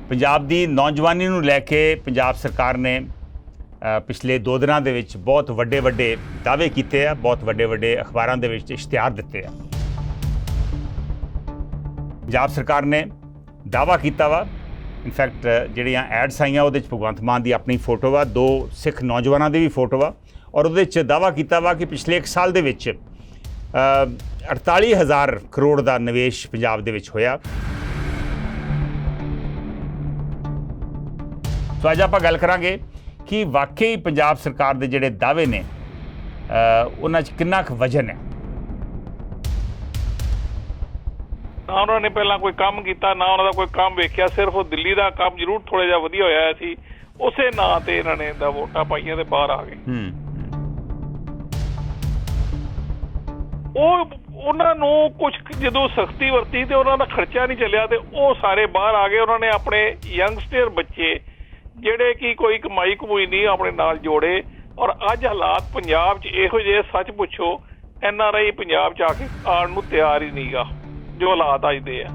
ਪੰਜਾਬ ਦੀ ਨੌਜਵਾਨੀ ਨੂੰ ਲੈ ਕੇ ਪੰਜਾਬ ਸਰਕਾਰ ਨੇ ਪਿਛਲੇ 2 ਦਿਨਾਂ ਦੇ ਵਿੱਚ ਬਹੁਤ ਵੱਡੇ ਦਾਅਵੇ ਕੀਤੇ ਆ, ਬਹੁਤ ਵੱਡੇ ਅਖਬਾਰਾਂ ਦੇ ਵਿੱਚ ਇਸ਼ਤਿਹਾਰ ਦਿੱਤੇ ਆ। ਪੰਜਾਬ ਸਰਕਾਰ ਨੇ ਦਾਅਵਾ ਕੀਤਾ ਵਾ, ਇਨਫੈਕਟ ਜਿਹੜੀਆਂ ਐਡਸ ਆਈਆਂ ਉਹਦੇ 'ਚ ਭਗਵੰਤ ਮਾਨ ਦੀ ਆਪਣੀ ਫੋਟੋ ਵਾ, 2 ਸਿੱਖ ਨੌਜਵਾਨਾਂ ਦੀ ਵੀ ਫੋਟੋ ਵਾ ਔਰ ਉਹਦੇ 'ਚ ਦਾਅਵਾ ਕੀਤਾ ਵਾ ਕਿ ਪਿਛਲੇ 1 ਸਾਲ ਦੇ ਵਿੱਚ 48,000 ਕਰੋੜ ਦਾ ਨਿਵੇਸ਼ ਪੰਜਾਬ ਦੇ ਵਿੱਚ ਹੋਇਆ। ਸੋ ਅੱਜ ਆਪਾਂ ਗੱਲ ਕਰਾਂਗੇ ਕਿ ਵਾਕਈ ਪੰਜਾਬ ਸਰਕਾਰ ਦੇ ਜਿਹੜੇ ਦਾਅਵੇ ਨੇ ਉਹਨਾਂ 'ਚ ਕਿੰਨਾ ਕੁ ਵਜਨ ਹੈ। ਨਾ ਉਹਨਾਂ ਨੇ ਪਹਿਲਾਂ ਕੋਈ ਕੰਮ ਕੀਤਾ, ਨਾ ਉਹਨਾਂ ਦਾ ਕੋਈ ਕੰਮ ਵੇਖਿਆ। ਸਿਰਫ ਉਹ ਦਿੱਲੀ ਦਾ ਕੰਮ ਜ਼ਰੂਰ ਥੋੜ੍ਹਾ ਜਿਹਾ ਵਧੀਆ ਹੋਇਆ ਸੀ, ਉਸੇ ਨਾਂ ਤੇ ਇਹਨਾਂ ਨੇ ਵੋਟਾਂ ਪਾਈਆਂ ਤੇ ਬਾਹਰ ਆ ਗਏ। ਉਹਨਾਂ ਨੂੰ ਕੁਝ ਜਦੋਂ ਸਖਤੀ ਵਰਤੀ ਤੇ ਉਹਨਾਂ ਦਾ ਖਰਚਾ ਨਹੀਂ ਚੱਲਿਆ ਤੇ ਉਹ ਸਾਰੇ ਬਾਹਰ ਆ ਗਏ। ਉਹਨਾਂ ਨੇ ਆਪਣੇ ਯੰਗਸਟਰ ਬੱਚੇ ਜਿਹੜੇ ਕਿ ਕੋਈ ਕਮਾਈ ਨਹੀਂ ਆਪਣੇ ਨਾਲ ਜੋੜੇ ਔਰ ਅੱਜ ਹਾਲਾਤ ਪੰਜਾਬ 'ਚ ਇਹੋ ਜਿਹੇ, ਸੱਚ ਪੁੱਛੋ NRI ਪੰਜਾਬ 'ਚ ਆ ਕੇ ਆਉਣ ਨੂੰ ਤਿਆਰ ਹੀ ਨਹੀਂਗਾ ਜੋ ਹਾਲਾਤ ਅੱਜ ਦੇ ਆ।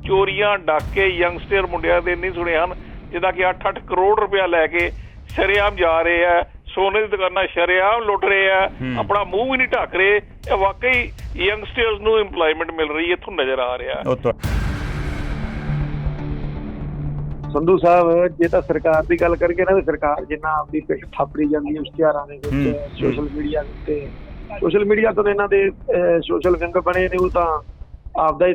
ਚੋਰੀਆਂ ਡਾਕੇ ਯੰਗਸਟਰ ਮੁੰਡਿਆਂ ਦੇ ਨਹੀਂ ਸੁਣੇ ਹਨ, ਜਿੱਦਾਂ ਕਿ 8-8 ਕਰੋੜ ਰੁਪਇਆ ਲੈ ਕੇ ਸ਼ਰੇਆਮ ਜਾ ਰਹੇ ਆ, ਸੋਨੇ ਦੀ ਦੁਕਾਨਾਂ ਸ਼ਰੇਆਮ ਲੁੱਟ ਰਹੇ ਆ, ਆਪਣਾ ਮੂੰਹ ਵੀ ਨਹੀਂ ਢੱਕ ਰਹੇ। ਇਹ ਵਾਕਈ ਯੰਗਸਟਰਸ ਨੂੰ ਇੰਪਲੋਇਮੈਂਟ ਮਿਲ ਰਹੀ ਇੱਥੋਂ ਨਜ਼ਰ ਆ ਰਿਹਾ। ਸੰਧੂ ਸਾਹਿਬ, ਜੇ ਤਾਂ ਸਰਕਾਰ ਦੀ ਗੱਲ ਕਰੀਏ ਨਾ, ਸਰਕਾਰ ਜਿੰਨਾ ਆਪਦੀ ਪਿੱਠ ਥਾਪੜੀ ਜਾਂਦੀ ਹੈ ਇਸ਼ਤਿਹਾਰਾਂ ਦੇ ਵਿੱਚ, ਸੋਸ਼ਲ ਮੀਡੀਆ ਦੇ ਉੱਤੇ, ਸੋਸ਼ਲ ਮੀਡੀਆ ਤੋਂ ਇਹਨਾਂ ਦੇ ਸੋਸ਼ਲ ਵਿੰਗ ਬਣੇ ਨੇ, ਉਹ ਤਾਂ ਆਪਦਾ ਹੀ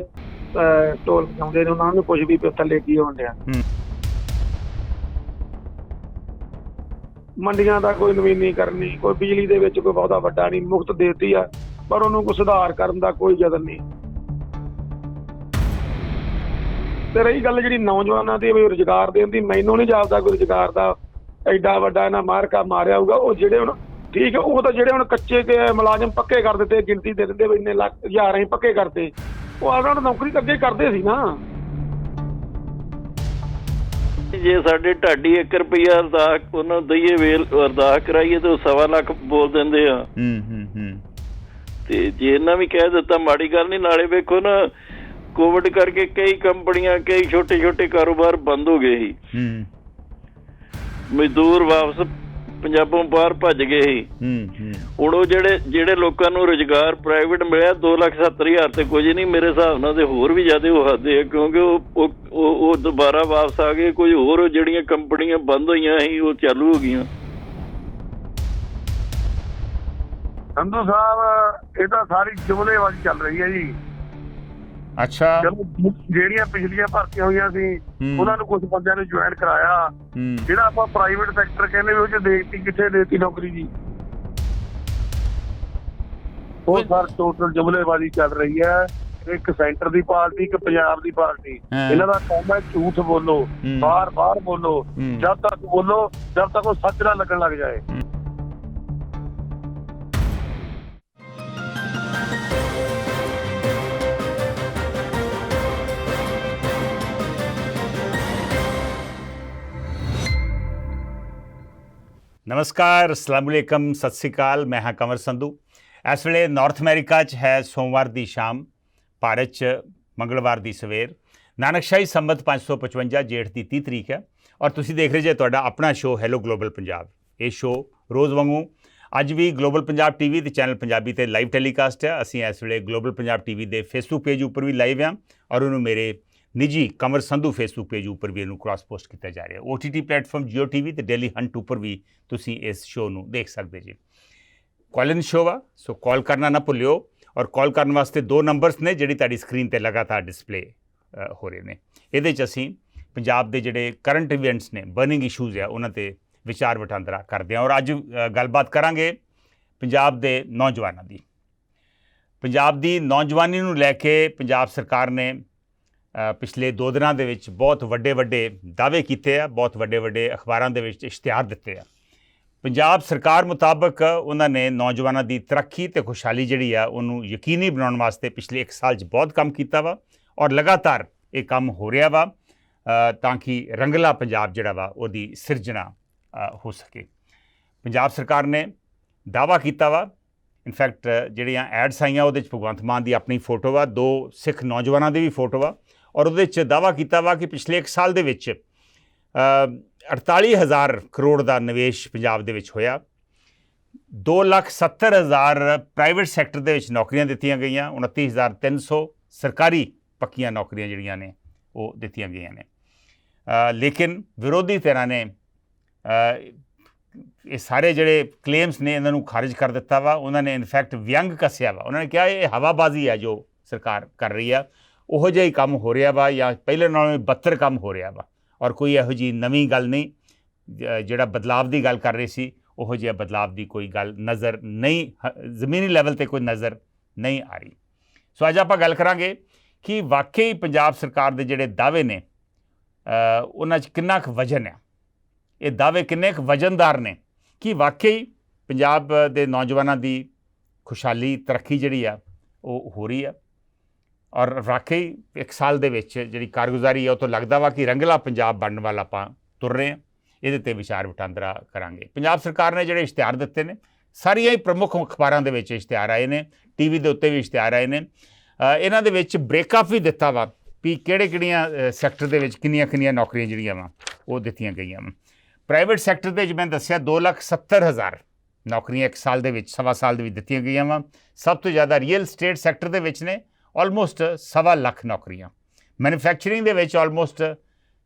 ਢੋਲ ਵਜਾਉਂਦੇ ਨੇ, ਉਹਨਾਂ ਨੂੰ ਕੁਝ ਵੀ ਥੱਲੇ ਕੀ ਹੋਣ ਡਿਆ। ਮੰਡੀਆਂ ਦਾ ਕੋਈ ਨਵੀਨੀਕਰਨ ਨਹੀਂ, ਕੋਈ ਬਿਜਲੀ ਦੇ ਵਿੱਚ ਕੋਈ ਬਹੁਤਾ ਵੱਡਾ ਨਹੀਂ, ਮੁਫਤ ਦੇਤੀ ਆ, ਪਰ ਉਹਨੂੰ ਕੋਈ ਸੁਧਾਰ ਕਰਨ ਦਾ ਕੋਈ ਯਤਨ ਨਹੀਂ। ਤੇ ਰਹੀ ਗੱਲ ਜਿਹੜੀ ਨੌਜਵਾਨਾਂ ਦੀ ਰੁਜ਼ਗਾਰ ਦੇਣ ਦੀ, ਮੈਨੂੰ ਨਹੀਂ ਜਾਪਦਾ ਕੋਈ ਰੁਜ਼ਗਾਰ ਦਾ ਐਡਾ ਵੱਡਾ ਇਹਨਾਂ ਮਾਰਕਾ ਮਾਰਿਆ ਹੋਊਗਾ। ਉਹ ਜਿਹੜੇ ਹੁਣ ਠੀਕ ਹੈ, ਉਹ ਤਾਂ ਜਿਹੜੇ ਹੁਣ ਕੱਚੇ ਮੁਲਾਜ਼ਮ ਪੱਕੇ ਕਰ ਦਿੱਤੇ, ਗਿਣਤੀ ਦੇ ਦਿੰਦੇ ਵੀ ਇੰਨੇ ਲੱਖ ਹਜ਼ਾਰਾਂ ਹੀ ਪੱਕੇ ਕਰਤੇ, ਉਹ ਉਹਨਾਂ ਨੂੰ ਨੌਕਰੀ ਅੱਗੇ ਕਰਦੇ ਸੀ ਨਾ। ਜੇ ਸਾਡੇ ਢਾਡੀ 1 ਰੁਪਈਆ ਅਰਦਾਸ ਉਹਨਾਂ ਦਈਏ ਵੇਲ ਅਰਦਾਸ ਕਰਾਈਏ ਤੇ ਉਹ 1.25 ਲੱਖ ਬੋਲ ਦਿੰਦੇ ਆ। ਤੇ ਜੇ ਇਹਨਾਂ ਵੀ ਕਹਿ ਦਿੱਤਾ ਮਾੜੀ ਗੱਲ ਨਹੀਂ। ਨਾਲੇ ਵੇਖੋ ਨਾ, ਕੋਵਿਡ ਕਰਕੇ ਕਈ ਕੰਪਨੀਆਂ, ਕਈ ਛੋਟੇ ਕਾਰੋਬਾਰ ਬੰਦ ਹੋ ਗਏ ਸੀ, ਮਜ਼ਦੂਰ ਵਾਪਸ ਪੰਜਾਬੋਂ ਬਾਹਰ ਭੱਜ ਗਏ ਸੀ। ਹੁਣ ਉਹ ਜਿਹੜੇ ਲੋਕਾਂ ਨੂੰ ਰੁਜ਼ਗਾਰ ਪ੍ਰਾਈਵੇਟ ਮਿਲਿਆ 2,70,000 ਤੇ ਕੁਝ ਨਹੀਂ, ਮੇਰੇ ਹਿਸਾਬ ਨਾਲ ਤੇ ਹੋਰ ਵੀ ਜ਼ਿਆਦਾ ਉਹ ਹੱਦ ਹੈ, ਕਿਉਂਕਿ ਉਹ ਦੁਬਾਰਾ ਵਾਪਸ ਆ ਗਏ। ਕੋਈ ਹੋਰ ਜਿਹੜੀਆਂ ਕੰਪਨੀਆਂ ਬੰਦ ਹੋਈਆਂ ਸੀ ਉਹ ਚਾਲੂ ਹੋ ਗਈਆਂ। ਸੰਧੂ ਸਾਹਿਬ, ਇਹ ਤਾਂ ਸਾਰੀ ਜੁਮਲੇਬਾਜ਼ੀ ਚੱਲ ਰਹੀ ਹੈ ਜੀ। ਅੱਛਾ, ਚਲੋ ਜਿਹੜੀਆਂ ਪਿਛਲੀਆਂ ਭਰਤੀਆਂ ਹੋਈਆਂ ਸੀ ਉਹਨਾਂ ਨੂੰ ਕੁਝ ਬੰਦਿਆਂ ਨੂੰ ਜੁਆਇਨ ਕਰਾਇਆ। ਜਿਹੜਾ ਆਪਾਂ ਪ੍ਰਾਈਵੇਟ ਸੈਕਟਰ ਕਹਿੰਦੇ ਵੀ ਉਹ 'ਚ ਦੇਤੀ, ਕਿੱਥੇ ਦੇਤੀ ਨੌਕਰੀ ਜੀ? ਉਹ ਸਰ ਟੋਟਲ ਜੁਮਲੇਬਾਜ਼ੀ ਚੱਲ ਰਹੀ ਹੈ। ਇੱਕ ਸੈਂਟਰ ਦੀ ਪਾਰਟੀ, ਇੱਕ ਪੰਜਾਬ ਦੀ ਪਾਰਟੀ। ਇਹਨਾਂ ਦਾ ਕੰਮ ਹੈ ਝੂਠ ਬੋਲੋ, ਬਾਰ ਬੋਲੋ, ਜਦ ਤੱਕ ਬੋਲੋ ਜਦ ਤੱਕ ਉਹ ਸੱਚ ਨਾ ਲੱਗਣ ਲੱਗ ਜਾਏ। ਨਮਸਕਾਰ, ਅਸਲਾਮ ਵਾਲੇਕਮ, ਸਤਿ ਸ਼੍ਰੀ ਅਕਾਲ। ਮੈਂ ਹਾਂ ਕੰਵਰ ਸੰਧੂ। ਇਸ ਵੇਲੇ ਨਾਰਥ ਅਮਰੀਕਾ 'ਚ ਹੈ ਸੋਮਵਾਰ ਦੀ ਸ਼ਾਮ, ਭਾਰਤ 'ਚ ਮੰਗਲਵਾਰ ਦੀ ਸਵੇਰ। ਨਾਨਕਸ਼ਾਹੀ ਸੰਮਤ 555 ਜੇਠ ਦੀ 30 ਤਰੀਕ ਹੈ ਔਰ ਤੁਸੀਂ ਦੇਖ ਰਹੇ ਜੇ ਤੁਹਾਡਾ ਆਪਣਾ ਸ਼ੋਅ ਹੈਲੋ ਗਲੋਬਲ ਪੰਜਾਬ। ਇਹ ਸ਼ੋਅ ਰੋਜ਼ ਵਾਂਗੂ ਅੱਜ ਵੀ ਗਲੋਬਲ ਪੰਜਾਬ TV ਤੇ ਚੈਨਲ ਪੰਜਾਬੀ ਤੇ ਲਾਈਵ ਟੈਲੀਕਾਸਟ ਹੈ। ਅਸੀਂ ਇਸ ਵੇਲੇ ਗਲੋਬਲ ਪੰਜਾਬ TV ਦੇ ਫੇਸਬੁੱਕ ਪੇਜ ਉੱਪਰ ਵੀ ਲਾਈਵ ਹਾਂ ਔਰ ਉਹਨੂੰ ਮੇਰੇ ਨਿੱਜੀ ਕੰਵਰ ਸੰਧੂ ਫੇਸਬੁੱਕ ਪੇਜ ਉੱਪਰ ਵੀ ਇਹਨੂੰ ਕ੍ਰਾਸ ਪੋਸਟ ਕੀਤਾ ਜਾ ਰਿਹਾ। OTT ਪਲੇਟਫਾਰਮ Jio TV ਤੇ ਡੇਲੀ ਹੰਟ ਉੱਪਰ ਵੀ ਤੁਸੀਂ ਇਸ ਸ਼ੋਅ ਨੂੰ ਦੇਖ ਸਕਦੇ ਜੀ। ਕਾਲ-ਇਨ ਸ਼ੋਅ ਵਾ, ਸੋ ਕਾਲ ਕਰਨਾ ਨਾ ਭੁੱਲਿਓ ਔਰ ਕਾਲ ਕਰਨ ਵਾਸਤੇ 2 ਨੰਬਰਸ ਨੇ ਜਿਹੜੀ ਤੁਹਾਡੀ ਸਕਰੀਨ 'ਤੇ ਲਗਾਤਾਰ ਡਿਸਪਲੇ ਹੋ ਰਹੇ ਨੇ। ਇਹਦੇ 'ਚ ਅਸੀਂ ਪੰਜਾਬ ਦੇ ਜਿਹੜੇ ਕਰੰਟ ਇਵੈਂਟਸ ਨੇ, ਬਰਨਿੰਗ ਇਸ਼ੂਜ਼ ਆ, ਉਹਨਾਂ 'ਤੇ ਵਿਚਾਰ ਵਟਾਂਦਰਾ ਕਰਦੇ ਹਾਂ ਔਰ ਅੱਜ ਗੱਲਬਾਤ ਕਰਾਂਗੇ ਪੰਜਾਬ ਦੇ ਨੌਜਵਾਨਾਂ ਦੀ। ਪੰਜਾਬ ਦੀ ਨੌਜਵਾਨੀ ਨੂੰ ਲੈ ਕੇ ਪੰਜਾਬ ਸਰਕਾਰ ਨੇ ਪਿਛਲੇ 2 ਦਿਨਾਂ ਦੇ ਵਿੱਚ ਬਹੁਤ ਵੱਡੇ ਦਾਅਵੇ ਕੀਤੇ ਆ, ਬਹੁਤ ਵੱਡੇ ਅਖਬਾਰਾਂ ਦੇ ਵਿੱਚ ਇਸ਼ਤਿਹਾਰ ਦਿੱਤੇ ਆ। ਪੰਜਾਬ ਸਰਕਾਰ ਮੁਤਾਬਕ ਉਹਨਾਂ ਨੇ ਨੌਜਵਾਨਾਂ ਦੀ ਤਰੱਕੀ ਤੇ ਖੁਸ਼ਹਾਲੀ ਜਿਹੜੀ ਆ ਉਹਨੂੰ ਯਕੀਨੀ ਬਣਾਉਣ ਵਾਸਤੇ ਪਿਛਲੇ 1 ਸਾਲ 'ਚ ਬਹੁਤ ਕੰਮ ਕੀਤਾ ਵਾ ਔਰ ਲਗਾਤਾਰ ਇਹ ਕੰਮ ਹੋ ਰਿਹਾ ਵਾ ਤਾਂ ਕਿ ਰੰਗਲਾ ਪੰਜਾਬ ਜਿਹੜਾ ਵਾ ਉਹਦੀ ਸਿਰਜਣਾ ਹੋ ਸਕੇ। ਪੰਜਾਬ ਸਰਕਾਰ ਨੇ ਦਾਅਵਾ ਕੀਤਾ ਵਾ ਇਨਫੈਕਟ ਜਿਹੜੀਆਂ ਐਡਸ ਆਈਆਂ ਉਹਦੇ 'ਚ ਭਗਵੰਤ ਮਾਨ ਦੀ ਆਪਣੀ ਫੋਟੋ ਵਾ, 2 ਸਿੱਖ ਨੌਜਵਾਨਾਂ ਦੀ ਵੀ ਫੋਟੋ ਵਾ, ਔਰ ਉਹਦੇ 'ਚ ਦਾਅਵਾ ਕੀਤਾ ਵਾ ਕਿ ਪਿਛਲੇ 1 ਸਾਲ ਦੇ ਵਿੱਚ 48,000 ਕਰੋੜ ਦਾ ਨਿਵੇਸ਼ ਪੰਜਾਬ ਦੇ ਵਿੱਚ ਹੋਇਆ। 2,70,000 ਪ੍ਰਾਈਵੇਟ ਸੈਕਟਰ ਦੇ ਵਿੱਚ ਨੌਕਰੀਆਂ ਦਿੱਤੀਆਂ ਗਈਆਂ, 29,300 ਸਰਕਾਰੀ ਪੱਕੀਆਂ ਨੌਕਰੀਆਂ ਜਿਹੜੀਆਂ ਨੇ ਉਹ ਦਿੱਤੀਆਂ ਗਈਆਂ ਨੇ। ਲੇਕਿਨ ਵਿਰੋਧੀ ਧਿਰਾਂ ਨੇ ਇਹ ਸਾਰੇ ਜਿਹੜੇ ਕਲੇਮਸ ਨੇ ਇਹਨਾਂ ਨੂੰ ਖਾਰਿਜ ਕਰ ਦਿੱਤਾ ਵਾ। ਉਹਨਾਂ ਨੇ ਇਨਫੈਕਟ ਵਿਅੰਗ ਕੱਸਿਆ ਵਾ, ਉਹਨਾਂ ਨੇ ਕਿਹਾ ਇਹ ਹਵਾਬਾਜ਼ੀ ਹੈ ਜੋ ਸਰਕਾਰ ਕਰ ਰਹੀ ਆ, ਉਹੋ ਜਿਹਾ ਹੀ ਕੰਮ ਹੋ ਰਿਹਾ ਵਾ ਜਾਂ ਪਹਿਲੇ ਨਾਲੋਂ ਬੱਤਰ ਕੰਮ ਹੋ ਰਿਹਾ ਵਾ, ਔਰ ਕੋਈ ਇਹੋ ਜਿਹੀ ਨਵੀਂ ਗੱਲ ਨਹੀਂ। ਜਿਹੜਾ ਬਦਲਾਵ ਦੀ ਗੱਲ ਕਰ ਰਹੇ ਸੀ ਉਹੋ ਜਿਹਾ ਬਦਲਾਵ ਦੀ ਕੋਈ ਗੱਲ ਨਜ਼ਰ ਨਹੀਂ, ਜ਼ਮੀਨੀ ਲੈਵਲ 'ਤੇ ਕੋਈ ਨਜ਼ਰ ਨਹੀਂ ਆ ਰਹੀ। ਸੋ ਅੱਜ ਆਪਾਂ ਗੱਲ ਕਰਾਂਗੇ ਕਿ ਵਾਕਈ ਪੰਜਾਬ ਸਰਕਾਰ ਦੇ ਜਿਹੜੇ ਦਾਅਵੇ ਨੇ ਉਹਨਾਂ 'ਚ ਕਿੰਨਾ ਕੁ ਵਜ਼ਨ ਆ, ਇਹ ਦਾਅਵੇ ਕਿੰਨੇ ਕੁ ਵਜ਼ਨਦਾਰ ਨੇ, ਕਿ ਵਾਕਈ ਪੰਜਾਬ ਦੇ ਨੌਜਵਾਨਾਂ ਦੀ ਖੁਸ਼ਹਾਲੀ ਤਰੱਕੀ ਜਿਹੜੀ ਆ ਉਹ ਹੋ ਰਹੀ ਆ, ਔਰ ਵਾਕਈ 1 ਸਾਲ ਦੇ ਵਿੱਚ ਜਿਹੜੀ ਕਾਰਗੁਜ਼ਾਰੀ ਹੈ ਉਹ ਤੋਂ ਲੱਗਦਾ ਵਾ ਕਿ ਰੰਗਲਾ ਪੰਜਾਬ ਬਣਨ ਵੱਲ ਆਪਾਂ ਤੁਰ ਰਹੇ ਹਾਂ। ਇਹਦੇ 'ਤੇ ਵਿਚਾਰ ਵਟਾਂਦਰਾ ਕਰਾਂਗੇ। ਪੰਜਾਬ ਸਰਕਾਰ ਨੇ ਜਿਹੜੇ ਇਸ਼ਤਿਹਾਰ ਦਿੱਤੇ ਨੇ, ਸਾਰੀਆਂ ਹੀ ਪ੍ਰਮੁੱਖ ਅਖਬਾਰਾਂ ਦੇ ਵਿੱਚ ਇਸ਼ਤਿਹਾਰ ਆਏ ਨੇ, TV ਦੇ ਉੱਤੇ ਵੀ ਇਸ਼ਤਿਹਾਰ ਆਏ ਨੇ। ਇਹਨਾਂ ਦੇ ਵਿੱਚ ਬ੍ਰੇਕਅਪ ਵੀ ਦਿੱਤਾ ਵਾ ਵੀ ਕਿਹੜੀਆਂ ਸੈਕਟਰ ਦੇ ਵਿੱਚ ਕਿੰਨੀਆਂ ਨੌਕਰੀਆਂ ਜਿਹੜੀਆਂ ਵਾ ਉਹ ਦਿੱਤੀਆਂ ਗਈਆਂ ਵਾ। ਪ੍ਰਾਈਵੇਟ ਸੈਕਟਰ ਦੇ ਵਿੱਚ ਮੈਂ ਦੱਸਿਆ 2,70,000 ਨੌਕਰੀਆਂ 1 ਸਾਲ ਦੇ ਵਿੱਚ, ਸਵਾ ਸਾਲ ਦੇ ਵਿੱਚ ਦਿੱਤੀਆਂ ਗਈਆਂ ਵਾ। ਸਭ ਤੋਂ ਜ਼ਿਆਦਾ ਰੀਅਲ ਸਟੇਟ ਸੈਕਟਰ ਦੇ ਵਿੱਚ ਨੇ ਆਲਮੋਸਟ 1.25 ਲੱਖ ਨੌਕਰੀਆਂ। ਮੈਨੂਫੈਕਚਰਿੰਗ ਦੇ ਵਿੱਚ ਆਲਮੋਸਟ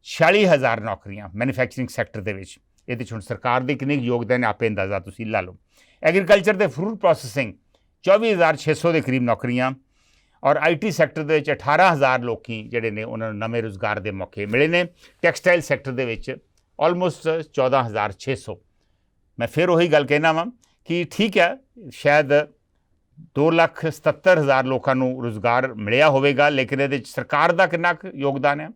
46,000 ਨੌਕਰੀਆਂ ਮੈਨੂਫੈਕਚਰਿੰਗ ਸੈਕਟਰ ਦੇ ਵਿੱਚ। ਇਹਦੇ 'ਚ ਹੁਣ ਸਰਕਾਰ ਦੀ ਕਿੰਨੀ ਯੋਗਦਾਨ ਆਪੇ ਅੰਦਾਜ਼ਾ ਤੁਸੀਂ ਲਾ ਲਓ। ਐਗਰੀਕਲਚਰ ਦੇ ਫਰੂਟ ਪ੍ਰੋਸੈਸਿੰਗ 24,600 ਦੇ ਕਰੀਬ ਨੌਕਰੀਆਂ, ਔਰ IT ਸੈਕਟਰ ਦੇ ਵਿੱਚ 18,000 ਲੋਕੀ ਜਿਹੜੇ ਨੇ ਉਹਨਾਂ ਨੂੰ ਨਵੇਂ ਰੁਜ਼ਗਾਰ ਦੇ ਮੌਕੇ ਮਿਲੇ ਨੇ। ਟੈਕਸਟਾਈਲ ਸੈਕਟਰ ਦੇ ਵਿੱਚ ਆਲਮੋਸਟ 14,600। ਮੈਂ ਫਿਰ ਉਹੀ ਗੱਲ ਕਹਿਣਾ ਵਾਂ ਕਿ ਠੀਕ ਹੈ, ਸ਼ਾਇਦ 2,77,000 ਲੋਕਾਂ ਨੂੰ ਰੁਜ਼ਗਾਰ ਮਿਲਿਆ ਹੋਵੇਗਾ, ਲੇਕਿਨ ਇਹਦੇ 'ਚ ਸਰਕਾਰ ਦਾ ਕਿੰਨਾ ਕੁ ਯੋਗਦਾਨ ਹੈ,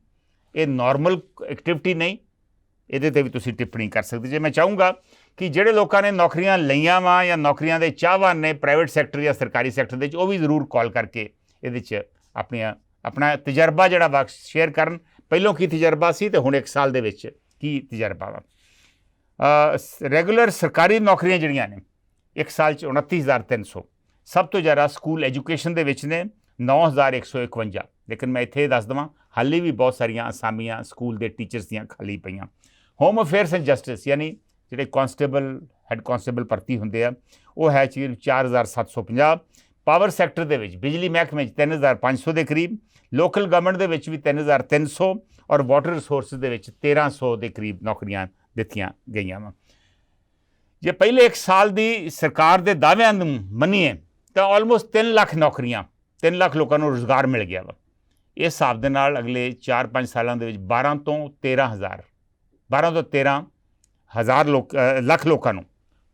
ਇਹ ਨਾਰਮਲ ਐਕਟੀਵਿਟੀ ਨਹੀਂ। ਇਹਦੇ 'ਤੇ ਵੀ ਤੁਸੀਂ ਟਿੱਪਣੀ ਕਰ ਸਕਦੇ ਜੇ। ਮੈਂ ਚਾਹੂੰਗਾ ਕਿ ਜਿਹੜੇ ਲੋਕਾਂ ਨੇ ਨੌਕਰੀਆਂ ਲਈਆਂ ਵਾ ਜਾਂ ਨੌਕਰੀਆਂ ਦੇ ਚਾਹਵਾਨ ਨੇ ਪ੍ਰਾਈਵੇਟ ਸੈਕਟਰ ਜਾਂ ਸਰਕਾਰੀ ਸੈਕਟਰ ਦੇ 'ਚ, ਉਹ ਵੀ ਜ਼ਰੂਰ ਕਾਲ ਕਰਕੇ ਇਹਦੇ 'ਚ ਆਪਣਾ ਤਜਰਬਾ ਜਿਹੜਾ ਵਾ ਸ਼ੇਅਰ ਕਰਨ। ਪਹਿਲੋਂ ਕੀ ਤਜਰਬਾ ਸੀ ਅਤੇ ਹੁਣ 1 ਸਾਲ ਦੇ ਵਿੱਚ ਕੀ ਤਜਰਬਾ ਵਾ। ਰੈਗੂਲਰ ਸਰਕਾਰੀ ਨੌਕਰੀਆਂ ਜਿਹੜੀਆਂ ਨੇ 1 ਸਾਲ 'ਚ 29,300। ਸਭ ਤੋਂ ਜ਼ਿਆਦਾ ਸਕੂਲ ਐਜੂਕੇਸ਼ਨ ਦੇ ਵਿੱਚ ਨੇ 9,151। ਲੇਕਿਨ ਮੈਂ ਇੱਥੇ ਦੱਸ ਦੇਵਾਂ, ਹਾਲੇ ਵੀ ਬਹੁਤ ਸਾਰੀਆਂ ਅਸਾਮੀਆਂ ਸਕੂਲ ਦੇ ਟੀਚਰਸ ਦੀਆਂ ਖਾਲੀ ਪਈਆਂ। ਹੋਮ ਅਫੇਅਰਸ ਐਂਡ ਜਸਟਿਸ ਯਾਨੀ ਜਿਹੜੇ ਕਾਂਸਟੇਬਲ, ਹੈੱਡ ਕਾਂਸਟੇਬਲ ਭਰਤੀ ਹੁੰਦੇ ਆ, ਉਹ ਹੈ 4,750। ਪਾਵਰ ਸੈਕਟਰ ਦੇ ਵਿੱਚ ਬਿਜਲੀ ਮਹਿਕਮੇ 'ਚ 3,500 ਦੇ ਕਰੀਬ, ਲੋਕਲ ਗਵਰਨਮੈਂਟ ਦੇ ਵਿੱਚ ਵੀ 3,300, ਔਰ ਵਾਟਰ ਰਿਸੋਰਸਿਸ ਦੇ ਵਿੱਚ 1,300 ਦੇ ਕਰੀਬ ਨੌਕਰੀਆਂ ਦਿੱਤੀਆਂ ਗਈਆਂ ਵਾ। ਜੇ ਪਹਿਲੇ 1 ਸਾਲ ਦੀ ਸਰਕਾਰ ਦੇ ਦਾਅਵਿਆਂ ਨੂੰ ਮੰਨੀਏ ਤਾਂ ਆਲਮੋਸਟ 3 ਲੱਖ ਨੌਕਰੀਆਂ, 3 ਲੱਖ ਲੋਕਾਂ ਨੂੰ ਰੁਜ਼ਗਾਰ ਮਿਲ ਗਿਆ ਵਾ। ਇਸ ਹਿਸਾਬ ਦੇ ਨਾਲ ਅਗਲੇ 4-5 ਸਾਲਾਂ ਦੇ ਵਿੱਚ 12 ਤੋਂ 13,000 ਲੱਖ ਲੋਕਾਂ ਨੂੰ,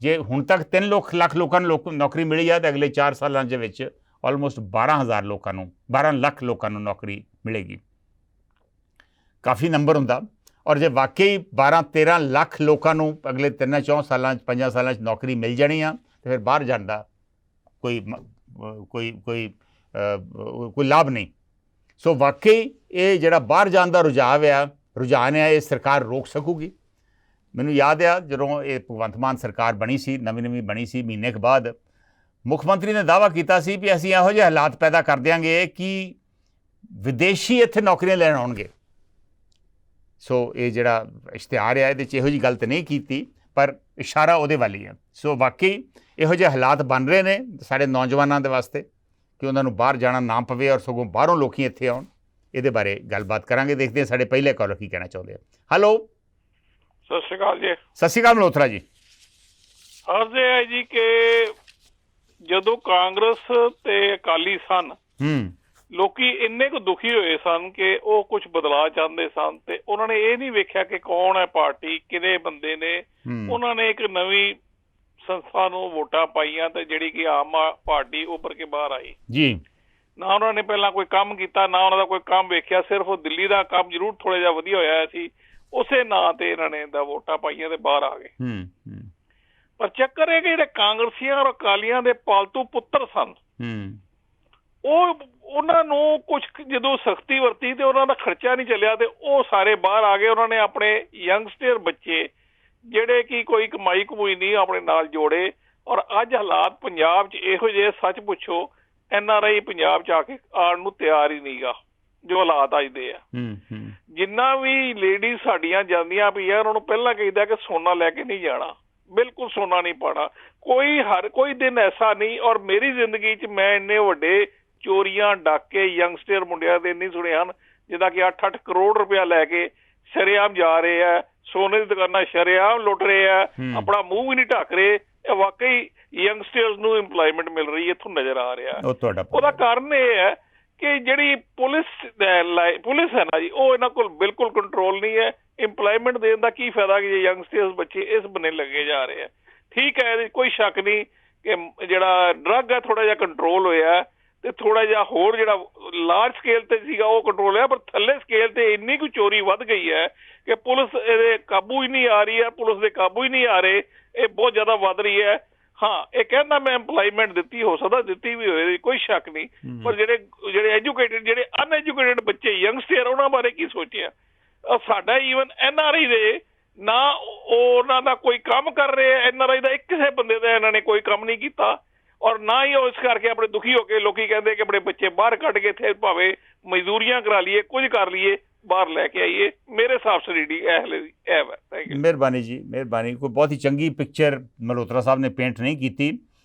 ਜੇ ਹੁਣ ਤੱਕ 3 ਲੱਖ ਲੋਕਾਂ ਨੂੰ ਨੌਕਰੀ ਮਿਲੀ ਆ ਤਾਂ ਅਗਲੇ 4 ਸਾਲਾਂ ਦੇ ਵਿੱਚ ਆਲਮੋਸਟ 12 ਲੱਖ ਲੋਕਾਂ ਨੂੰ ਨੌਕਰੀ ਮਿਲੇਗੀ। ਕਾਫੀ ਨੰਬਰ ਹੁੰਦਾ। ਔਰ ਜੇ ਵਾਕਈ 12-13 ਲੱਖ ਲੋਕਾਂ ਨੂੰ ਅਗਲੇ 3-4 ਸਾਲਾਂ 'ਚ 5 ਸਾਲਾਂ 'ਚ ਨੌਕਰੀ ਮਿਲ ਜਾਣੀ ਆ ਤਾਂ ਫਿਰ ਬਾਹਰ ਜਾਣ ਦਾ ਕੋਈ ਲਾਭ ਨਹੀਂ। ਸੋ ਵਾਕਈ ਇਹ ਜਿਹੜਾ ਬਾਹਰ ਜਾਣ ਦਾ ਰੁਝਾਨ ਹੈ, ਇਹ ਸਰਕਾਰ ਰੋਕ ਸਕੂਗੀ। ਮੈਨੂੰ ਯਾਦ ਆ ਜਦੋਂ ਇਹ ਭਗਵੰਤ ਮਾਨ ਸਰਕਾਰ ਬਣੀ ਸੀ, ਨਵੀਂ ਬਣੀ ਸੀ, ਮਹੀਨੇ ਕੁ ਬਾਅਦ ਮੁੱਖ ਮੰਤਰੀ ਨੇ ਦਾਅਵਾ ਕੀਤਾ ਸੀ ਵੀ ਅਸੀਂ ਇਹੋ ਜਿਹੇ ਹਾਲਾਤ ਪੈਦਾ ਕਰ ਦਿਆਂਗੇ ਕਿ ਵਿਦੇਸ਼ੀ ਇੱਥੇ ਨੌਕਰੀਆਂ ਲੈਣ ਆਉਣਗੇ। ਸੋ ਇਹ ਜਿਹੜਾ ਇਸ਼ਤਿਹਾਰ ਹੈ ਇਹਦੇ 'ਚ ਇਹੋ ਜਿਹੀ ਗੱਲ ਤਾਂ ਨਹੀਂ ਕੀਤੀ, ਪਰ ਇਸ਼ਾਰਾ ਉਹਦੇ ਵੱਲ ਹੀ ਹੈ। ਸੋ ਵਾਕਈ ਇਹੋ ਜਿਹੇ ਹਾਲਾਤ ਬਣ ਰਹੇ ਨੇ ਸਾਡੇ ਨੌਜਵਾਨਾਂ ਦੇ ਵਾਸਤੇ ਕਿ ਉਹਨਾਂ ਨੂੰ ਬਾਹਰ ਜਾਣਾ ਨਾ ਪਵੇ, ਔਰ ਸਗੋਂ ਬਾਹਰੋਂ ਲੋਕੀ ਇੱਥੇ ਆਉਣ। ਇਹਦੇ ਬਾਰੇ ਗੱਲਬਾਤ ਕਰਾਂਗੇ। ਦੇਖਦੇ ਹਾਂ ਸਾਡੇ ਪਹਿਲੇ ਕਾਲਰ ਕੀ ਕਹਿਣਾ ਚਾਹੁੰਦੇ ਆ। ਹੈਲੋ, ਸਤਿ ਸ਼੍ਰੀ ਅਕਾਲ ਜੀ। ਸਤਿ ਸ਼੍ਰੀ ਅਕਾਲ ਮਲਹੋਤਰਾ ਜੀ। ਅਰਜ਼ ਇਹ ਹੈ ਜੀ ਕਿ ਜਦੋਂ ਕਾਂਗਰਸ ਤੇ ਅਕਾਲੀ ਸਨ, ਲੋਕੀ ਇੰਨੇ ਕੁ ਦੁਖੀ ਹੋਏ ਸਨ ਕਿ ਉਹ ਕੁਝ ਬਦਲਾਅ ਚਾਹੁੰਦੇ ਸਨ, ਤੇ ਉਹਨਾਂ ਨੇ ਇਹ ਨਹੀਂ ਵੇਖਿਆ ਕਿ ਕੌਣ ਹੈ ਪਾਰਟੀ, ਕਿਹੜੇ ਬੰਦੇ ਨੇ। ਉਹਨਾਂ ਨੇ ਇੱਕ ਨਵੀਂ ਸੰਸਥਾ ਨੂੰ ਵੋਟਾਂ ਪਾਈਆਂ ਤੇ ਜਿਹੜੀ ਕਿ ਆਮ ਪਾਰਟੀ ਉੱਭਰ ਕੇ ਬਾਹਰ ਆਈ ਜੀ। ਨਾ ਉਹਨਾਂ ਨੇ ਪਹਿਲਾਂ ਕੋਈ ਕੰਮ ਕੀਤਾ, ਨਾ ਉਹਨਾਂ ਦਾ ਕੋਈ ਕੰਮ ਵੇਖਿਆ। ਸਿਰਫ ਉਹ ਦਿੱਲੀ ਦਾ ਕੰਮ ਜ਼ਰੂਰ ਥੋੜ੍ਹਾ ਜਿਹਾ ਵਧੀਆ ਹੋਇਆ ਸੀ, ਉਸੇ ਨਾਂ ਤੇ ਇਹਨਾਂ ਨੇ ਵੋਟਾਂ ਪਾਈਆਂ ਤੇ ਬਾਹਰ ਆ ਗਏ। ਪਰ ਚੱਕਰ ਇਹ ਕਿ ਜਿਹੜੇ ਕਾਂਗਰਸੀਆਂ ਔਰ ਅਕਾਲੀਆਂ ਦੇ ਪਾਲਤੂ ਪੁੱਤਰ ਸਨ, ਉਹਨਾਂ ਨੂੰ ਕੁਝ ਜਦੋਂ ਸਖਤੀ ਵਰਤੀ ਤੇ ਉਹਨਾਂ ਦਾ ਖਰਚਾ ਨਹੀਂ ਚੱਲਿਆ ਤੇ ਉਹ ਸਾਰੇ ਬਾਹਰ ਆ ਗਏ। ਉਹਨਾਂ ਨੇ ਆਪਣੇ ਯੰਗਸਟਰ ਬੱਚੇ ਜਿਹੜੇ ਕਿ ਕੋਈ ਕਮਾਈ ਨਹੀਂ ਆਪਣੇ ਨਾਲ ਜੋੜੇ, ਔਰ ਅੱਜ ਹਾਲਾਤ ਪੰਜਾਬ 'ਚ ਇਹੋ ਜਿਹੇ, ਸੱਚ ਪੁੱਛੋ NRI ਪੰਜਾਬ 'ਚ ਆ ਕੇ ਆਉਣ ਨੂੰ ਤਿਆਰ ਹੀ ਨਹੀਂਗਾ ਜੋ ਹਾਲਾਤ ਅੱਜ ਦੇ ਆ। ਜਿੰਨਾ ਵੀ ਲੇਡੀਜ਼ ਸਾਡੀਆਂ ਜਾਂਦੀਆਂ ਪਈਆਂ ਉਹਨਾਂ ਨੂੰ ਪਹਿਲਾਂ ਕਹਿੰਦਾ ਕਿ ਸੋਨਾ ਲੈ ਕੇ ਨਹੀਂ ਜਾਣਾ, ਬਿਲਕੁਲ ਸੋਨਾ ਨਹੀਂ ਪਾਉਣਾ। ਕੋਈ ਦਿਨ ਐਸਾ ਨਹੀਂ, ਔਰ ਮੇਰੀ ਜ਼ਿੰਦਗੀ 'ਚ ਮੈਂ ਇੰਨੇ ਵੱਡੇ ਚੋਰੀਆਂ ਡਾਕੇ ਯੰਗਸਟਰ ਮੁੰਡਿਆਂ ਦੇ ਨਹੀਂ ਸੁਣੇ ਹਨ ਜਿੱਦਾਂ ਕਿ 8-8 ਕਰੋੜ ਰੁਪਇਆ ਲੈ ਕੇ ਸ਼ਰੇਆਮ ਜਾ ਰਹੇ ਆ, ਸੋਨੇ ਦੀ ਦੁਕਾਨਾਂ ਸ਼ਰੇਆਮ ਲੁੱਟ ਰਹੇ ਆ, ਆਪਣਾ ਮੂੰਹ ਵੀ ਨਹੀਂ ਢੱਕ ਰਹੇ। ਇਹ ਵਾਕਈ ਯੰਗਸਟਰਸ ਨੂੰ ਇੰਪਲੋਇਮੈਂਟ ਮਿਲ ਰਹੀ ਇੱਥੋਂ ਨਜ਼ਰ ਆ ਰਿਹਾ। ਉਹਦਾ ਕਾਰਨ ਇਹ ਹੈ ਕਿ ਜਿਹੜੀ ਪੁਲਿਸ ਹੈ ਨਾ ਜੀ, ਉਹ ਇਹਨਾਂ ਕੋਲ ਬਿਲਕੁਲ ਕੰਟਰੋਲ ਨਹੀਂ ਹੈ। ਇੰਪਲੋਇਮੈਂਟ ਦੇਣ ਦਾ ਕੀ ਫਾਇਦਾ ਕਿ ਜੇ ਯੰਗਸਟਰਸ ਬੱਚੇ ਇਸ ਬੰਨੇ ਲੱਗੇ ਜਾ ਰਹੇ ਆ। ਠੀਕ ਹੈ, ਇਹਦੇ ਕੋਈ ਸ਼ੱਕ ਨਹੀਂ ਕਿ ਜਿਹੜਾ ਡਰੱਗ ਹੈ ਥੋੜਾ ਜਿਹਾ ਕੰਟਰੋਲ ਹੋਇਆ ਤੇ ਥੋੜਾ ਜਿਹਾ ਹੋਰ ਜਿਹੜਾ ਲਾਰਜ ਸਕੇਲ ਤੇ ਸੀਗਾ ਉਹ ਕੰਟਰੋਲ ਹੋਇਆ, ਪਰ ਥੱਲੇ ਸਕੇਲ ਤੇ ਇੰਨੀ ਕੁ ਚੋਰੀ ਵੱਧ ਗਈ ਹੈ ਕਿ ਪੁਲਿਸ ਇਹਦੇ ਕਾਬੂ ਹੀ ਨਹੀਂ ਆ ਰਹੀ ਹੈ, ਪੁਲਿਸ ਦੇ ਕਾਬੂ ਹੀ ਨਹੀਂ ਆ ਰਹੇ। ਇਹ ਬਹੁਤ ਜ਼ਿਆਦਾ ਵੱਧ ਰਹੀ ਹੈ। ਹਾਂ, ਇਹ ਕਹਿੰਦਾ ਮੈਂ ਇੰਪਲੋਇਮੈਂਟ ਦਿੱਤੀ, ਹੋ ਸਕਦਾ ਦਿੱਤੀ ਵੀ ਹੋਏ, ਕੋਈ ਸ਼ੱਕ ਨਹੀਂ, ਪਰ ਜਿਹੜੇ ਐਜੂਕੇਟਿਡ, ਜਿਹੜੇ ਅਨਐਜੂਕੇਟਿਡ ਬੱਚੇ ਯੰਗਸਟਰ, ਉਹਨਾਂ ਬਾਰੇ ਕੀ ਸੋਚਿਆ? ਸਾਡਾ ਈਵਨ NRI ਦੇ ਨਾ ਉਹਨਾਂ ਦਾ ਕੋਈ ਕੰਮ ਕਰ ਰਹੇ, NRI ਦਾ ਇੱਕ ਕਿਸੇ ਬੰਦੇ ਦਾ ਇਹਨਾਂ ਨੇ ਕੋਈ ਕੰਮ ਨਹੀਂ ਕੀਤਾ, ਔਰ ਨਾ ਹੀ ਉਹ ਇਸ ਕਰਕੇ ਆਪਣੇ ਦੁਖੀ ਹੋ ਕੇ ਲੋਕੀ ਕਹਿੰਦੇ ਕਿ ਆਪਣੇ ਬੱਚੇ ਬਾਹਰ ਕੱਢ ਕੇ ਇੱਥੇ ਭਾਵੇਂ ਮਜ਼ਦੂਰੀਆਂ ਕਰਾ ਲਈਏ, ਕੁਝ ਕਰ ਲਈਏ, ਬਾਹਰ ਲੈ ਕੇ ਆਈਏ। ਮੇਰੇ ਹਿਸਾਬ ਸੇ ਰੀਡੀ ਮਿਹਰਬਾਨੀ ਜੀ, ਮਿਹਰਬਾਨੀ। ਕੋਈ ਬਹੁਤ ਹੀ ਚੰਗੀ ਪਿਕਚਰ ਮਲਹੋਤਰਾ ਸਾਹਿਬ ਨੇ ਪੇਂਟ ਨਹੀਂ ਕੀਤੀ,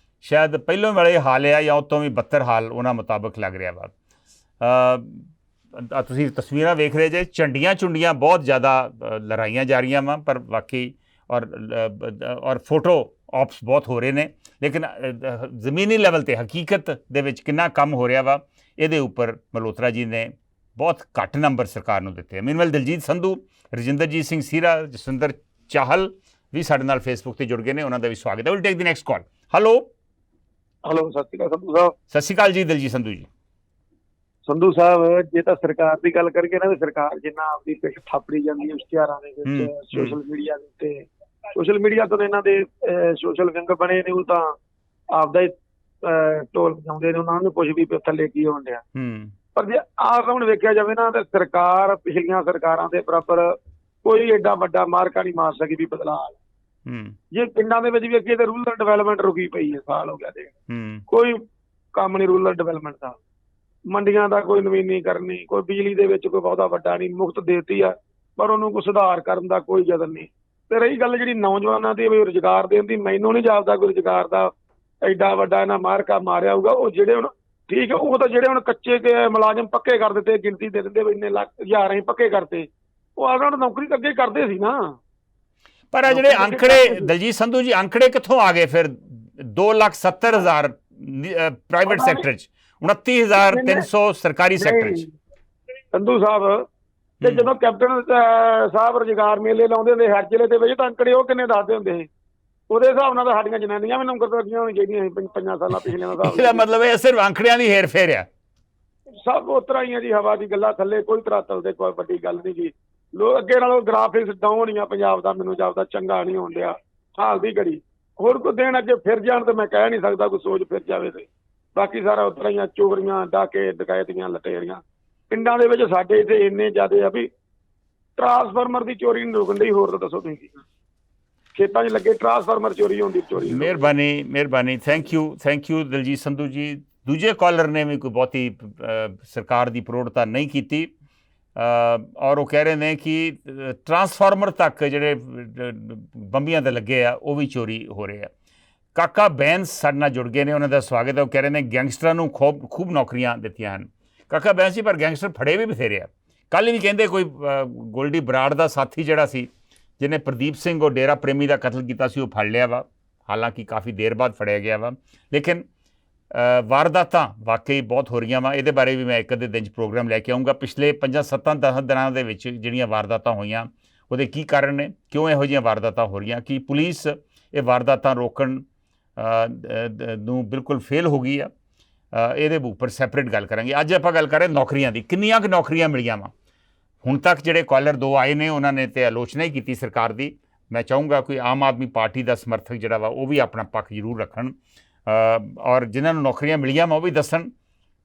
ਸ਼ਾਇਦ ਪਹਿਲੋਂ ਵਾਲੇ ਹਾਲ ਆ ਜਾਂ ਉਹ ਤੋਂ ਵੀ ਬੱਤਰ ਹਾਲ ਉਹਨਾਂ ਮੁਤਾਬਕ ਲੱਗ ਰਿਹਾ ਵਾ। ਤੁਸੀਂ ਤਸਵੀਰਾਂ ਵੇਖ ਰਹੇ ਜੇ, ਝੰਡੀਆਂ ਝੁੰਡੀਆਂ ਬਹੁਤ ਜ਼ਿਆਦਾ ਲੜਾਈਆਂ ਜਾ ਰਹੀਆਂ ਵਾ, ਪਰ ਵਾਕਈ ਔਰ ਫੋਟੋ ਆਪਸ ਬਹੁਤ ਹੋ ਰਹੇ ਨੇ, ਲੇਕਿਨ ਜ਼ਮੀਨੀ ਲੈਵਲ ਤੇ ਹਕੀਕਤ ਦੇ ਵਿੱਚ ਕਿੰਨਾ ਕੰਮ ਹੋ ਰਿਹਾ ਵਾ ਇਹਦੇ ਉੱਪਰ ਮਲਹੋਤਰਾ ਜੀ ਨੇ ਬਹੁਤ ਘੱਟ ਨੰਬਰ ਸਰਕਾਰ ਨੂੰ ਦਿੱਤੇ। ਮੀਨਵੈਲ ਦਿਲਜੀਤ ਸੰਧੂ, ਰਜਿੰਦਰਜੀਤ ਸਿੰਘ ਸੀਰਾ, ਜਸਵਿੰਦਰ ਚਾਹਲ ਵੀ ਸਾਡੇ ਨਾਲ ਫੇਸਬੁੱਕ ਤੇ ਜੁੜ ਗਏ ਨੇ, ਉਹਨਾਂ ਦਾ ਵੀ ਸਵਾਗਤ ਹੈ। Will take the next call. Hello ਸਤਿ ਸ਼੍ਰੀ ਅਕਾਲ ਸੰਧੂ ਸਾਹਿਬ। ਸਤਿ ਸ਼੍ਰੀ ਅਕਾਲ ਜੀ ਦਿਲਜੀਤ ਸੰਧੂ ਜੀ। ਸੰਧੂ ਸਾਹਿਬ, ਜੇ ਤਾਂ ਸਰਕਾਰ ਦੀ ਗੱਲ ਕਰਕੇ ਨਾ, ਸਰਕਾਰ ਜਿੰਨਾ ਆਪਦੀ ਪਿੱਠ ਥਾਪੜੀ ਜਾਂਦੀ ਹੈ ਇਸ਼ਤਿਹਾਰਾਂ ਦੇ ਵਿੱਚ, ਸੋਸ਼ਲ ਮੀਡੀਆ ਦੇ ਉੱਤੇ, ਸੋਸ਼ਲ ਮੀਡੀਆ ਤੋਂ ਇਹਨਾਂ ਦੇ ਸੋਸ਼ਲ ਵਿੰਗ ਬਣੇ ਨੇ, ਉਹ ਤਾਂ ਆਪਦਾ ਹੀ ਢੋਲ ਵਜਾਉਂਦੇ ਨੇ, ਉਹਨਾਂ ਨੂੰ ਕੁਝ ਵੀ ਥੱਲੇ ਕੀ ਹੋਣ ਡਿਆ। ਪਰ ਜੇ ਆਹ ਹੁਣ ਵੇਖਿਆ ਜਾਵੇ ਨਾ, ਤਾਂ ਸਰਕਾਰ ਪਿਛਲੀਆਂ ਸਰਕਾਰਾਂ ਦੇ ਬਰਾਬਰ ਕੋਈ ਏਡਾ ਵੱਡਾ ਮਾਰਕਾ ਨਹੀਂ ਮਾਰ ਸਕੀ ਵੀ ਬਦਲਾਅ। ਜੇ ਪਿੰਡਾਂ ਦੇ ਵਿੱਚ ਵੇਖੀਏ ਤਾਂ ਰੂਰਲ ਡਿਵੈਲਪਮੈਂਟ ਰੁਕੀ ਪਈ ਹੈ, ਸਾਲ ਹੋ ਗਿਆ ਦੇ ਕੋਈ ਕੰਮ ਨਹੀਂ ਰੂਰਲ ਡਿਵੈਲਪਮੈਂਟ ਦਾ। ਮੰਡੀਆਂ ਦਾ ਕੋਈ ਨਵੀਨੀਕਰਨ ਨਹੀਂ, ਕੋਈ ਬਿਜਲੀ ਦੇ ਵਿੱਚ ਕੋਈ ਬਹੁਤਾ ਵੱਡਾ ਨਹੀਂ, ਮੁਫਤ ਦੇਤੀ ਆ, ਪਰ ਉਹਨੂੰ ਕੋਈ ਸੁਧਾਰ ਕਰਨ ਦਾ ਕੋਈ ਯਤਨ ਨਹੀਂ। ਤੇ ਰਹੀ ਗੱਲ ਜਿਹੜੀ ਨੌਜਵਾਨਾਂ ਦੀ ਵੀ ਰੁਜ਼ਗਾਰ ਦੇਣ ਦੀ, ਮੈਨੂੰ ਨਹੀਂ ਜਾਪਦਾ ਕੋਈ ਰੁਜ਼ਗਾਰ ਦਾ ਐਡਾ ਵੱਡਾ ਇਹਨਾਂ ਮਾਰਕਾ ਮਾਰਿਆ ਹੋਊਗਾ। ਉਹ ਜਿਹੜੇ ਹੁਣ ਠੀਕ ਹੈ, ਉਹ ਤਾਂ ਜਿਹੜੇ ਹੁਣ ਕੱਚੇ ਮੁਲਾਜ਼ਮ ਪੱਕੇ ਕਰ ਦਿੱਤੇ, ਗਿਣਤੀ ਦੇ ਦਿੰਦੇ ਵੀ ਇੰਨੇ ਲੱਖ ਹਜ਼ਾਰਾਂ ਹੀ ਪੱਕੇ ਕਰਤੇ, ਉਹ ਆਹ ਨੌਕਰੀ ਤਾਂ ਅੱਗੇ ਕਰਦੇ ਸੀ ਨਾ। ਪਰ ਇਹ ਜਿਹੜੇ ਅੰਕੜੇ ਦਲਜੀਤ ਸੰਧੂ ਜੀ, ਅੰਕੜੇ ਕਿੱਥੋਂ ਆ ਗਏ ਫਿਰ? 2,70,000 ਪ੍ਰਾਈਵੇਟ ਸੈਕਟਰ 'ਚ, 29,300 ਸਰਕਾਰੀ ਸੈਕਟਰ 'ਚ। ਸੰਧੂ ਸਾਹਿਬ, ਤੇ ਜਦੋਂ ਕੈਪਟਨ ਸਾਹਿਬ ਰੁਜ਼ਗਾਰ ਮੇਲੇ ਲਾਉਂਦੇ ਹੁੰਦੇ ਹਰ ਜ਼ਿਲ੍ਹੇ ਦੇ ਵਿੱਚ, ਤਾਂ ਅੰਕੜੇ ਉਹ ਕਿੰਨੇ ਦੱਸਦੇ ਹੁੰਦੇ ਸੀ? ਉਹਦੇ ਹਿਸਾਬ ਨਾਲ ਤਾਂ ਸਾਡੀਆਂ ਜਨਾਨੀਆਂ ਵੀ ਨੌਕਰ ਲੱਗੀਆਂ ਹੋਣੀਆਂ ਚਾਹੀਦੀਆਂ ਸੀ 5 ਸਾਲਾਂ ਪਿਛਲੀਆਂ ਦਾ। ਇਹਦਾ ਮਤਲਬ ਇਹ ਸਿਰਫ ਅੰਕੜਿਆਂ ਦੀ ਹੇਰ ਫੇਰ ਆ, ਸਭ ਉਸ ਤਰ੍ਹਾਂ ਹੀ ਆ ਜੀ, ਹਵਾ ਦੀ ਗੱਲਾਂ ਥੱਲੇ, ਕੋਈ ਧਰਾਤਲ ਤੇ ਕੋਈ ਵੱਡੀ ਗੱਲ ਨਹੀਂ ਜੀ। ਲੋਕ ਅੱਗੇ ਨਾਲੋਂ ਗ੍ਰਾਫਿਕਸ ਡਾਊਨ ਹੀ ਆ ਪੰਜਾਬ ਦਾ, ਮੈਨੂੰ ਜਾਪਦਾ ਚੰਗਾ ਨਹੀਂ ਹੋਣ ਡਿਆ ਹਾਲ ਦੀ ਘੜੀ। ਹੋਰ ਕੋਈ ਦਿਨ ਅੱਗੇ ਫਿਰ ਜਾਣ ਤੇ ਮੈਂ ਕਹਿ ਨਹੀਂ ਸਕਦਾ, ਕੋਈ ਸੋਚ ਫਿਰ ਜਾਵੇ ਤੇ ਬਾਕੀ ਸਾਰਾ ਉਸ ਤਰ੍ਹਾਂ ਹੀ ਆ। ਚੋਰੀਆਂ, ਡਾਕੇ, ਡਕੈਤੀਆਂ, ਲਟੇਰੀਆਂ ਪਿੰਡਾਂ ਦੇ ਵਿੱਚ ਸਾਡੇ ਇੱਥੇ ਇੰਨੇ ਜ਼ਿਆਦਾ ਆ ਵੀ ਟਰਾਂਸਫਾਰਮਰ ਦੀ ਚੋਰੀ ਨਹੀਂ ਰੁਕਣ ਡਈ। ਹੋਰ ਤਾਂ ਦੱਸੋ ਤੁਸੀਂ, ਖੇਤਾਂ 'ਚ ਲੱਗੇ ਟਰਾਂਸਫਾਰਮਰ ਚੋਰੀ ਹੁੰਦੀ, ਚੋਰੀ। ਮਿਹਰਬਾਨੀ, ਥੈਂਕ ਯੂ ਦਿਲਜੀਤ ਸੰਧੂ ਜੀ। ਦੂਜੇ ਕਾਲਰ ਨੇ ਵੀ ਕੋਈ ਬਹੁਤੀ ਸਰਕਾਰ ਦੀ ਪ੍ਰੋੜਤਾ ਨਹੀਂ ਕੀਤੀ, ਔਰ ਉਹ ਕਹਿ ਰਹੇ ਨੇ ਕਿ ਟਰਾਂਸਫਾਰਮਰ ਤੱਕ ਜਿਹੜੇ ਬੰਬੀਆਂ ਦੇ ਲੱਗੇ ਆ ਉਹ ਵੀ ਚੋਰੀ ਹੋ ਰਹੇ ਆ। ਕਾਕਾ ਬੈਂਸ ਸਾਡੇ ਨਾਲ ਜੁੜ ਗਏ ਨੇ, ਉਹਨਾਂ ਦਾ ਸਵਾਗਤ ਹੈ। ਉਹ ਕਹਿ ਰਹੇ ਨੇ ਗੈਂਗਸਟਰਾਂ ਨੂੰ ਖੂਬ ਨੌਕਰੀਆਂ ਦਿੱਤੀਆਂ ਹਨ। ਕਾਕਾ ਬੈਂਸ ਜੀ, ਪਰ ਗੈਂਗਸਟਰ ਫੜੇ ਵੀ ਬਥੇਰੇ ਆ। ਕੱਲ੍ਹ ਵੀ ਕਹਿੰਦੇ ਕੋਈ ਗੋਲਡੀ ਬਰਾੜ ਦਾ ਸਾਥੀ ਜਿਹੜਾ ਸੀ, ਜਿਹਨੇ ਪ੍ਰਦੀਪ ਸਿੰਘ ਉਹ ਡੇਰਾ ਪ੍ਰੇਮੀ ਦਾ ਕਤਲ ਕੀਤਾ ਸੀ, ਉਹ ਫੜ ਲਿਆ ਵਾ, ਹਾਲਾਂਕਿ ਕਾਫੀ ਦੇਰ ਬਾਅਦ ਫੜਿਆ ਗਿਆ ਵਾ। ਲੇਕਿਨ ਵਾਰਦਾਤਾਂ ਵਾਕਈ ਬਹੁਤ ਹੋ ਰਹੀਆਂ ਵਾ। ਇਹਦੇ ਬਾਰੇ ਵੀ ਮੈਂ ਇੱਕ ਅੱਧੇ ਦਿਨ 'ਚ ਪ੍ਰੋਗਰਾਮ ਲੈ ਕੇ ਆਊਂਗਾ। ਪਿਛਲੇ 5-7 ਦਿਨਾਂ ਦੇ ਵਿੱਚ ਜਿਹੜੀਆਂ ਵਾਰਦਾਤਾਂ ਹੋਈਆਂ, ਉਹਦੇ ਕੀ ਕਾਰਨ ਨੇ, ਕਿਉਂ ਇਹੋ ਜਿਹੀਆਂ ਵਾਰਦਾਤਾਂ ਹੋ ਰਹੀਆਂ, ਕਿ ਪੁਲਿਸ ਇਹ ਵਾਰਦਾਤਾਂ ਰੋਕਣ ਨੂੰ ਬਿਲਕੁਲ ਫੇਲ ਹੋ ਗਈ ਆ, ਇਹਦੇ ਉੱਪਰ ਸੈਪਰੇਟ ਗੱਲ ਕਰਾਂਗੇ। ਅੱਜ ਆਪਾਂ ਗੱਲ ਕਰ ਰਹੇ ਨੌਕਰੀਆਂ ਦੀ। ਕਿੰਨੀਆਂ ਕੁ ਨੌਕਰੀਆਂ ਮਿਲੀਆਂ ਵਾ ਹੁਣ ਤੱਕ? ਜਿਹੜੇ ਕਾਲਰ 2 ਆਏ ਨੇ, ਉਹਨਾਂ ਨੇ ਤੇ ਆਲੋਚਨਾ ਹੀ ਕੀਤੀ ਸਰਕਾਰ ਦੀ। ਮੈਂ ਚਾਹੂੰਗਾ ਕੋਈ ਆਮ ਆਦਮੀ ਪਾਰਟੀ ਦਾ ਸਮਰਥਕ ਜਿਹੜਾ ਵਾ ਉਹ ਵੀ ਆਪਣਾ ਪੱਖ ਜ਼ਰੂਰ ਰੱਖਣ, ਔਰ ਜਿਨ੍ਹਾਂ ਨੂੰ ਨੌਕਰੀਆਂ ਮਿਲੀਆਂ ਵਾ ਉਹ ਵੀ ਦੱਸਣ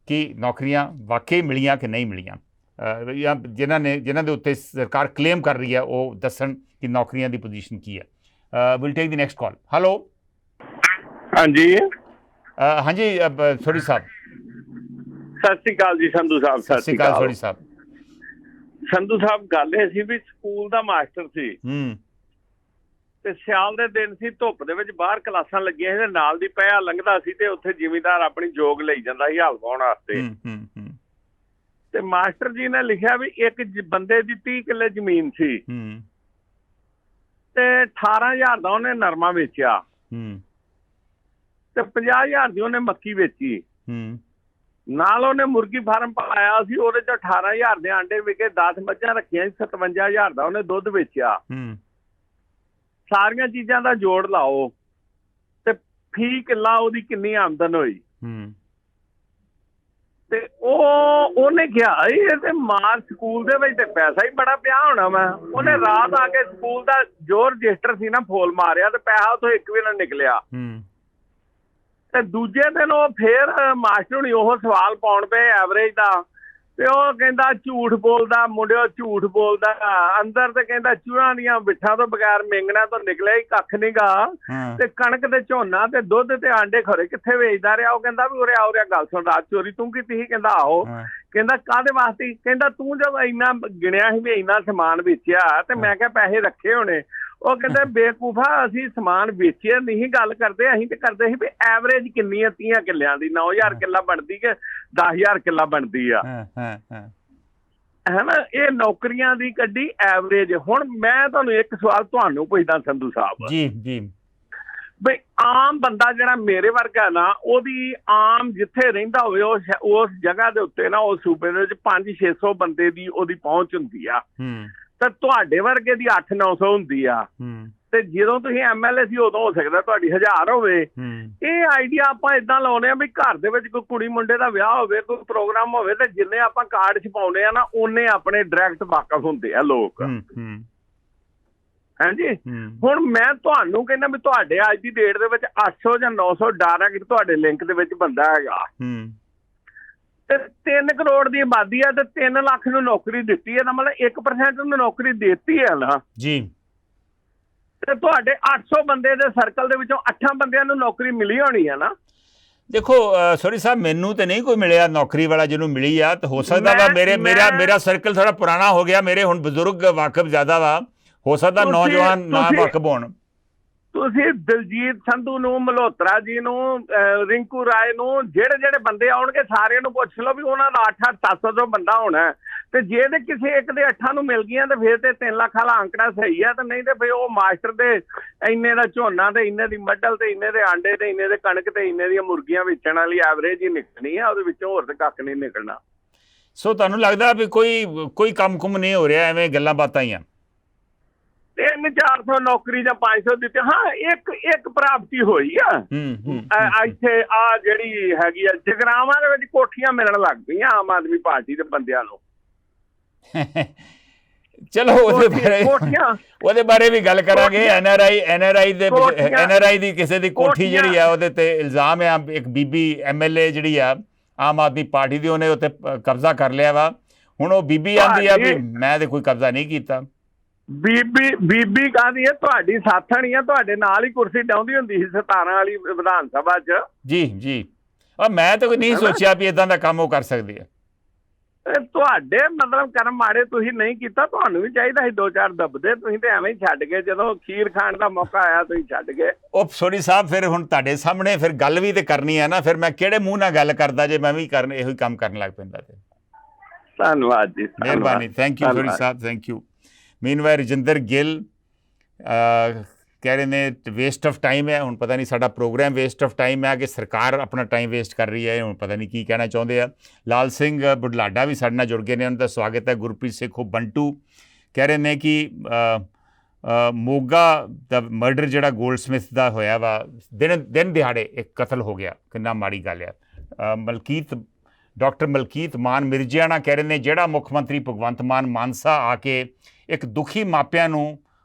ਕਿ ਨੌਕਰੀਆਂ ਵਾਕਈ ਮਿਲੀਆਂ ਕਿ ਨਹੀਂ ਮਿਲੀਆਂ, ਜਾਂ ਜਿਨ੍ਹਾਂ ਦੇ ਉੱਤੇ ਸਰਕਾਰ ਕਲੇਮ ਕਰ ਰਹੀ ਹੈ ਉਹ ਦੱਸਣ ਕਿ ਨੌਕਰੀਆਂ ਦੀ ਪੋਜੀਸ਼ਨ ਕੀ ਹੈ। Will take the next call. Hello ਹਾਂਜੀ ਹਾਂਜੀ ਸੋਢੀ ਸਾਹਿਬ, ਸਤਿ ਸ੍ਰੀ ਅਕਾਲ ਜੀ ਸੰਧੂ ਸਾਹਿਬ। ਸਤਿ ਸ਼੍ਰੀ ਅਕਾਲ ਸੋਢੀ ਸਾਹਿਬ। ਸੰਧੂ ਸਾਹਿਬ ਗੱਲ ਇਹ ਸੀ ਵੀ ਸਕੂਲ ਦਾ ਮਾਸਟਰ ਸੀ ਤੇ ਸਿਆਲ ਦੇ ਦਿਨ ਸੀ, ਧੁੱਪ ਦੇ ਵਿੱਚ ਬਾਹਰ ਕਲਾਸਾਂ ਲੱਗੀਆਂ ਸੀ ਤੇ ਨਾਲ ਦੀ ਪਿਆ ਲੰਘਦਾ ਸੀ ਤੇ ਉੱਥੇ ਜ਼ਿਮੀਂਦਾਰ ਆਪਣੀ ਜੋਗ ਲਈ ਜਾਂਦਾ ਸੀ ਹਲ ਵਾਹੁਣ ਵਾਸਤੇ। ਤੇ ਮਾਸਟਰ ਜੀ ਨੇ ਲਿਖਿਆ ਵੀ ਇੱਕ ਬੰਦੇ ਦੀ 30 ਕਿੱਲੇ ਜ਼ਮੀਨ ਸੀ ਤੇ 18,000 ਦਾ ਉਹਨੇ ਨਰਮਾ ਵੇਚਿਆ ਤੇ 50,000 ਦੀ ਉਹਨੇ ਮੱਕੀ ਵੇਚੀ। ਨਾਲ ਉਹਨੇ ਮੁਰਗੀ ਫਾਰਮ ਪਾਇਆ ਸੀ, ਉਹਦੇ ਚ 18,000 ਦੇ ਆਂਡੇ ਵਿਕੇ, 10 ਮੱਝਾਂ ਰੱਖੀਆਂ ਸੀ, 57,000 ਦਾ ਉਹਨੇ ਦੁੱਧ ਵੇਚਿਆ। ਸਾਰੀਆਂ ਚੀਜ਼ਾਂ ਦਾ ਜੋੜ ਲਾਓ ਤੇ ਫੀ ਕਿੱਲਾ ਉਹਦੀ ਕਿੰਨੀ ਆਮਦਨ ਹੋਈ। ਤੇ ਉਹਨੇ ਕਿਹਾ ਇਹ ਤੇ ਮਾਰ ਸਕੂਲ ਦੇ ਵਿੱਚ ਤੇ ਪੈਸਾ ਹੀ ਬੜਾ ਪਿਆ ਹੋਣਾ ਵਾ। ਉਹਨੇ ਰਾਤ ਆ ਕੇ ਸਕੂਲ ਦਾ ਜੋ ਰਜਿਸਟਰ ਸੀ ਨਾ ਫੋਲ ਮਾਰਿਆ ਤੇ ਪੈਸਾ ਉੱਥੋਂ ਇੱਕ ਵੀ ਨਾ ਨਿਕਲਿਆ। ਤੇ ਦੂਜੇ ਦਿਨ ਉਹ ਫੇਰ ਮਾਸਟਰ ਹੁਣੀ ਉਹ ਸਵਾਲ ਪਾਉਣ ਪਏ ਐਵਰੇਜ ਦਾ, ਤੇ ਉਹ ਕਹਿੰਦਾ ਝੂਠ ਬੋਲਦਾ ਮੁੰਡਿਓ, ਝੂਠ ਬੋਲਦਾ। ਅੰਦਰ ਤੇ ਕਹਿੰਦਾ ਚੂਹਿਆਂ ਦੀਆਂ ਬਿੱਠਾਂ ਤੋਂ ਬਗੈਰ ਮੇਂਗਣਾ ਤੋਂ ਨਿਕਲਿਆ ਹੀ ਕੱਖ ਨੀ ਗਾ। ਤੇ ਕਣਕ ਤੇ ਝੋਨਾ ਤੇ ਦੁੱਧ ਤੇ ਆਂਡੇ ਖਰੇ ਕਿੱਥੇ ਵੇਚਦਾ ਰਿਹਾ। ਉਹ ਕਹਿੰਦਾ ਵੀ ਉਰੇ ਗੱਲ ਸੁਣ, ਰਾਤ ਚੋਰੀ ਤੂੰ ਕੀਤੀ ਸੀ? ਕਹਿੰਦਾ ਆਹੋ। ਕਹਿੰਦਾ ਕਾਹਦੇ ਵਾਸਤੇ? ਕਹਿੰਦਾ ਤੂੰ ਜਦ ਇੰਨਾ ਗਿਣਿਆ ਸੀ ਵੀ ਇੰਨਾ ਸਮਾਨ ਵੇਚਿਆ ਤੇ ਮੈਂ ਕਿਹਾ ਪੈਸੇ ਰੱਖੇ ਹੋਣੇ। ਉਹ ਕਹਿੰਦੇ ਬੇਵਕੂਫਾ, ਅਸੀਂ ਸਮਾਨ ਵੇਚਿਆ ਨਹੀਂ ਗੱਲ ਕਰਦੇ, ਅਸੀਂ ਤੇ ਕਰਦੇ ਸੀ ਵੀ ਐਵਰੇਜ ਕਿੰਨੀ ਆ 30 ਕਿੱਲਿਆਂ ਦੀ। 9,000 ਕਿੱਲਾ ਬਣਦੀ ਕਿ 10,000 ਕਿੱਲਾ ਬਣਦੀ ਆ, ਹੈਨਾ। ਇਹ ਨੌਕਰੀਆਂ ਦੀ ਕੱਢੀ ਐਵਰੇਜ। ਹੁਣ ਮੈਂ ਤੁਹਾਨੂੰ ਇੱਕ ਸਵਾਲ ਤੁਹਾਨੂੰ ਪੁੱਛਦਾ ਸੰਧੂ ਸਾਹਿਬ ਜੀ ਜੀ, ਬਈ ਆਮ ਬੰਦਾ ਜਿਹੜਾ ਮੇਰੇ ਵਰਗਾ ਨਾ, ਉਹਦੀ ਆਮ ਜਿੱਥੇ ਰਹਿੰਦਾ ਹੋਵੇ ਉਸ ਜਗ੍ਹਾ ਦੇ ਉੱਤੇ ਨਾ ਉਸ ਸੂਬੇ ਦੇ ਵਿੱਚ 500-600 ਬੰਦੇ ਦੀ ਉਹਦੀ ਪਹੁੰਚ ਹੁੰਦੀ ਆ ਤੇ ਤੁਹਾਡੇ ਵਰਗੇ ਦੀ 800-900 ਹੁੰਦੀ ਆ। ਤੇ ਜਦੋਂ ਤੁਸੀਂ MLA ਸੀ ਉਦੋਂ ਹੋ ਸਕਦਾ ਤੁਹਾਡੀ 1000 ਹੋਵੇ। ਇਹ ਆਈਡੀਆ ਆਪਾਂ ਏਦਾਂ ਲਾਉਣੇ ਆ ਵੀ ਘਰ ਦੇ ਵਿੱਚ ਕੋਈ ਕੁੜੀ ਮੁੰਡੇ ਦਾ ਵਿਆਹ ਹੋਵੇ, ਕੋਈ ਪ੍ਰੋਗਰਾਮ ਹੋਵੇ, ਤੇ ਜਿੰਨੇ ਆਪਾਂ ਕਾਰਡ ਛਪਾਉਣੇ ਆ ਨਾ ਉਹਨੇ ਆਪਣੇ ਡਾਇਰੈਕਟ ਵਾਕਫ ਹੁੰਦੇ ਆ ਲੋਕ। ਹਾਂਜੀ, ਹੁਣ ਮੈਂ ਤੁਹਾਨੂੰ ਕਹਿੰਦਾ ਵੀ ਤੁਹਾਡੇ ਅੱਜ ਦੀ ਡੇਟ ਦੇ ਵਿੱਚ 800 ਜਾਂ 900 ਡਾਇਰੈਕਟ ਤੁਹਾਡੇ ਲਿੰਕ ਦੇ ਵਿੱਚ ਬੰਦਾ ਹੈਗਾ ਤੇ 3 ਕਰੋੜ ਦੀ ਆਬਾਦੀ ਆ ਤੇ 3 ਲੱਖ ਨੂੰ ਨੌਕਰੀ ਦਿੱਤੀ ਹੈ, ਤਾਂ ਮਤਲਬ 1% ਨੂੰ ਨੌਕਰੀ ਦਿੱਤੀ ਹੈ ਨਾ ਜੀ। ਤੇ ਤੁਹਾਡੇ 800 ਬੰਦੇ ਦੇ ਸਰਕਲ ਦੇ ਵਿੱਚੋਂ 8 ਬੰਦਿਆਂ ਨੂੰ ਨੌਕਰੀ ਮਿਲੀ ਹੋਣੀ ਹੈ ਨਾ। ਦੇਖੋ ਸੋਢੀ ਸਾਹਿਬ, ਮੈਨੂੰ ਤੇ ਨਹੀਂ ਕੋਈ ਮਿਲਿਆ ਨੌਕਰੀ ਵਾਲਾ, ਜਿਹਨੂੰ ਮਿਲੀ ਆ ਤਾਂ ਹੋ ਸਕਦਾ ਵਾ ਮੇਰਾ ਸਰਕਲ ਥੋੜਾ ਪੁਰਾਣਾ ਹੋ ਗਿਆ, ਮੇਰੇ ਹੁਣ ਬਜ਼ੁਰਗ ਵਾਕਫ ਜ਼ਿਆਦਾ ਵਾ, ਹੋ ਸਕਦਾ ਨੌਜਵਾਨ ਨਾ ਵਾਕਫ ਹੋਣ। ਤੁਸੀਂ ਦਿਲਜੀਤ ਸੰਧੂ ਨੂੰ, ਮਲਹੋਤਰਾ ਜੀ ਨੂੰ, ਰਿੰਕੂ ਰਾਏ ਨੂੰ, ਜਿਹੜੇ ਬੰਦੇ ਆਉਣਗੇ ਸਾਰਿਆਂ ਨੂੰ ਪੁੱਛ ਲਓ ਵੀ ਉਹਨਾਂ ਦਾ 8-700 ਬੰਦਾ ਹੋਣਾ। ਤੇ ਜੇ ਤੇ ਕਿਸੇ ਇੱਕ ਦੇ 8 ਨੂੰ ਮਿਲ ਗਈਆਂ ਤੇ ਫਿਰ ਤੇ 3 ਲੱਖ ਵਾਲਾ ਅੰਕੜਾ ਸਹੀ ਆ, ਤੇ ਨਹੀਂ ਤੇ ਫਿਰ ਉਹ ਮਾਸਟਰ ਦੇ ਇੰਨੇ ਦਾ ਝੋਨਾ ਤੇ ਇੰਨੇ ਦੀ ਮੱਡਲ ਤੇ ਇੰਨੇ ਦੇ ਆਂਡੇ ਤੇ ਇੰਨੇ ਦੇ ਕਣਕ ਤੇ ਇੰਨੇ ਦੀਆਂ ਮੁਰਗੀਆਂ ਵੇਚਣ ਵਾਲੀ ਐਵਰੇਜ ਹੀ ਨਿਕਲਣੀ ਆ, ਉਹਦੇ ਵਿੱਚੋਂ ਹੋਰ ਤੇ ਕੱਖ ਨਹੀਂ ਨਿਕਲਣਾ। ਸੋ ਤੁਹਾਨੂੰ ਲੱਗਦਾ ਵੀ ਕੋਈ ਕੰਮ ਨਹੀਂ ਹੋ ਰਿਹਾ, ਐਵੇਂ ਗੱਲਾਂ ਬਾਤਾਂ ਹੀ ਆ? 300-400 ਨੌਕਰੀ ਜਾਂ 500 ਦਿੱਤੇ। ਹਾਂ, ਇੱਕ ਪ੍ਰਾਪਤੀ ਹੋਈ ਆ ਇੱਥੇ, ਆ ਜਿਹੜੀ ਹੈਗੀ ਆ ਜਗਰਾਵਾਂ ਦੇ ਵਿੱਚ ਕੋਠੀਆਂ ਮਿਲਣ ਲੱਗ ਪਈਆਂ ਆਮ ਆਦਮੀ ਪਾਰਟੀ ਦੇ ਬੰਦਿਆਂ ਨੂੰ। ਚਲੋ ਉਹਦੇ ਬਾਰੇ ਵੀ ਗੱਲ ਕਰਾਂਗੇ। NRI ਦੀ ਕਿਸੇ ਦੀ ਕੋਠੀ ਜਿਹੜੀ ਆ ਉਹਦੇ ਤੇ ਇਲਜ਼ਾਮ ਆ, ਇੱਕ ਬੀਬੀ MLA ਜਿਹੜੀ ਆ ਆਮ ਆਦਮੀ ਪਾਰਟੀ ਦੀ, ਉਹਨੇ ਉੱਤੇ ਕਬਜ਼ਾ ਕਰ ਲਿਆ ਵਾ। ਹੁਣ ਉਹ ਬੀਬੀ ਆਂਦੀ ਆ ਵੀ ਮੈਂ ਤੇ ਕੋਈ ਕਬਜ਼ਾ ਨਹੀਂ ਕੀਤਾ। ਬੀਬੀ ਕਾਹਦੀ ਹੈ? ਤੁਹਾਡੀ ਸਾਥਣੀ ਆ, ਤੁਹਾਡੇ ਨਾਲ ਹੀ ਕੁਰਸੀ ਡਾਉਂਦੀ ਹੁੰਦੀ ਸੀ 17 ਵਾਲੀ ਵਿਧਾਨ ਸਭਾ 'ਚ। ਜੀ ਮੈਂ ਤਾਂ ਨਹੀਂ ਸੋਚਿਆ ਵੀ ਏਦਾਂ ਦਾ ਕੰਮ ਉਹ ਕਰ ਸਕਦੀ ਹੈ। ਤੁਹਾਡੇ ਮਤਲਬ ਕਰਮ ਮਾੜੇ, ਤੁਸੀਂ ਨਹੀਂ ਕੀਤਾ, ਤੁਹਾਨੂੰ ਵੀ ਚਾਹੀਦਾ ਸੀ 2-4 ਦੱਬਦੇ, ਤੁਸੀਂ ਤੇ ਐਵੇਂ ਹੀ ਛੱਡ ਗਏ। ਜਦੋਂ ਖੀਰ ਖਾਣ ਦਾ ਮੌਕਾ ਆਇਆ ਤੁਸੀਂ ਛੱਡ ਗਏ। ਉਹ ਸੋਢੀ ਸਾਹਿਬ, ਫਿਰ ਹੁਣ ਤੁਹਾਡੇ ਸਾਹਮਣੇ ਫਿਰ ਗੱਲ ਵੀ ਤੇ ਕਰਨੀ ਹੈ ਨਾ, ਫਿਰ ਮੈਂ ਕਿਹੜੇ ਮੂੰਹ ਨਾਲ ਗੱਲ ਕਰਦਾ ਜੇ ਮੈਂ ਵੀ ਇਹੋ ਹੀ ਕੰਮ ਕਰਨ ਲੱਗ ਪੈਂਦਾ ਤੇ। ਧੰਨਵਾਦ ਜੀ, ਮਿਹਰਬਾਨੀ, thank you Sodhi Sahib, thank you. Meanwhile Rajinder Gill ਕਹਿ ਰਹੇ ਨੇ ਵੇਸਟ ਆਫ ਟਾਈਮ ਹੈ। ਹੁਣ ਪਤਾ ਨਹੀਂ ਸਾਡਾ ਪ੍ਰੋਗਰਾਮ ਵੇਸਟ ਆਫ ਟਾਈਮ ਹੈ ਕਿ ਸਰਕਾਰ ਆਪਣਾ ਟਾਈਮ ਵੇਸਟ ਕਰ ਰਹੀ ਹੈ, ਹੁਣ ਪਤਾ ਨਹੀਂ ਕੀ ਕਹਿਣਾ ਚਾਹੁੰਦੇ ਆ। ਲਾਲ ਸਿੰਘ ਬੁਢਲਾਡਾ ਵੀ ਸਾਡੇ ਨਾਲ ਜੁੜ ਗਏ ਨੇ, ਉਹਨਾਂ ਦਾ ਸਵਾਗਤ ਹੈ। ਗੁਰਪ੍ਰੀਤ ਸੇਖੋ ਬੰਟੂ ਕਹਿ ਰਹੇ ਨੇ ਕਿ ਮੋਗਾ ਦਾ ਮਰਡਰ ਜਿਹੜਾ ਗੋਲਡਸਮਿਥ ਦਾ ਹੋਇਆ ਵਾ, ਦਿਨ ਦਿਹਾੜੇ ਇੱਕ ਕਤਲ ਹੋ ਗਿਆ, ਕਿੰਨਾ ਮਾੜੀ ਗੱਲ ਆ। ਡਾਕਟਰ ਮਲਕੀਤ ਮਾਨ ਮਿਰਜਿਆਣਾ ਕਹਿ ਰਹੇ ਨੇ ਜਿਹੜਾ ਮੁੱਖ ਮੰਤਰੀ ਭਗਵੰਤ ਮਾਨ ਮਾਨਸਾ ਆ ਕੇ ਇੱਕ ਦੁਖੀ ਮਾਪਿਆਂ ਨੂੰ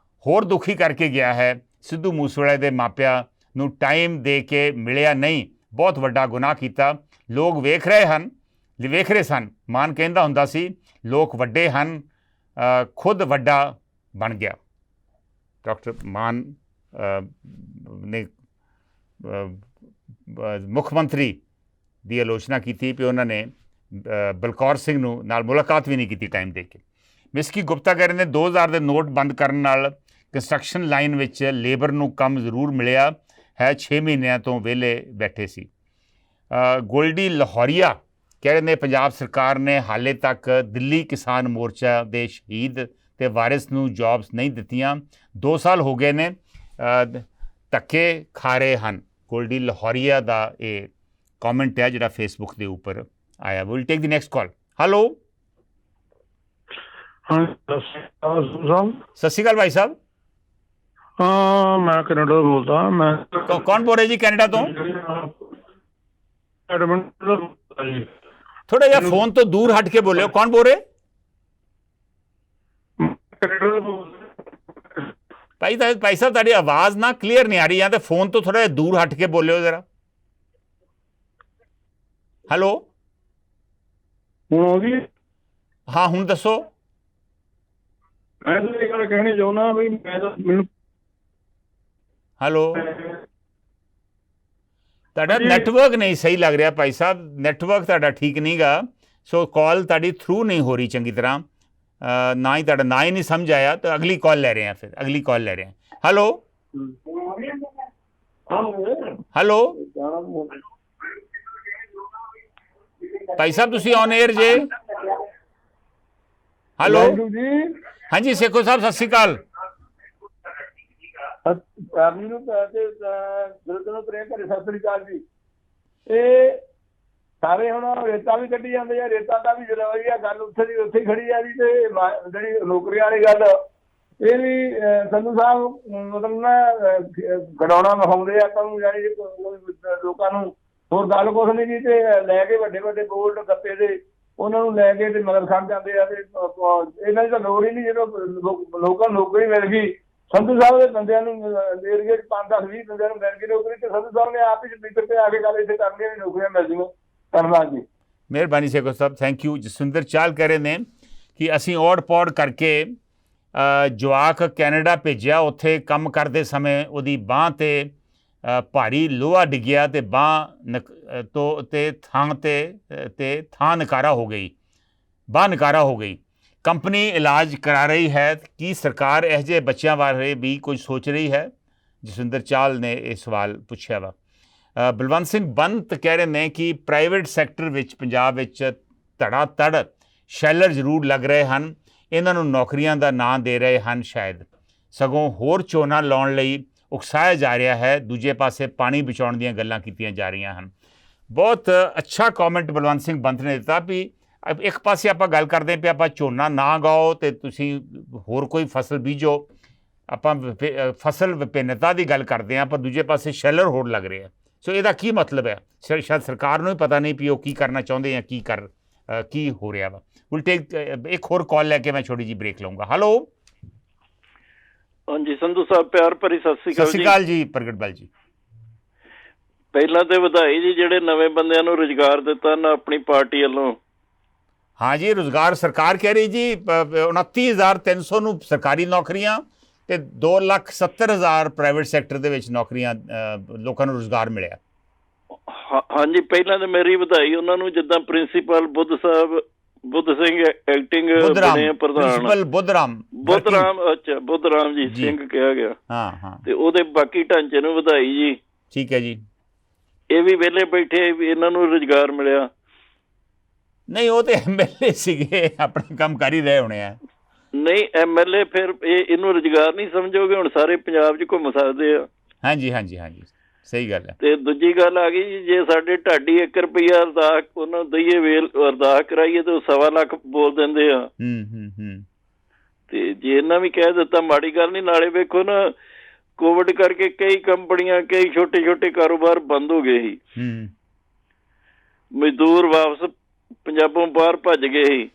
ਹੋਰ ਦੁਖੀ ਕਰਕੇ ਗਿਆ ਹੈ, ਸਿੱਧੂ ਮੂਸੇਵਾਲੇ ਦੇ ਮਾਪਿਆਂ ਨੂੰ ਟਾਈਮ ਦੇ ਕੇ ਮਿਲਿਆ ਨਹੀਂ, ਬਹੁਤ ਵੱਡਾ ਗੁਨਾਹ ਕੀਤਾ। ਲੋਕ ਵੇਖ ਰਹੇ ਸਨ। ਮਾਨ ਕਹਿੰਦਾ ਹੁੰਦਾ ਸੀ ਲੋਕ ਵੱਡੇ ਹਨ, ਖੁਦ ਵੱਡਾ ਬਣ ਗਿਆ। ਡਾਕਟਰ ਮਾਨ ਨੇ ਮੁੱਖ ਮੰਤਰੀ ਦੀ ਆਲੋਚਨਾ ਕੀਤੀ ਵੀ ਉਹਨਾਂ ਨੇ ਬਲਕੌਰ ਸਿੰਘ ਨੂੰ ਨਾਲ ਮੁਲਾਕਾਤ ਵੀ ਨਹੀਂ ਕੀਤੀ ਟਾਈਮ ਦੇ ਕੇ। ਮਿਸਕੀ ਗੁਪਤਾ ਕਹਿ ਰਹੇ ਨੇ 2000 ਦੇ ਨੋਟ ਬੰਦ ਕਰਨ ਨਾਲ ਕੰਸਟਰਕਸ਼ਨ ਲਾਈਨ ਵਿੱਚ ਲੇਬਰ ਨੂੰ ਕੰਮ ਜ਼ਰੂਰ ਮਿਲਿਆ ਹੈ, 6 ਮਹੀਨਿਆਂ ਤੋਂ ਵਿਹਲੇ ਬੈਠੇ ਸੀ। ਗੋਲਡੀ ਲਾਹੌਰੀਆ ਕਹਿ ਰਹੇ ਨੇ ਪੰਜਾਬ ਸਰਕਾਰ ਨੇ ਹਾਲੇ ਤੱਕ ਦਿੱਲੀ ਕਿਸਾਨ ਮੋਰਚਾ ਦੇ ਸ਼ਹੀਦ ਤੇ ਵਾਰਿਸ ਨੂੰ ਜੌਬਸ ਨਹੀਂ ਦਿੱਤੀਆਂ, 2 ਸਾਲ ਹੋ ਗਏ ਨੇ ਧੱਕੇ ਖਾ ਰਹੇ ਹਨ। ਗੋਲਡੀ ਲਾਹੌਰੀਆ ਦਾ ਇਹ ਕਮੈਂਟ ਹੈ ਜਿਹੜਾ ਫੇਸਬੁੱਕ ਦੇ ਉੱਪਰ ਆਇਆ। Will take the next call. Hello, ਸਤਿ ਸ਼੍ਰੀ ਅਕਾਲ ਭਾਈ ਸਾਹਿਬ। ਹਾਂ, ਮੈਂ ਕੈਨੇਡਾ ਤੋਂ ਬੋਲਦਾ। ਮੈਂ ਕੌਣ ਬੋਲ ਰਹੇ ਜੀ ਕੈਨੇਡਾ ਤੋਂ? ਐਡਮੰਡ ਤੋਂ ਬੋਲਦਾ ਜੀ। ਥੋੜਾ ਜਿਹਾ ਫੋਨ ਤੋਂ ਦੂਰ ਹਟ ਕੇ ਬੋਲਿਓ। ਕੌਣ ਬੋਲ ਰਹੇ? ਕੈਨੇਡਾ ਤੋਂ ਬੋਲਦਾ ਭਾਈ ਸਾਹਿਬ ਤੁਹਾਡੀ ਆਵਾਜ਼ ਨਾ ਕਲੀਅਰ ਨਹੀਂ ਆ ਰਹੀ, ਜਾਂ ਤੇ ਫੋਨ ਤੋਂ ਥੋੜਾ ਜਿਹਾ ਦੂਰ ਹਟ ਕੇ ਬੋਲਿਓ ਜ਼ਰਾ। ਹੈਲੋ, ਹੁਣ ਹੋ ਗਈ? ਹਾਂ ਹੁਣ ਦੱਸੋ। ਮੈਂ ਤਾਂ ਇਹ ਗੱਲ ਕਹਿਣੀ ਚਾਹੁੰਦਾ ਵੀ ਮੈਂ ਤਾਂ ਮੈਨੂੰ ਹੈਲੋ, ਤੁਹਾਡਾ ਨੈਟਵਰਕ ਨਹੀਂ ਸਹੀ ਲੱਗ ਰਿਹਾ ਭਾਈ ਸਾਹਿਬ, ਨੈਟਵਰਕ ਤੁਹਾਡਾ ਠੀਕ ਨਹੀਂ ਗਾ, ਸੋ ਕਾਲ ਤੁਹਾਡੀ ਥਰੂ ਨਹੀਂ ਹੋ ਰਹੀ ਚੰਗੀ ਤਰ੍ਹਾਂ। ਨਾ ਹੀ ਤੁਹਾਡਾ ਨਾ ਹੀ ਨਹੀਂ ਸਮਝ ਆਇਆ ਤਾਂ ਅਗਲੀ ਕਾਲ ਲੈ ਰਹੇ ਹਾਂ, ਫਿਰ ਅਗਲੀ ਕਾਲ ਲੈ ਰਹੇ ਹਾਂ। ਹੈਲੋ ਹੈਲੋ ਭਾਈ ਸਾਹਿਬ ਤੁਸੀਂ ਔਨ 에ਅਰ ਜੇ। ਹੈਲੋ ਹਾਂਜੀ ਸੇਖੋ ਸਾਹਿਬ ਸਤਿ ਸ਼੍ਰੀ ਅਕਾਲ। ਸਤਿ ਸ੍ਰੀ ਅਕਾਲ ਜੀ। ਇਹ ਸਾਰੇ ਹੁਣ ਰੇਤਾ ਵੀ ਕੱਢੀ ਜਾਂਦੇ ਆ, ਰੇਤਾ ਦਾ ਵੀ ਜ਼ਰੂਰੀ ਆ, ਗੱਲ ਉੱਥੇ ਦੀ ਉੱਥੇ ਹੀ ਖੜੀ ਆ ਜੀ। ਤੇ ਜਿਹੜੀ ਨੌਕਰੀ ਵਾਲੀ ਗੱਲ ਇਹ ਵੀ ਸੰਧੂ ਸਾਹਿਬ ਮਤਲਬ ਨਾ ਖਿਡੌਣਾ ਵਿਖਾਉਂਦੇ ਆ ਆਪਾਂ ਨੂੰ, ਯਾਨੀ ਲੋਕਾਂ ਨੂੰ ਹੋਰ ਗੱਲ ਕੁਛ ਨਹੀਂ ਜੀ। ਤੇ ਲੈ ਕੇ ਵੱਡੇ ਵੱਡੇ ਬੋਲਡ ਗੱਪੇ ਦੇ ਉਹਨਾਂ ਨੂੰ ਲੈ ਕੇ ਤੇ ਮਗਰ ਖੜ ਜਾਂਦੇ ਆ। ਤੇ ਇਹਨਾਂ ਦੀ ਤਾਂ ਲੋੜ ਹੀ ਨਹੀਂ, ਜਦੋਂ ਲੋਕਾਂ ਨੂੰ ਨੌਕਰੀ ਮਿਲ ਗਈ। ਸੰਧੂ ਸਾਹਿਬ ਦੇ ਬੰਦਿਆਂ ਨੂੰ ਏਰੀਏ 'ਚ 5-10-20 ਬੰਦਿਆਂ ਨੂੰ ਮਿਲ ਗਈ ਨੌਕਰੀ, ਤੇ ਸੰਧੂ ਸਾਹਿਬ ਨੇ ਆਪ ਹੀ ਸਪੀਕਰ ਤੇ ਆ ਕੇ ਗੱਲ ਇੱਥੇ ਕਰਨੀ ਵੀ ਨੌਕਰੀਆਂ ਮਿਲ ਜਾਣਗੀਆਂ। ਧੰਨਵਾਦ ਜੀ। ਮਿਹਰਬਾਨੀ ਸੇਖੋ ਸਾਹਿਬ, ਥੈਂਕ ਯੂ। ਜਸਵਿੰਦਰ ਚਾਲ ਕਹਿ ਰਹੇ ਨੇ ਕਿ ਅਸੀਂ ਔੜ ਪੌੜ ਕਰਕੇ ਜਵਾਕ ਕੈਨੇਡਾ ਭੇਜਿਆ, ਉੱਥੇ ਕੰਮ ਕਰਦੇ ਸਮੇਂ ਉਹਦੀ ਬਾਂਹ 'ਤੇ ਭਾਰੀ ਲੋਹਾ ਡਿੱਗਿਆ ਤੇ ਬਾਂਹ ਤੋਂ ਤੇ ਥਾਂ ਨਕਾਰਾ ਹੋ ਗਈ, ਬਾਂਹ ਨਕਾਰਾ ਹੋ ਗਈ। ਕੰਪਨੀ ਇਲਾਜ ਕਰਾ ਰਹੀ ਹੈ, ਕੀ ਸਰਕਾਰ ਇਹੋ ਜਿਹੇ ਬੱਚਿਆਂ ਬਾਰੇ ਵੀ ਕੁਝ ਸੋਚ ਰਹੀ ਹੈ? ਜਸਵਿੰਦਰ ਚਾਲ ਨੇ ਇਹ ਸਵਾਲ ਪੁੱਛਿਆ ਵਾ। ਬਲਵੰਤ ਸਿੰਘ ਬੰਤ ਕਹਿ ਰਹੇ ਨੇ ਕਿ ਪ੍ਰਾਈਵੇਟ ਸੈਕਟਰ ਵਿੱਚ ਪੰਜਾਬ ਵਿੱਚ ਧੜਾ ਧੜ ਸ਼ੈਲਰ ਜ਼ਰੂਰ ਲੱਗ ਰਹੇ ਹਨ, ਇਹਨਾਂ ਨੂੰ ਨੌਕਰੀਆਂ ਦਾ ਨਾਂ ਦੇ ਰਹੇ ਹਨ, ਸ਼ਾਇਦ ਸਗੋਂ ਹੋਰ ਝੋਨਾ ਲਾਉਣ ਲਈ ਉਕਸਾਇਆ ਜਾ ਰਿਹਾ ਹੈ, ਦੂਜੇ ਪਾਸੇ ਪਾਣੀ ਬਚਾਉਣ ਦੀਆਂ ਗੱਲਾਂ ਕੀਤੀਆਂ ਜਾ ਰਹੀਆਂ ਹਨ। ਬਹੁਤ ਅੱਛਾ ਕਮੈਂਟ ਬਲਵੰਤ ਸਿੰਘ ਬੰਤ ਨੇ ਦਿੱਤਾ ਵੀ ਇੱਕ ਪਾਸੇ ਆਪਾਂ ਗੱਲ ਕਰਦੇ ਪਏ ਆਪਾਂ ਝੋਨਾ ਨਾ ਗਾਓ ਅਤੇ ਤੁਸੀਂ ਹੋਰ ਕੋਈ ਫਸਲ ਬੀਜੋ, ਆਪਾਂ ਫਸਲ ਵਿਭਿੰਨਤਾ ਦੀ ਗੱਲ ਕਰਦੇ ਹਾਂ, ਪਰ ਦੂਜੇ ਪਾਸੇ ਸ਼ੈਲਰ ਹੋਰ ਲੱਗ ਰਿਹਾ। ਸੋ ਇਹਦਾ ਕੀ ਮਤਲਬ ਹੈ? ਸ਼ਾਇਦ ਸਰਕਾਰ ਨੂੰ ਹੀ ਪਤਾ ਨਹੀਂ ਵੀ ਉਹ ਕੀ ਕਰਨਾ ਚਾਹੁੰਦੇ ਆ, ਕੀ ਹੋ ਰਿਹਾ ਵਾ। ਵਿਲ ਟੇਕ ਇੱਕ ਹੋਰ ਕਾਲ ਲੈ ਕੇ ਮੈਂ ਛੋਟੀ ਜਿਹੀ ਬ੍ਰੇਕ ਲਊਂਗਾ। ਹੈਲੋ ਹਾਂਜੀ ਸੰਧੂ ਸਾਹਿਬ, ਪਿਆਰ ਭਰੀ ਸਤਿ ਸ਼੍ਰੀ ਅਕਾਲ ਜੀ। ਪ੍ਰਗਟ ਬਲ ਜੀ, ਪਹਿਲਾਂ ਤੇ ਵਧਾਈ ਜੀ ਜਿਹੜੇ ਨਵੇਂ ਬੰਦਿਆਂ ਨੂੰ ਰੁਜ਼ਗਾਰ ਦਿੱਤਾ ਨਾ ਆਪਣੀ ਪਾਰਟੀ ਵੱਲੋਂ। ਹਾਂ ਜੀ, ਰੁਜ਼ਗਾਰ ਸਰਕਾਰ ਕਹਿ ਰਹੀ ਜੀ 29,300 ਨੂੰ ਸਰਕਾਰੀ ਨੌਕਰੀਆਂ ਤੇ 2,70,000 ਪ੍ਰਾਈਵੇਟ ਸੈਕਟਰ ਦੇ ਵਿੱਚ ਨੌਕਰੀਆਂ, ਲੋਕਾਂ ਨੂੰ ਰੁਜ਼ਗਾਰ ਮਿਲਿਆ। ਹਾਂਜੀ, ਪਹਿਲਾਂ ਤਾਂ ਮੇਰੀ ਵਧਾਈ ਉਹਨਾਂ ਨੂੰ, ਜਿੱਦਾਂ ਪ੍ਰਿੰਸੀਪਲ ਬੁੱਧ ਸਿੰਘ ਐਕਟਿੰਗ ਬਣੇ ਪ੍ਰਧਾਨ, ਬੁੱਧਰਾਮ ਜੀ ਸਿੰਘ ਕਿਹਾ ਗਿਆ। ਹਾਂ, ਤੇ ਉਹਦੇ ਬਾਕੀ ਢਾਂਚੇ ਨੂੰ ਵਧਾਈ ਜੀ। ਠੀਕ ਹੈ ਜੀ। ਇਹ ਵੀ ਵਿਹਲੇ ਬੈਠੇ, ਇਹਨਾਂ ਨੂੰ ਰੁਜ਼ਗਾਰ ਮਿਲਿਆ ਨਹੀਂ? ਉਹ ਤੇ MLA ਸੀਗੇ, ਆਪਣੇ ਕੰਮ ਕਰ ਹੀ ਰਹੇ ਹੋਣੇ ਆ। ਨਹੀਂ MLA ਫਿਰ ਇਹਨੂੰ ਰੁਜ਼ਗਾਰ ਨਹੀਂ ਸਮਝੋਗੇ? ਹੁਣ ਸਾਰੇ ਪੰਜਾਬ 'ਚ ਘੁੰਮ ਸਕਦੇ ਆ। ਹਾਂਜੀ, ਸਹੀ ਗੱਲ ਹੈ। ਤੇ ਦੂਜੀ ਗੱਲ ਆ ਗਈ, ਜੇ ਸਾਡੇ ਢਾਡੀ 1 ਰੁਪਈਆ ਅਰਦਾਸ ਉਹਨਾਂ ਦਈਏ ਵੇਲ ਅਰਦਾਸ ਕਰਾਈਏ ਤੇ ਉਹ 1.25 ਲੱਖ ਬੋਲ ਦਿੰਦੇ ਆ। ਤੇ ਜੇ ਇਹਨਾਂ ਵੀ ਕਹਿ ਦਿੱਤਾ ਮਾੜੀ ਗੱਲ ਨਹੀਂ। ਨਾਲੇ ਵੇਖੋ ਨਾ, ਕੋਵਿਡ ਕਰਕੇ ਕਈ ਕੰਪਨੀਆਂ, ਕਈ ਛੋਟੇ ਕਾਰੋਬਾਰ ਬੰਦ ਹੋ ਗਏ ਸੀ, ਮਜ਼ਦੂਰ ਵਾਪਸ ਪੰਜਾਬੋਂ ਬਾਹਰ ਭੱਜ ਗਏ ਸੀ।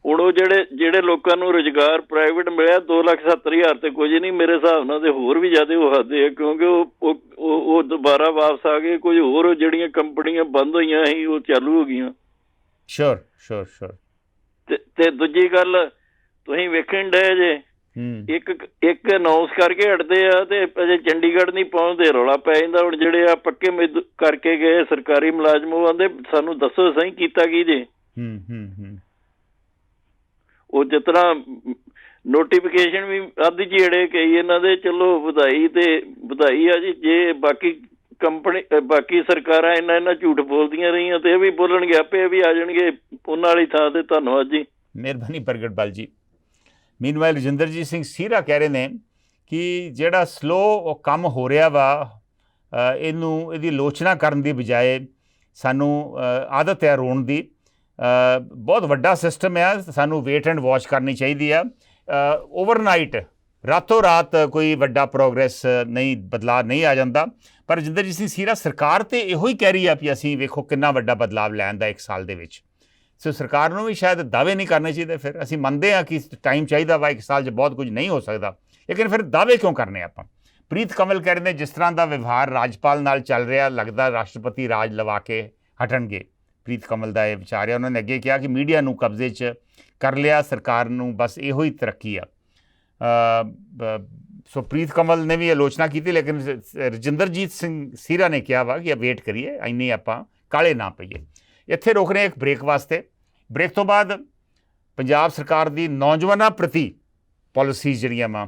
ਹੁਣ ਉਹ ਜਿਹੜੇ ਲੋਕਾਂ ਨੂੰ ਰੁਜ਼ਗਾਰ ਪ੍ਰਾਈਵੇਟ ਮਿਲਿਆ 2,70,000 ਤੇ ਕੁਝ ਨਹੀਂ, ਮੇਰੇ ਹਿਸਾਬ ਨਾਲ ਤੇ ਹੋਰ ਵੀ ਜ਼ਿਆਦਾ ਉਹ ਹੱਦ ਹੈ, ਕਿਉਂਕਿ ਉਹ ਦੁਬਾਰਾ ਵਾਪਸ ਆ ਗਏ। ਕੁਝ ਹੋਰ ਜਿਹੜੀਆਂ ਕੰਪਨੀਆਂ ਬੰਦ ਹੋਈਆਂ ਸੀ ਉਹ ਚਾਲੂ ਹੋ ਗਈਆਂ। ਸ਼ੋਰ ਤੇ ਦੂਜੀ ਗੱਲ ਤੁਸੀਂ ਵੇਖਣ ਡਏ ਜੇ ਇੱਕ ਅਨਾਉਂਸ ਕਰਕੇ ਹਟਦੇ ਆ ਤੇ ਅਜੇ ਚੰਡੀਗੜ੍ਹ ਨਹੀਂ ਪਹੁੰਚਦੇ, ਰੌਲਾ ਪੈ ਜਾਂਦਾ। ਹੁਣ ਜਿਹੜੇ ਆ ਪੱਕੇ ਕਰਕੇ ਗਏ ਸਰਕਾਰੀ ਮੁਲਾਜ਼ਮ ਉਹ ਆਂਦੇ ਸਾਨੂੰ ਦੱਸੋ ਸਹੀ ਕੀਤਾ ਕੀ ਜੇ। ਉਹ ਜਿਸ ਤਰ੍ਹਾਂ ਨੋਟੀਫਿਕੇਸ਼ਨ ਵੀ ਅੱਧ ਜਿਹੜੇ ਕਈ ਇਹਨਾਂ ਦੇ, ਚਲੋ ਵਧਾਈ ਆ ਜੀ। ਜੇ ਬਾਕੀ ਕੰਪਨੀ ਬਾਕੀ ਸਰਕਾਰਾਂ ਇਹਨਾਂ ਝੂਠ ਬੋਲਦੀਆਂ ਰਹੀਆਂ ਤੇ ਇਹ ਵੀ ਬੋਲਣਗੇ, ਆਪੇ ਇਹ ਵੀ ਆ ਜਾਣਗੇ ਉਹਨਾਂ ਵਾਲੀ ਥਾਂ ਤੇ। ਧੰਨਵਾਦ ਜੀ, ਮਿਹਰਬਾਨੀ ਪ੍ਰਗਟਪਾਲ ਜੀ। ਮੀਨਵਾਈਲ ਰਜਿੰਦਰਜੀਤ ਸਿੰਘ ਸੀਰਾ ਕਹਿ ਰਹੇ ਨੇ ਕਿ ਜਿਹੜਾ ਸਲੋ ਕੰਮ ਹੋ ਰਿਹਾ ਵਾ ਇਹਦੀ ਆਲੋਚਨਾ ਕਰਨ ਦੀ ਬਜਾਏ ਸਾਨੂੰ ਆਦਤ ਹੈ ਰੋਣ ਦੀ। ਬਹੁਤ ਵੱਡਾ ਸਿਸਟਮ ਹੈ, ਸਾਨੂੰ ਵੇਟ ਐਂਡ ਵਾਚ ਕਰਨੀ ਚਾਹੀਦੀ ਆ। ਓਵਰਨਾਈਟ ਰਾਤੋਂ ਰਾਤ ਕੋਈ ਵੱਡਾ ਪ੍ਰੋਗਰੈਸ ਨਹੀਂ, ਬਦਲਾਅ ਨਹੀਂ ਆ ਜਾਂਦਾ। ਪਰ ਰਜਿੰਦਰਜੀਤ ਸਿੰਘ ਸੀਰਾ ਸਰਕਾਰ ਤਾਂ ਇਹੋ ਹੀ ਕਹਿ ਰਹੀ ਆ ਵੀ ਅਸੀਂ ਵੇਖੋ ਕਿੰਨਾ ਵੱਡਾ ਬਦਲਾਅ ਲੈਣ ਦਾ 1 ਸਾਲ ਦੇ ਵਿੱਚ। ਸੋ ਸਰਕਾਰ ਨੂੰ ਵੀ ਸ਼ਾਇਦ ਦਾਅਵੇ ਨਹੀਂ ਕਰਨੇ ਚਾਹੀਦੇ। ਫਿਰ ਅਸੀਂ ਮੰਨਦੇ ਹਾਂ ਕਿ ਟਾਈਮ ਚਾਹੀਦਾ ਵਾ, 1 ਸਾਲ 'ਚ ਬਹੁਤ ਕੁਝ ਨਹੀਂ ਹੋ ਸਕਦਾ, ਲੇਕਿਨ ਫਿਰ ਦਾਅਵੇ ਕਿਉਂ ਕਰਨੇ ਆਪਾਂ। ਪ੍ਰੀਤ ਕਮਲ ਕਹਿ ਰਹੇ ਨੇ ਜਿਸ ਤਰ੍ਹਾਂ ਦਾ ਵਿਵਹਾਰ ਰਾਜਪਾਲ ਨਾਲ ਚੱਲ ਰਿਹਾ, ਲੱਗਦਾ ਰਾਸ਼ਟਰਪਤੀ ਰਾਜ ਲਵਾ ਕੇ ਹਟਣਗੇ। ਪ੍ਰੀਤ ਕਮਲ ਦਾ ਇਹ ਵਿਚਾਰ ਹੈ। ਉਹਨਾਂ ਨੇ ਅੱਗੇ ਕਿਹਾ ਕਿ ਮੀਡੀਆ ਨੂੰ ਕਬਜ਼ੇ 'ਚ ਕਰ ਲਿਆ, ਸਰਕਾਰ ਨੂੰ ਬਸ ਇਹੋ ਹੀ ਤਰੱਕੀ ਆ। ਸੋ ਪ੍ਰੀਤ ਕਮਲ ਨੇ ਵੀ ਆਲੋਚਨਾ ਕੀਤੀ, ਲੇਕਿਨ ਰਜਿੰਦਰਜੀਤ ਸਿੰਘ ਸੀਰਾ ਨੇ ਕਿਹਾ ਵਾ ਕਿ ਵੇਟ ਕਰੀਏ, ਇੰਨੀ ਆਪਾਂ ਕਾਲੇ ਨਾ ਪਈਏ। ਇੱਥੇ ਰੋਕ ਰਹੇ ਇੱਕ ਬ੍ਰੇਕ ਵਾਸਤੇ। ਬ੍ਰੇਕ ਤੋਂ ਬਾਅਦ ਪੰਜਾਬ ਸਰਕਾਰ ਦੀ ਨੌਜਵਾਨਾਂ ਪ੍ਰਤੀ ਪਾਲਿਸੀਜ਼ ਜਿਹੜੀਆਂ ਵਾ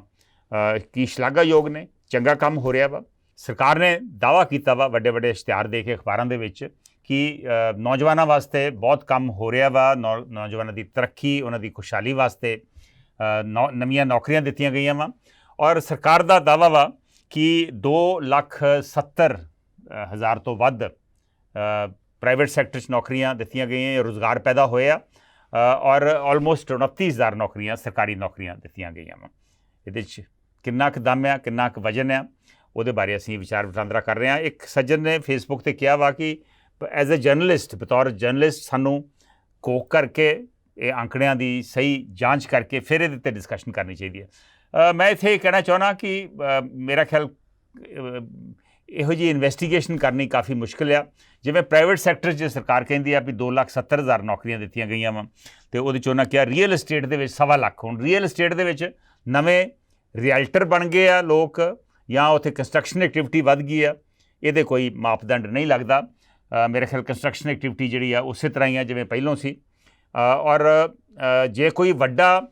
ਕੀ ਸ਼ਲਾਘਾਯੋਗ ਨੇ, ਚੰਗਾ ਕੰਮ ਹੋ ਰਿਹਾ ਵਾ। ਸਰਕਾਰ ਨੇ ਦਾਅਵਾ ਕੀਤਾ ਵਾ ਵੱਡੇ ਵੱਡੇ ਇਸ਼ਤਿਹਾਰ ਦੇ ਕੇ ਅਖਬਾਰਾਂ ਦੇ ਵਿੱਚ ਕਿ ਨੌਜਵਾਨਾਂ ਵਾਸਤੇ ਬਹੁਤ ਕੰਮ ਹੋ ਰਿਹਾ ਵਾ, ਨੌਜਵਾਨਾਂ ਦੀ ਤਰੱਕੀ, ਉਹਨਾਂ ਦੀ ਖੁਸ਼ਹਾਲੀ ਵਾਸਤੇ ਨਵੀਆਂ ਨੌਕਰੀਆਂ ਦਿੱਤੀਆਂ ਗਈਆਂ ਵਾ। ਔਰ ਸਰਕਾਰ ਦਾ ਦਾਅਵਾ ਵਾ ਕਿ 2,70,000 ਤੋਂ ਵੱਧ ਪ੍ਰਾਈਵੇਟ ਸੈਕਟਰ 'ਚ ਨੌਕਰੀਆਂ ਦਿੱਤੀਆਂ ਗਈਆਂ, ਰੁਜ਼ਗਾਰ ਪੈਦਾ ਹੋਇਆ ਔਰ ਆਲਮੋਸਟ 29,000 ਨੌਕਰੀਆਂ ਸਰਕਾਰੀ ਨੌਕਰੀਆਂ ਦਿੱਤੀਆਂ ਗਈਆਂ ਵਾ। ਇਹਦੇ 'ਚ ਕਿੰਨਾ ਕੁ ਦਮ ਆ, ਕਿੰਨਾ ਕੁ ਵਜਨ ਆ, ਉਹਦੇ ਬਾਰੇ ਅਸੀਂ ਵਿਚਾਰ ਵਟਾਂਦਰਾ ਕਰ ਰਹੇ ਹਾਂ। ਇੱਕ ਸੱਜਣ ਨੇ ਫੇਸਬੁੱਕ 'ਤੇ ਕਿਹਾ ਵਾ ਕਿ ਐਜ਼ ਅ ਜਰਨਲਿਸਟ, ਬਤੌਰ ਜਰਨਲਿਸਟ ਸਾਨੂੰ ਕੋਕ ਕਰਕੇ ਇਹ ਅੰਕੜਿਆਂ ਦੀ ਸਹੀ ਜਾਂਚ ਕਰਕੇ ਫਿਰ ਇਹਦੇ 'ਤੇ ਡਿਸਕਸ਼ਨ ਕਰਨੀ ਚਾਹੀਦੀ ਹੈ। ਮੈਂ ਇੱਥੇ ਇਹ ਕਹਿਣਾ ਚਾਹੁੰਦਾ ਕਿ ਮੇਰਾ ਖਿਆਲ ਇਹੋ ਜਿਹੀ ਇਨਵੈਸਟੀਗੇਸ਼ਨ ਕਰਨੀ ਕਾਫੀ ਮੁਸ਼ਕਿਲ ਆ। ਜਿਵੇਂ ਪ੍ਰਾਈਵੇਟ ਸੈਕਟਰ 'ਚ ਸਰਕਾਰ ਕਹਿੰਦੀ ਆ ਵੀ 2,70,000 ਨੌਕਰੀਆਂ ਦਿੱਤੀਆਂ ਗਈਆਂ ਵਾ, ਅਤੇ ਉਹਦੇ 'ਚ ਉਹਨਾਂ ਕਿਹਾ ਰੀਅਲ estate ਦੇ ਵਿੱਚ 1.25 ਲੱਖ। ਹੁਣ ਰੀਅਲ estate ਦੇ ਵਿੱਚ ਨਵੇਂ ਰੀਅਲਟਰ ਬਣ ਗਏ ਆ ਲੋਕ, ਜਾਂ ਉੱਥੇ ਕੰਸਟਰਕਸ਼ਨ ਐਕਟੀਵਿਟੀ ਵੱਧ ਗਈ ਆ, ਇਹਦੇ ਕੋਈ ਮਾਪਦੰਡ ਨਹੀਂ ਲੱਗਦਾ। ਮੇਰੇ ਖਿਆਲ ਕੰਸਟਰਕਸ਼ਨ ਐਕਟੀਵਿਟੀ ਜਿਹੜੀ ਆ ਉਸੇ ਤਰ੍ਹਾਂ ਹੀ ਆ ਜਿਵੇਂ ਪਹਿਲੋਂ ਸੀ। ਔਰ ਜੇ ਕੋਈ ਵੱਡਾ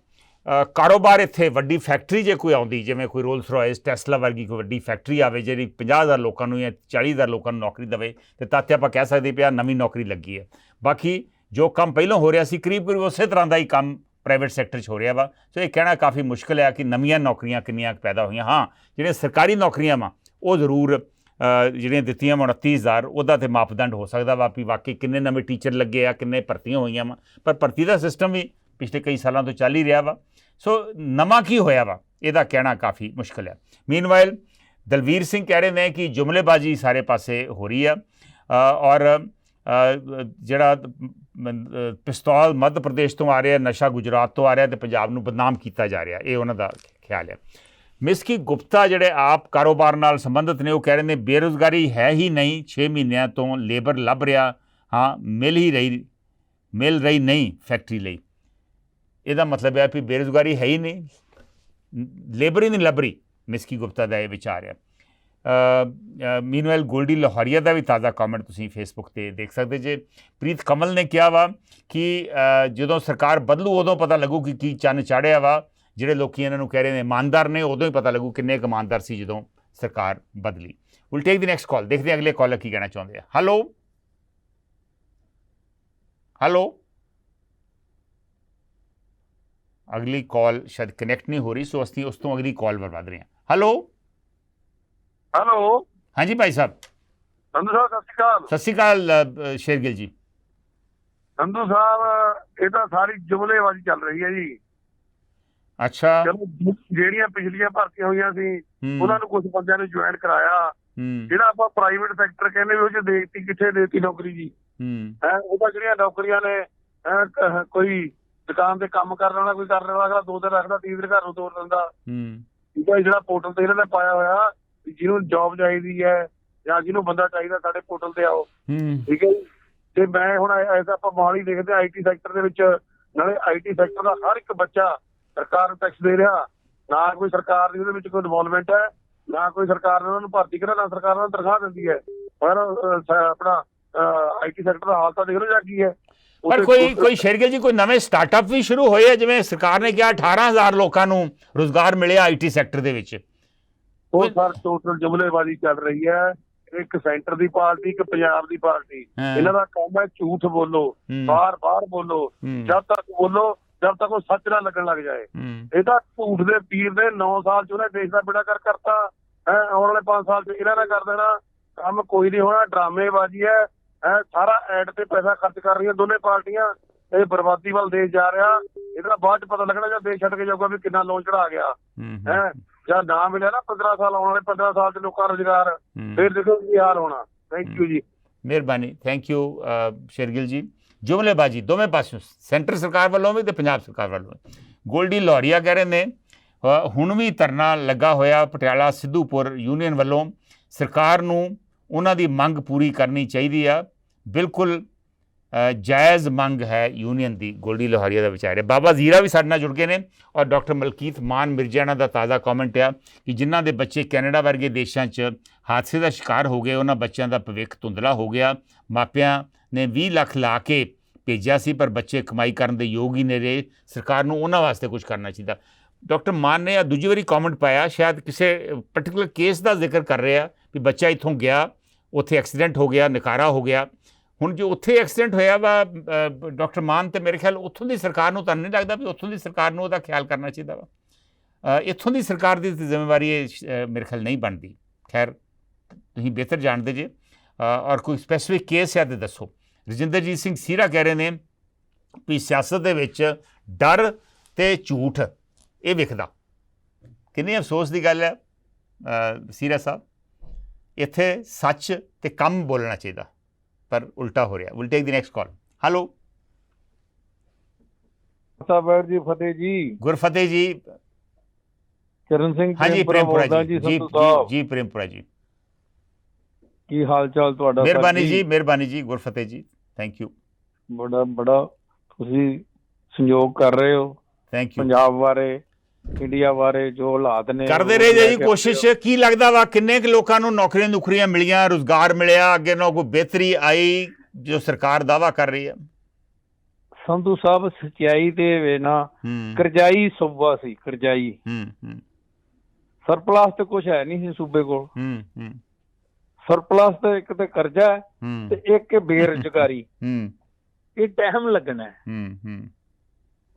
ਕਾਰੋਬਾਰ, ਇੱਥੇ ਵੱਡੀ ਫੈਕਟਰੀ ਜੇ ਕੋਈ ਆਉਂਦੀ, ਜਿਵੇਂ ਕੋਈ ਰੋਲਸ ਰॉयस, ਟੈਸਲਾ ਵਰਗੀ ਕੋਈ ਵੱਡੀ ਫੈਕਟਰੀ ਆਵੇ ਜਿਹੜੀ 50,000 ਲੋਕਾਂ ਨੂੰ ਜਾਂ 40,000 ਲੋਕਾਂ ਨੂੰ ਨੌਕਰੀ ਦੇਵੇ, ਅਤੇ ਤਾਂ ਆਪਾਂ ਕਹਿ ਸਕਦੇ ਪਿਆ ਨਵੀਂ ਨੌਕਰੀ ਲੱਗੀ ਹੈ। ਬਾਕੀ ਜੋ ਕੰਮ ਪਹਿਲਾਂ ਹੋ ਰਿਹਾ ਸੀ ਕਰੀਬ ਉਸੇ ਤਰ੍ਹਾਂ ਦਾ ਹੀ ਕੰਮ ਪ੍ਰਾਈਵੇਟ ਸੈਕਟਰ 'ਚ ਹੋ ਰਿਹਾ ਵਾ। ਸੋ ਇਹ ਕਹਿਣਾ ਕਾਫੀ ਮੁਸ਼ਕਿਲ ਹੈ ਕਿ ਨਵੀਆਂ ਨੌਕਰੀਆਂ ਕਿੰਨੀਆਂ ਪੈਦਾ ਹੋਈਆਂ। ਹਾਂ, ਜਿਹੜੀਆਂ ਸਰਕਾਰੀ ਨੌਕਰੀਆਂ ਵਾ ਉਹ ਜ਼ਰੂਰ ਜਿਹੜੀਆਂ ਦਿੱਤੀਆਂ 29,000, ਉਹਦਾ ਤਾਂ ਮਾਪਦੰਡ ਹੋ ਸਕਦਾ ਵਾ ਵੀ ਵਾਕਈ ਕਿੰਨੇ ਨਵੇਂ ਟੀਚਰ ਲੱਗੇ ਆ, ਕਿੰਨੇ ਭਰਤੀਆਂ ਹੋਈਆਂ ਵਾ। ਪਰ ਭਰਤੀ ਦਾ ਸਿਸਟਮ ਵੀ ਪਿਛਲੇ ਕਈ ਸਾਲਾਂ ਤੋਂ ਚੱਲ ਹੀ ਰਿਹਾ ਵਾ। ਸੋ ਨਵਾਂ ਕੀ ਹੋਇਆ ਵਾ ਇਹਦਾ ਕਹਿਣਾ ਕਾਫੀ ਮੁਸ਼ਕਿਲ ਹੈ। ਮੀਨਵਾਈਲ ਦਲਵੀਰ ਸਿੰਘ ਕਹਿ ਰਹੇ ਨੇ ਕਿ ਜੁਮਲੇਬਾਜ਼ੀ ਸਾਰੇ ਪਾਸੇ ਹੋ ਰਹੀ ਆ ਔਰ ਜਿਹੜਾ ਪਿਸਤੌਲ ਮੱਧ ਪ੍ਰਦੇਸ਼ ਤੋਂ ਆ ਰਿਹਾ, ਨਸ਼ਾ ਗੁਜਰਾਤ ਤੋਂ ਆ ਰਿਹਾ, ਅਤੇ ਪੰਜਾਬ ਨੂੰ ਬਦਨਾਮ ਕੀਤਾ ਜਾ ਰਿਹਾ, ਇਹ ਉਹਨਾਂ ਦਾ ਖਿਆਲ ਹੈ। ਮਿਸਕੀ ਗੁਪਤਾ ਜਿਹੜੇ ਆਪ ਕਾਰੋਬਾਰ ਨਾਲ ਸੰਬੰਧਿਤ ਨੇ, ਉਹ ਕਹਿ ਰਹੇ ਨੇ ਬੇਰੁਜ਼ਗਾਰੀ ਹੈ ਹੀ ਨਹੀਂ, 6 ਮਹੀਨਿਆਂ ਤੋਂ ਲੇਬਰ ਲੱਭ ਰਿਹਾ ਹਾਂ, ਮਿਲ ਰਹੀ ਨਹੀਂ ਫੈਕਟਰੀ ਲਈ। ਇਹਦਾ ਮਤਲਬ ਹੈ ਵੀ ਬੇਰੁਜ਼ਗਾਰੀ ਹੈ ਹੀ ਨਹੀਂ, ਲੇਬਰ ਹੀ ਨਹੀਂ ਲੱਭ ਰਹੀ। ਮਿਸਕੀ ਗੁਪਤਾ ਦਾ ਇਹ ਵਿਚਾਰ ਹੈ। ਮੀਨਵਾਈਲ ਗੋਲਡੀ ਲਾਹੌਰੀਆ ਦਾ ਵੀ ਤਾਜ਼ਾ ਕਮੈਂਟ ਤੁਸੀਂ ਫੇਸਬੁੱਕ 'ਤੇ ਦੇਖ ਸਕਦੇ ਜੇ। ਪ੍ਰੀਤ ਕਮਲ ਨੇ ਕਿਹਾ ਵਾ ਕਿ ਜਦੋਂ ਸਰਕਾਰ ਬਦਲੂ ਉਦੋਂ ਪਤਾ ਲੱਗੂ ਕਿ ਕੀ ਚੰਨ ਚਾੜਿਆ ਵਾ। ਜਿਹੜੇ ਲੋਕੀ ਇਹਨਾਂ ਨੂੰ ਕਹਿ ਰਹੇ ਨੇ ਇਮਾਨਦਾਰ ਨੇ, ਉਦੋਂ ਹੀ ਪਤਾ ਲੱਗੂ ਕਿੰਨੇ ਕੁ ਇਮਾਨਦਾਰ ਸੀ ਜਦੋਂ ਸਰਕਾਰ ਬਦਲੀ। Will take the next call, ਦੇਖਦੇ ਹਾਂ ਅਗਲੇ ਕਾਲਰ ਕੀ ਕਹਿਣਾ ਚਾਹੁੰਦੇ ਆ। ਹੈਲੋ, ਅਗਲੀ ਕਾਲ ਸ਼ਾਇਦ ਕਨੈਕਟ ਨਹੀਂ ਹੋ ਰਹੀ, ਸੋ ਅਸੀਂ ਉਸ ਤੋਂ ਅਗਲੀ ਕਾਲ ਵੱਲ ਵਧ ਰਹੇ ਹਾਂ। ਹੈਲੋ, ਹਾਂਜੀ ਭਾਈ ਸਾਹਿਬ। ਸੰਧੂ ਸਾਹਿਬ ਸਤਿ ਸ਼੍ਰੀ ਅਕਾਲ। ਸਤਿ ਸ਼੍ਰੀ ਅਕਾਲ ਸ਼ੇਰਗਿਲ ਜੀ। ਸੰਧੂ ਸਾਹਿਬ, ਇਹ ਤਾਂ ਸਾਰੀ ਜੁਮਲੇਬਾਜ਼ੀ ਚੱਲ ਰਹੀ ਹੈ ਜੀ। ਅੱਛਾ, ਚਲੋ ਜਿਹੜੀਆਂ ਪਿਛਲੀਆਂ ਭਰਤੀਆਂ ਹੋਈਆਂ ਸੀ ਉਹਨਾਂ ਨੂੰ ਕੁਝ ਬੰਦਿਆਂ ਨੂੰ ਜੁਆਇਨ ਕਰਾਇਆ। ਜਿਹੜਾ ਆਪਾਂ ਪ੍ਰਾਈਵੇਟ ਸੈਕਟਰ ਕਹਿੰਦੇ ਵੀ ਉਹ 'ਚ ਦੇਤੀ, ਕਿੱਥੇ ਦੇਤੀ ਨੌਕਰੀ ਜੀ? ਉਹ ਤਾਂ ਜਿਹੜੀਆਂ ਨੌਕਰੀਆਂ ਨੇ, ਕੋਈ ਦੁਕਾਨ ਤੇ ਕੰਮ ਕਰਨ ਵਾਲਾ, ਕੋਈ ਕਰਨ ਵਾਲਾ 2 ਦਿਨ ਰੱਖਦਾ, 3 ਦਿਨ ਘਰ ਨੂੰ ਤੋਰ ਦਿੰਦਾ। ਠੀਕ ਹੈ, ਜਿਹੜਾ ਪੋਰਟਲ ਤੇ ਇਹਨਾਂ ਨੇ ਪਾਇਆ ਹੋਇਆ ਜਿਹਨੂੰ ਜੌਬ ਚਾਹੀਦੀ ਹੈ ਜਾਂ ਜਿਹਨੂੰ ਬੰਦਾ ਚਾਹੀਦਾ ਸਾਡੇ ਪੋਰਟਲ ਤੇ ਆਓ। ਠੀਕ ਹੈ ਜੀ। ਤੇ ਮੈਂ ਹੁਣ ਐਸਾ ਆਪਾਂ ਮੋਹਾਲੀ ਦੇਖਦੇ IT ਸੈਕਟਰ ਦੇ ਵਿੱਚ, ਨਾਲੇ IT ਸੈਕਟਰ ਦਾ ਹਰ ਇੱਕ ਬੱਚਾ ਸਰਕਾਰ ਨੂੰ ਟੈਕਸ ਦੇ ਰਿਹਾ, ਨਾ ਕੋਈ ਸਰਕਾਰ ਦੀ ਉਹਦੇ ਵਿੱਚ ਕੋਈ ਇਨਵੋਲਵਮੈਂਟ ਹੈ, ਨਾ ਕੋਈ ਸਰਕਾਰ ਨੇ ਉਹਨਾਂ ਨੂੰ ਭਰਤੀ ਕਰਿਆ, ਨਾ ਸਰਕਾਰ ਉਹਨਾਂ ਨੂੰ ਤਨਖਾਹ ਦਿੰਦੀ ਹੈ। ਪਰ ਆਪਣਾ IT ਸੈਕਟਰ ਦਾ ਹਾਲ ਤਾਂ ਦੇਖ ਲਓ ਜਾਂ ਕੀ ਹੈ। ਪਰ ਕੋਈ ਸ਼ੇਰਗਿੱਲ ਜੀ ਕੋਈ ਨਵੇਂ ਸਟਾਰਟਅਪ ਵੀ ਸ਼ੁਰੂ ਹੋਏ ਆ, ਜਿਵੇਂ ਸਰਕਾਰ ਨੇ ਕਿਹਾ 18,000 ਲੋਕਾਂ ਨੂੰ ਰੁਜ਼ਗਾਰ ਮਿਲਿਆ IT ਸੈਕਟਰ ਦੇ ਵਿੱਚ। ਉਹ ਸਰ ਟੋਟਲ ਜੁਮਲੇਬਾਜ਼ੀ ਚੱਲ ਰਹੀ ਹੈ। ਇੱਕ ਸੈਂਟਰ ਦੀ ਪਾਰਟੀ, ਇੱਕ ਪੰਜਾਬ ਦੀ ਪਾਰਟੀ, ਇਹਨਾਂ ਦਾ ਕੰਮ ਹੈ ਝੂਠ ਬੋਲੋ, ਬਾਰ ਬੋਲੋ, ਜਦ ਤੱਕ ਬੋਲੋ ਜਦ ਤੱਕ ਉਹ ਸੱਚ ਨਾ ਲੱਗਣ ਲੱਗ ਜਾਏ। ਇਹ ਤਾਂ ਝੂਠ ਦੇ ਪੀਰ ਨੇ 9 ਸਾਲ ਚ ਉਹਨੇ ਦੇਸ਼ ਦਾ ਬੇੜਾ ਕਰ ਕਰਤਾ ਹੈ। ਆਉਣ ਵਾਲੇ 5 ਸਾਲ ਚ ਇਹਨਾਂ ਨੇ ਕਰ ਦੇਣਾ। ਕੰਮ ਕੋਈ ਨਹੀਂ ਹੋਣਾ, ਡਰਾਮੇਬਾਜ਼ੀ ਹੈ। ਸਾਰਾ ਐਡ ਤੇ ਪੈਸਾ ਖਰਚ ਕਰ ਰਹੀਆਂ ਦੋਨੇ ਪਾਰਟੀਆਂ। ਇਹ ਬਰਬਾਦੀ ਵੱਲ ਦੇਸ਼ ਜਾ ਰਿਹਾ। ਇਹਦਾ ਬਾਅਦ ਚ ਪਤਾ ਲੱਗਣਾ ਜਦ ਦੇਸ਼ ਛੱਡ ਕੇ ਜਾਊਗਾ ਵੀ ਕਿੰਨਾ ਲੋਨ ਚੜਾ ਗਿਆ ਹੈ। ਜਾਂ ਨਾ ਮਿਲਿਆ ਨਾ 15 ਸਾਲ, ਆਉਣ ਵਾਲੇ 15 ਸਾਲ ਚ ਲੋਕਾਂ ਰੁਜ਼ਗਾਰ, ਫਿਰ ਦੇਖੋ ਕੀ ਹਾਲ ਹੋਣਾ। ਥੈਂਕ ਯੂ ਜੀ, ਮਿਹਰਬਾਨੀ, ਥੈਂਕ ਯੂ ਸ਼ੇਰਗਿੱਲ ਜੀ। ਜੁਮਲੇਬਾਜ਼ੀ ਦੋਵੇਂ ਪਾਸਿਓਂ, ਸੈਂਟਰ ਸਰਕਾਰ ਵੱਲੋਂ ਵੀ ਤੇ ਪੰਜਾਬ ਸਰਕਾਰ ਵੱਲੋਂ। ਗੋਲਡੀ ਲੋਹਰੀਆ ਕਹਿ ਰਹੇ ਨੇ ਹੁਣ ਵੀ ਧਰਨਾ ਲੱਗਾ ਹੋਇਆ ਪਟਿਆਲਾ ਸਿੱਧੂਪੁਰ ਯੂਨੀਅਨ ਵੱਲੋਂ, ਸਰਕਾਰ ਨੂੰ ਉਹਨਾਂ ਦੀ ਮੰਗ ਪੂਰੀ ਕਰਨੀ ਚਾਹੀਦੀ ਆ, ਬਿਲਕੁਲ ਜਾਇਜ਼ ਮੰਗ ਹੈ ਯੂਨੀਅਨ ਦੀ। ਗੋਲਡੀ ਲੋਹਰੀਆ ਦਾ ਵਿਚਾਰ ਹੈ। ਬਾਬਾ ਜ਼ੀਰਾ ਵੀ ਸਾਡੇ ਨਾਲ ਜੁੜ ਗਏ ਨੇ ਔਰ ਡਾਕਟਰ ਮਲਕੀਤ ਮਾਨ ਮਿਰਜਾਣਾ ਦਾ ਤਾਜ਼ਾ ਕਮੈਂਟ ਆ ਕਿ ਜਿਨ੍ਹਾਂ ਦੇ ਬੱਚੇ ਕੈਨੇਡਾ ਵਰਗੇ ਦੇਸ਼ਾਂ 'ਚ ਹਾਦਸੇ ਦਾ ਸ਼ਿਕਾਰ ਹੋ ਗਏ, ਉਹਨਾਂ ਬੱਚਿਆਂ ਦਾ ਭਵਿੱਖ ਧੁੰਦਲਾ ਹੋ ਗਿਆ। ਮਾਪਿਆਂ ਨੇ 20 ਲੱਖ ਲਾ ਕੇ ਭੇਜਿਆ ਸੀ ਪਰ ਬੱਚੇ ਕਮਾਈ ਕਰਨ ਦੇ ਯੋਗ ਹੀ ਨਹੀਂ ਰਹੇ। ਸਰਕਾਰ ਨੂੰ ਉਹਨਾਂ ਵਾਸਤੇ ਕੁਝ ਕਰਨਾ ਚਾਹੀਦਾ। ਡਾਕਟਰ ਮਾਨ ਨੇ ਦੂਜੀ ਵਾਰੀ ਕਮੈਂਟ ਪਾਇਆ, ਸ਼ਾਇਦ ਕਿਸੇ ਪਰਟੀਕੂਲਰ ਕੇਸ ਦਾ ਜ਼ਿਕਰ ਕਰ ਰਿਹਾ ਵੀ ਬੱਚਾ ਇੱਥੋਂ ਗਿਆ, ਉੱਥੇ ਐਕਸੀਡੈਂਟ ਹੋ ਗਿਆ, ਨਕਾਰਾ ਹੋ ਗਿਆ। ਹੁਣ ਜੋ ਉੱਥੇ ਐਕਸੀਡੈਂਟ ਹੋਇਆ ਵਾ ਡਾਕਟਰ ਮਾਨ, ਤੇ ਮੇਰੇ ਖਿਆਲ ਉੱਥੋਂ ਦੀ ਸਰਕਾਰ ਨੂੰ ਤਾਂ ਨਹੀਂ ਲੱਗਦਾ ਵੀ ਉੱਥੋਂ ਦੀ ਸਰਕਾਰ ਨੂੰ ਉਹਦਾ ਖਿਆਲ ਕਰਨਾ ਚਾਹੀਦਾ ਵਾ। ਇੱਥੋਂ ਦੀ ਸਰਕਾਰ ਦੀ ਜ਼ਿੰਮੇਵਾਰੀ ਇਹ ਮੇਰੇ ਖਿਆਲ ਨਹੀਂ ਬਣਦੀ। ਖੈਰ ਤੁਸੀਂ ਬਿਹਤਰ ਜਾਣਦੇ ਜੇ। ਔਰ ਕੋਈ ਸਪੈਸੀਫਿਕ ਕੇਸ ਹੈ ਤਾਂ ਦੱਸੋ। ਰਜਿੰਦਰਜੀਤ ਸਿੰਘ ਸੀਰਾ ਕਹਿ ਰਹੇ ਨੇ ਵੀ ਸਿਆਸਤ ਦੇ ਵਿੱਚ ਡਰ ਤੇ ਝੂਠ ਇਹ ਵਿਖਦਾ। ਕਿੰਨੀ ਅਫਸੋਸ ਦੀ ਗੱਲ ਹੈ ਸੀਰਾ ਸਾਹਿਬ, ਇੱਥੇ ਸੱਚ ਤੇ ਕੰਮ ਬੋਲਣਾ ਚਾਹੀਦਾ ਪਰ ਉਲਟਾ ਹੋ ਰਿਹਾ। Will take the next call. Hello Sahib ji, ਫਤਿਹ ਜੀ, ਗੁਰਫਤਿਹ ਜੀ, ਚਰਨ ਸਿੰਘ ਹਾਂਜੀ ਪ੍ਰੇਮਪੁਰਾ ਜੀ, ਜੀ ਪ੍ਰੇਮਪੁਰਾ ਜੀ, ਕੀ ਹਾਲ ਚਾਲ ਤੁਹਾਡਾ? ਮਿਹਰਬਾਨੀ ਜੀ, ਮਿਹਰਬਾਨੀ ਜੀ ਗੁਰਫਤਿਹ ਜੀ, ਥੈਂਕ ਯੂ। ਬੜਾ ਤੁਸੀਂ ਸੰਯੋਗ ਕਰ ਰਹੇ ਹੋ ਥੈਂਕ ਯੂ। ਪੰਜਾਬ ਬਾਰੇ, ਇੰਡੀਆ ਬਾਰੇ ਜੋ ਹਾਲਾਤ ਨੇ ਕਰਦੇ ਰਹੇ ਜੀ ਕੋਸ਼ਿਸ਼। ਕੀ ਲੱਗਦਾ ਵਾ ਕਿੰਨੇ ਕੁ ਲੋਕਾਂ ਨੂੰ ਨੌਕਰੀਆਂ ਮਿਲੀਆਂ, ਰੁਜ਼ਗਾਰ ਮਿਲਿਆ, ਅੱਗੇ ਨਾਲ ਕੋਈ ਬਿਹਤਰੀ ਆਈ ਜੋ ਸਰਕਾਰ ਦਾਵਾ ਕਰ ਰਹੀ ਹੈ? ਸੰਧੂ ਸਾਹਿਬ ਸੱਚਾਈ ਤੇ ਵੇ ਨਾ, ਕਰਜ਼ਾਈ ਸੂਬਾ ਸੀ, ਕਰਜ਼ਾਈ। ਸਰਪਲਸ ਤੇ ਕੁਛ ਹੈ ਨਹੀਂ ਸੀ ਸੂਬੇ ਕੋਲ। ਸਰਪਲਸ ਤੇ ਇੱਕ ਤੇ ਕਰਜ਼ਾ ਹੈ ਤੇ ਇੱਕ ਬੇਰੁਜ਼ਗਾਰੀ। ਇਹ ਟਾਈਮ ਲੱਗਣਾ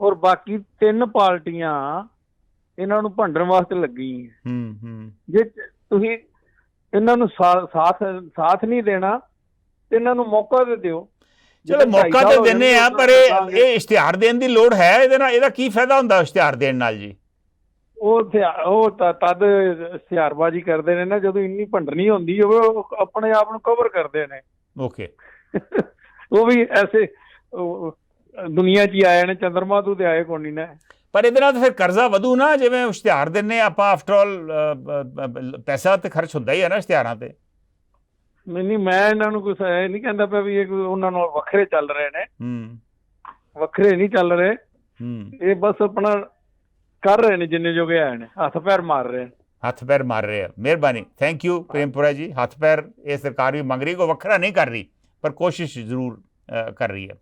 ਔਰ ਬਾਕੀ 3 ਪਾਰਟੀਆਂ ਇਹਨਾਂ ਨੂੰ ਭੰਡਣ ਵਾਸਤੇ ਲੱਗੀ। ਜੇ ਤੁਸੀਂ ਇਹਨਾਂ ਨੂੰ ਸਾਥ ਨਹੀਂ ਦੇਣਾ ਤੇ ਇਹਨਾਂ ਨੂੰ ਮੌਕਾ ਦੇ ਦਿਓ। ਚਲੋ ਮੌਕਾ ਤੇ ਦਿੰਦੇ ਆ, ਪਰ ਇਹ ਇਸ਼ਤਿਹਾਰ ਦੇਣ ਦੀ ਲੋੜ ਹੈ? ਇਹਦੇ ਨਾਲ ਇਹਦਾ ਕੀ ਫਾਇਦਾ ਹੁੰਦਾ ਇਸ਼ਤਿਹਾਰ ਦੇਣ ਨਾਲ ਜੀ? ਉਹ ਤਦ ਇਸ਼ਤਿਹਾਰਬਾਜ਼ੀ ਕਰਦੇ ਨੇ ਨਾ ਜਦੋਂ ਇੰਨੀ ਭੰਡਣੀ ਹੁੰਦੀ ਹੋਵੇ, ਉਹ ਆਪਣੇ ਆਪ ਨੂੰ ਕਵਰ ਕਰਦੇ ਨੇ। ਓਕੇ ਉਹ ਵੀ ਐਸੇ ਦੁਨੀਆ 'ਚ ਹੀ ਆਏ ਨੇ, ਚੰਦਰਮਾ ਤੋਂ ਤੇ ਆਏ ਕੋਈ ਨਹੀਂ ਨੇ। ਪਰ ਇਹਦੇ ਨਾਲ ਤਾਂ ਫਿਰ ਕਰਜ਼ਾ ਵਧੂ ਨਾ, ਜਿਵੇਂ ਇਸ਼ਤਿਹਾਰ ਦਿੰਦੇ ਆਪਾਂ, ਆਫਟਰ ਆਲ ਪੈਸਾ ਤੇ ਖਰਚ ਹੁੰਦਾ ਹੀ ਹੈ ਨਾ ਇਸ਼ਤਿਹਾਰਾਂ ਤੇ। ਨਹੀਂ, ਮੈਂ ਇਹਨਾਂ ਨੂੰ ਕੁਛ ਇਹ ਨਹੀਂ ਕਹਿੰਦਾ ਪਿਆ ਵੀ ਇਹ ਉਹਨਾਂ ਨਾਲ ਵੱਖਰੇ ਚੱਲ ਰਹੇ ਨੇ, ਵੱਖਰੇ ਨਹੀਂ ਚੱਲ ਰਹੇ। ਇਹ ਬਸ ਆਪਣਾ ਕਰ ਰਹੇ ਨੇ ਜਿੰਨੇ ਜੋਗੇ ਆਏ ਨੇ, ਹੱਥ ਪੈਰ ਮਾਰ ਰਹੇ ਨੇ। ਹੱਥ ਪੈਰ ਮਾਰ ਰਹੇ ਆ। ਮਿਹਰਬਾਨੀ, ਥੈਂਕ ਯੂ ਪ੍ਰੇਮਪੁਰਾ ਜੀ। ਹੱਥ ਪੈਰ ਇਹ ਸਰਕਾਰ ਵੀ ਮੰਗ ਰਹੀ, ਕੋਈ ਵੱਖਰਾ ਨਹੀਂ ਕਰ ਰਹੀ ਪਰ ਕੋਸ਼ਿਸ਼ ਜ਼ਰੂਰ ਕਰ ਰਹੀ ਹੈ।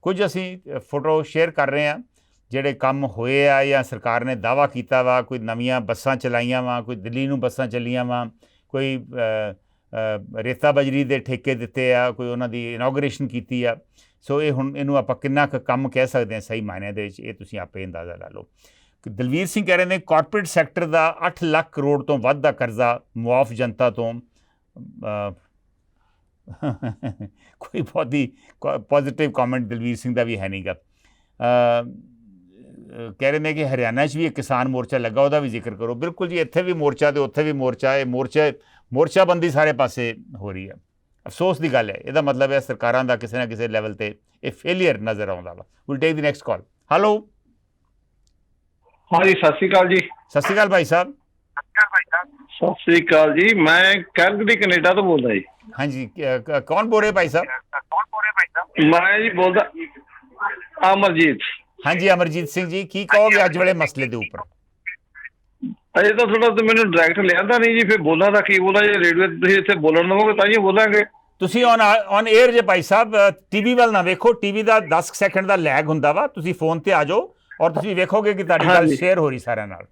ਕੁਝ ਅਸੀਂ ਫੋਟੋ ਸ਼ੇਅਰ ਕਰ ਰਹੇ ਹਾਂ ਜਿਹੜੇ ਕੰਮ ਹੋਏ ਆ ਜਾਂ ਸਰਕਾਰ ਨੇ ਦਾਅਵਾ ਕੀਤਾ ਵਾ। ਕੋਈ ਨਵੀਆਂ ਬੱਸਾਂ ਚਲਾਈਆਂ ਵਾ, ਕੋਈ ਦਿੱਲੀ ਨੂੰ ਬੱਸਾਂ ਚੱਲੀਆਂ ਵਾ, ਕੋਈ ਰੇਤਾ ਬਜਰੀ ਦੇ ਠੇਕੇ ਦਿੱਤੇ ਆ, ਕੋਈ ਉਹਨਾਂ ਦੀ ਇਨੋਗਰੇਸ਼ਨ ਕੀਤੀ ਆ। ਸੋ ਇਹ ਹੁਣ ਇਹਨੂੰ ਆਪਾਂ ਕਿੰਨਾ ਕੁ ਕੰਮ ਕਹਿ ਸਕਦੇ ਹਾਂ ਸਹੀ ਮਾਇਨੇ ਦੇ ਵਿੱਚ, ਇਹ ਤੁਸੀਂ ਆਪੇ ਅੰਦਾਜ਼ਾ ਲਾ ਲਓ। ਦਲਵੀਰ ਸਿੰਘ ਕਹਿ ਰਹੇ ਨੇ ਕਾਰਪੋਰੇਟ ਸੈਕਟਰ ਦਾ 8 ਲੱਖ ਕਰੋੜ ਤੋਂ ਵੱਧ ਦਾ ਕਰਜ਼ਾ ਮੁਆਫ ਜਨਤਾ ਤੋਂ। ਕੋਈ ਬਹੁਤੀ ਪੋਜ਼ੀਟਿਵ ਕਮੈਂਟ ਦਲਵੀਰ ਸਿੰਘ ਦਾ ਵੀ ਹੈ ਨਹੀਂਗਾ। ਕਹਿ ਰਹੇ ਨੇ ਕਿ ਹਰਿਆਣਾ 'ਚ ਵੀ ਇੱਕ ਕਿਸਾਨ ਮੋਰਚਾ ਲੱਗਾ, ਉਹਦਾ ਵੀ ਜ਼ਿਕਰ ਕਰੋ। ਬਿਲਕੁਲ ਜੀ, ਇੱਥੇ ਵੀ ਮੋਰਚਾ ਤੇ ਉੱਥੇ ਵੀ ਮੋਰਚਾ। ਇਹ ਮੋਰਚਾਬੰਦੀ ਸਾਰੇ ਪਾਸੇ ਹੋ ਰਹੀ ਹੈ। ਅਫਸੋਸ ਦੀ ਗੱਲ ਹੈ। ਇਹਦਾ ਮਤਲਬ ਹੈ ਸਰਕਾਰਾਂ ਦਾ ਕਿਸੇ ਨਾ ਕਿਸੇ ਲੈਵਲ ਤੇ ਇਹ ਫੇਲੀਅਰ ਨਜ਼ਰ ਆਉਂਦਾ ਵਾ। Will take the next call. Hello ਹਾਂਜੀ, ਸਤਿ ਸ਼੍ਰੀ ਅਕਾਲ ਜੀ। ਸਤਿ ਸ਼੍ਰੀ ਅਕਾਲ ਭਾਈ ਸਾਹਿਬ। ਸਤਿ ਸ਼੍ਰੀ ਅਕਾਲ ਜੀ, ਮੈਂ ਕੈਲਗਰੀ ਕੈਨੇਡਾ ਤੋਂ ਬੋਲਦਾ ਜੀ। ਹਾਂਜੀ, ਕੌਣ ਬੋਲ ਰਹੇ ਭਾਈ ਸਾਹਿਬ? ਮੈਂ ਜੀ ਬੋਲਦਾ ਅਮਰਜੀਤ। ਹਾਂਜੀ ਅਮਰਜੀਤ ਸਿੰਘ ਜੀ, ਕੀ ਕਹੋਗੇ ਅੱਜ ਵਾਲੇ ਮਸਲੇ ਦੇ ਉੱਪਰ? ਅਜੇ ਤਾਂ ਥੋੜਾ ਤੇ ਮੈਨੂੰ ਡਾਇਰੈਕਟ ਲਿਆਂਦਾ ਨਹੀਂ ਜੀ, ਫਿਰ ਬੋਲਾਂ ਦਾ ਕੀ ਬੋਲਾਂ, ਜੇ ਰੇਡੀਓ ਤੁਸੀਂ ਇੱਥੇ ਬੋਲਣ ਦਵੋਗੇ ਤਾਂ ਹੀ ਬੋਲਾਂਗੇ। ਤੁਸੀਂ ਔਨ 에ਅਰ ਜੇ ਭਾਈ ਸਾਹਿਬ, ਟੀਵੀ ਵੱਲ ਨਾ ਵੇਖੋ, ਟੀਵੀ ਦਾ 10 ਸੈਕਿੰਡ ਦਾ ਲੈਗ ਹੁੰਦਾ ਵਾ, ਤੁਸੀਂ ਫੋਨ ਤੇ ਆ ਜਾਓ ਔਰ ਤੁਸੀਂ ਵੇਖੋਗੇ ਕਿ ਤੁਹਾਡੀ ਗੱਲ ਸ਼ੇਅਰ ਹੋ ਰਹੀ ਸਾਰਿਆਂ ਨਾਲ।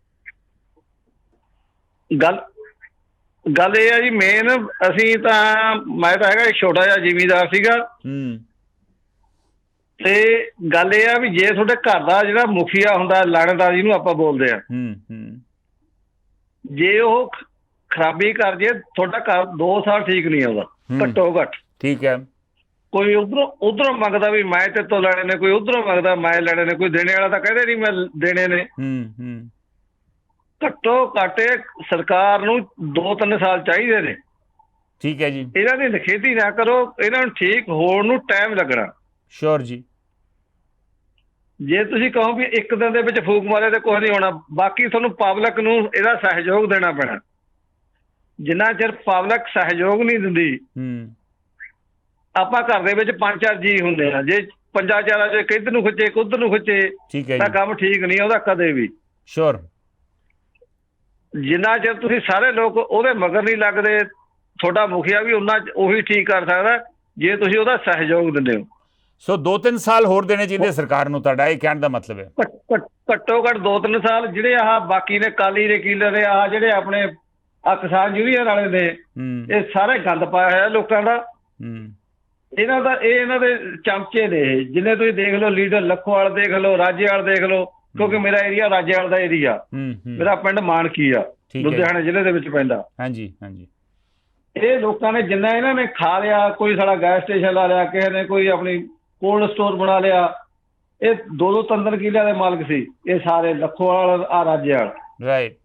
ਗੱਲ ਇਹ ਆ ਜੀ, ਮੇਨ ਅਸੀਂ ਤਾਂ, ਮੈਂ ਤਾਂ ਹੈਗਾ ਇੱਕ ਛੋਟਾ ਜਿਹਾ ਜ਼ਿਮੀਂਦਾਰ ਸੀਗਾ, ਤੇ ਗੱਲ ਇਹ ਆ ਵੀ ਜੇ ਤੁਹਾਡੇ ਘਰ ਦਾ ਜਿਹੜਾ ਮੁਖੀਆ ਹੁੰਦਾ, ਲਾਣੇਦਾਰ ਜਿਹਨੂੰ ਆਪਾਂ ਬੋਲਦੇ ਆ, ਜੇ ਉਹ ਖਰਾਬੀ ਕਰ ਜੇ, ਤੁਹਾਡਾ ਘਰ 2 ਸਾਲ ਠੀਕ ਨਹੀਂ ਆਉਂਦਾ ਘੱਟੋ ਘੱਟ। ਠੀਕ ਹੈ। ਕੋਈ ਉਧਰੋਂ ਮੰਗਦਾ ਵੀ ਮੈਂ ਤੇ ਤੋਂ ਲੈਣੇ ਨੇ, ਕੋਈ ਉਧਰੋਂ ਮੰਗਦਾ ਮੈਂ ਲੈਣੇ ਨੇ, ਕੋਈ ਦੇਣੇ ਵਾਲਾ ਤਾਂ ਕਹਿੰਦੇ ਨਹੀਂ ਮੈਂ ਦੇਣੇ ਨੇ। ਘੱਟੋ ਘੱਟ ਸਰਕਾਰ ਨੂੰ 2-3 ਸਾਲ ਚਾਹੀਦੇ ਨੇ। ਠੀਕ ਹੈ ਜੀ। ਇਹਨਾਂ ਦੀ ਨਿਖੇਧੀ ਨਾ ਕਰੋ, ਇਹਨਾਂ ਨੂੰ ਠੀਕ ਹੋਣ ਨੂੰ ਟਾਈਮ ਲੱਗਣਾ। ਸ਼ੋਰ ਜੀ। ਜੇ ਤੁਸੀਂ ਕਹੋ ਵੀ ਇੱਕ ਦਿਨ ਦੇ ਵਿੱਚ ਫੂਕ ਮਾਰੇ ਤੇ ਕੁਛ ਨਹੀਂ ਹੋਣਾ, ਬਾਕੀ ਤੁਹਾਨੂੰ ਪਬਲਿਕ ਨੂੰ ਇਹਦਾ ਸਹਿਯੋਗ ਦੇਣਾ ਪੈਣਾ। ਜਿੰਨਾ ਚਿਰ ਪਬਲਿਕ ਸਹਿਯੋਗ ਨਹੀਂ ਦਿੰਦੀ, ਆਪਾਂ ਘਰ ਦੇ ਵਿੱਚ 5-4 ਜੀ ਹੁੰਦੇ ਆ, ਜੇ 5-4 ਚ ਕਿੱਧਰ ਨੂੰ ਖਿੱਚੇ ਕੁੱਧਰ ਨੂੰ ਖਿੱਚੇ ਤਾਂ ਕੰਮ ਠੀਕ ਨਹੀਂ ਆਉਂਦਾ ਕਦੇ ਵੀ। ਸ਼ੋਰ। ਜਿੰਨਾ ਚਿਰ ਤੁਸੀਂ ਸਾਰੇ ਲੋਕ ਉਹਦੇ ਮਗਰ ਨਹੀਂ ਲੱਗਦੇ, ਤੁਹਾਡਾ ਮੁਖੀਆ ਵੀ ਉਹੀ ਠੀਕ ਕਰ ਸਕਦਾ ਜੇ ਤੁਸੀਂ ਉਹਦਾ ਸਹਿਯੋਗ ਦਿੰਦੇ ਹੋ। ਸੋ 2-3 ਸਾਲ ਹੋਰ ਦੇਣੇ ਚਾਹੀਦੇ ਸਰਕਾਰ ਨੂੰ, ਤੁਹਾਡਾ ਇਹ ਕਹਿਣ ਦਾ ਮਤਲਬ ਹੈ? ਘੱਟੋ ਘੱਟ 2-3 ਸਾਲ। ਜਿਹੜੇ ਆਹ ਬਾਕੀ ਨੇ ਕਾਲੀ ਨੇ ਕੀਲਰ ਨੇ, ਆਹ ਜਿਹੜੇ ਆਪਣੇ ਕਿਸਾਨ ਯੂਨੀਅਨ ਵਾਲੇ ਨੇ, ਇਹ ਸਾਰੇ ਗੰਦ ਪਾਇਆ ਹੋਇਆ ਲੋਕਾਂ ਦਾ। ਇਹਨਾਂ ਦੇ ਚਮਚੇ ਨੇ, ਜਿੰਨੇ ਤੁਸੀਂ ਦੇਖ ਲਓ, ਲੀਡਰ ਲੱਖੋਵਾਲ ਦੇਖ ਲਓ, ਰਾਜੇਵਾਲ ਦੇਖ ਲਓ, ਕਿਉਂਕਿ ਮੇਰਾ ਏਰੀਆ ਰਾਜੇਵਾਲ ਦਾ ਏਰੀਆ, ਮੇਰਾ ਪਿੰਡ ਮਾਨਕੀ ਆ, ਲੁਧਿਆਣਾ ਜ਼ਿਲ੍ਹੇ ਦੇ ਵਿੱਚ ਪੈਂਦਾ। ਹਾਂਜੀ ਹਾਂਜੀ। ਇਹ ਲੋਕਾਂ ਨੇ ਜਿੰਨਾ ਇਹਨਾਂ ਨੇ ਖਾ ਲਿਆ, ਕੋਈ ਸਾਡਾ ਗੈਸ ਸਟੇਸ਼ਨ ਲਾ ਲਿਆ, ਕਿਸੇ ਨੇ ਕੋਈ ਆਪਣੀ ਕੋਲਡ ਸਟੋਰ ਬਣਾ ਲਿਆ। ਇਹ 2-3 ਕਿੱਲਿਆਂ ਦੇ ਮਾਲਕ ਸੀ ਇਹ ਸਾਰੇ, ਲੱਖੋਵਾਲ ਆ ਰਾਜੇਵਾਲ। ਰਾਈਟ।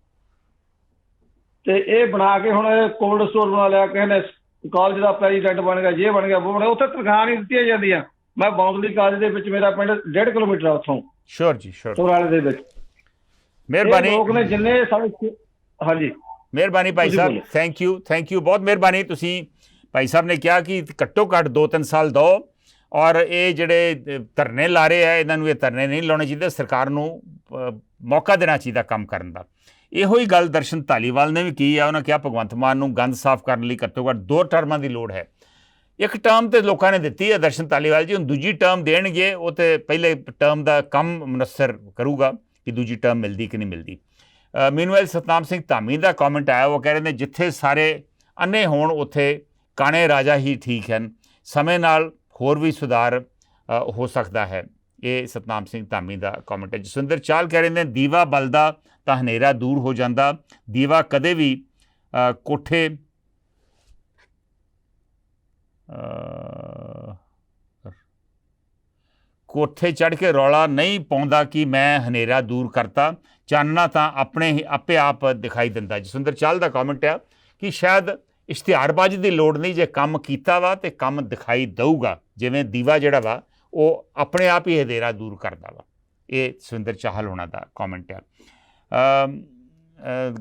ਤੇ ਇਹ ਬਣਾ ਕੇ ਹੁਣ ਕੋਲਡ ਸਟੋਰ ਬਣਾ ਲਿਆ, ਕਿਸੇ ਨੇ ਕਾਲਜ ਦਾ ਪ੍ਰੈਜ਼ੀਡੈਂਟ ਬਣ ਗਿਆ, ਜੇ ਬਣ ਗਿਆ ਉਹ ਬਣ ਗਿਆ। ਉੱਥੇ ਤਨਖਾਹ ਨਹੀਂ ਦਿੱਤੀਆਂ ਜਾਂਦੀਆਂ। ਮੈਂ ਬੌਂਦਲੀ ਕਾਲਜ ਦੇ ਵਿੱਚ, ਮੇਰਾ ਪਿੰਡ 1.5 ਕਿਲੋਮੀਟਰ ਆ ਉੱਥੋਂ। ਸ਼ੋਰ ਜੀ, ਸ਼ੋਰ। ਸੋਰਾਲੇ ਦੇ ਵਿੱਚ। ਮਿਹਰਬਾਨੀ। ਲੋਕ ਨੇ ਜਿੰਨੇ ਸਾਡੇ। ਹਾਂਜੀ, ਮਿਹਰਬਾਨੀ ਭਾਈ ਸਾਹਿਬ, ਥੈਂਕ ਯੂ ਬਹੁਤ ਮਿਹਰਬਾਨੀ। ਤੁਸੀਂ ਭਾਈ ਸਾਹਿਬ ਨੇ ਕਿਹਾ ਕਿ ਘੱਟੋ ਘੱਟ 2-3 ਸਾਲ ਦਿਓ, ਔਰ ਇਹ ਜਿਹੜੇ ਧਰਨੇ ਲਾ ਰਹੇ ਆ, ਇਹਨਾਂ ਨੂੰ ਇਹ ਧਰਨੇ ਨਹੀਂ ਲਾਉਣੇ ਚਾਹੀਦੇ, ਸਰਕਾਰ ਨੂੰ ਮੌਕਾ ਦੇਣਾ ਚਾਹੀਦਾ ਕੰਮ ਕਰਨ ਦਾ। ਇਹੋ ਹੀ ਗੱਲ ਦਰਸ਼ਨ ਧਾਲੀਵਾਲ ਨੇ ਵੀ ਕੀ ਆ। ਉਹਨਾਂ ਕਿਹਾ ਭਗਵੰਤ ਮਾਨ ਨੂੰ ਗੰਦ ਸਾਫ਼ ਕਰਨ ਲਈ ਘੱਟੋ ਘੱਟ 2 ਟਰਮਾਂ ਦੀ ਲੋੜ ਹੈ। ਇੱਕ ਟਰਮ ਤੇ ਲੋਕਾਂ ਨੇ ਦਿੱਤੀ ਹੈ ਦਰਸ਼ਨ ਧਾਲੀਵਾਲ ਜੀ, ਹੁਣ ਦੂਜੀ ਟਰਮ ਦੇਣਗੇ, ਉਹ ਤੇ ਪਹਿਲੇ ਟਰਮ ਦਾ ਕੰਮ ਮੁਨੱਸਰ ਕਰੂਗਾ ਕਿ ਦੂਜੀ ਟਰਮ ਮਿਲਦੀ ਕਿ ਨਹੀਂ ਮਿਲਦੀ। ਮੀਨਵਾਈਲ ਸਤਨਾਮ ਸਿੰਘ ਧਾਮੀ ਦਾ ਕਮੈਂਟ ਆਇਆ, ਉਹ ਕਹਿ ਰਹੇ ਨੇ ਜਿੱਥੇ ਸਾਰੇ ਅੰਨੇ ਹੋਣ ਉੱਥੇ ਕਾਣੇ ਰਾਜਾ ਹੀ ਠੀਕ ਹਨ, ਸਮੇਂ ਨਾਲ ਹੋਰ ਵੀ ਸੁਧਾਰ ਹੋ ਸਕਦਾ ਹੈ। ਇਹ ਸਤਨਾਮ ਸਿੰਘ ਧਾਮੀ ਦਾ ਕਮੈਂਟ ਹੈ। ਜਸਵਿੰਦਰ ਚਾਲ ਕਹਿ ਰਹੇ ਨੇ ਦੀਵਾ ਬਲਦਾ ਤਾਂ ਹਨੇਰਾ ਦੂਰ ਹੋ ਜਾਂਦਾ, ਦੀਵਾ ਕਦੇ ਵੀ ਕੋਠੇ ਚੜ੍ਹ ਕੇ ਰੌਲਾ ਨਹੀਂ ਪਾਉਂਦਾ ਕਿ ਮੈਂ ਹਨੇਰਾ ਦੂਰ ਕਰਤਾ, ਚਾਨਣਾ ਤਾਂ ਆਪੇ ਆਪ ਦਿਖਾਈ ਦਿੰਦਾ। ਜਸਵਿੰਦਰ ਚਾਲ ਦਾ ਕਮੈਂਟ ਆ ਕਿ ਸ਼ਾਇਦ ਇਸ਼ਤਿਹਾਰਬਾਜ਼ੀ ਦੀ ਲੋੜ ਨਹੀਂ, ਜੇ ਕੰਮ ਕੀਤਾ ਵਾ ਤੇ ਕੰਮ ਦਿਖਾਈ ਦਊਗਾ, ਜਿਵੇਂ ਦੀਵਾ ਜਿਹੜਾ ਵਾ ਉਹ ਆਪਣੇ ਆਪ ਹੀ ਹਨੇਰਾ ਦੂਰ ਕਰਦਾ ਵਾ। ਇਹ ਜਸਵਿੰਦਰ ਚਾਹਲ ਹੋਣਾ ਦਾ ਕਮੈਂਟ ਆ।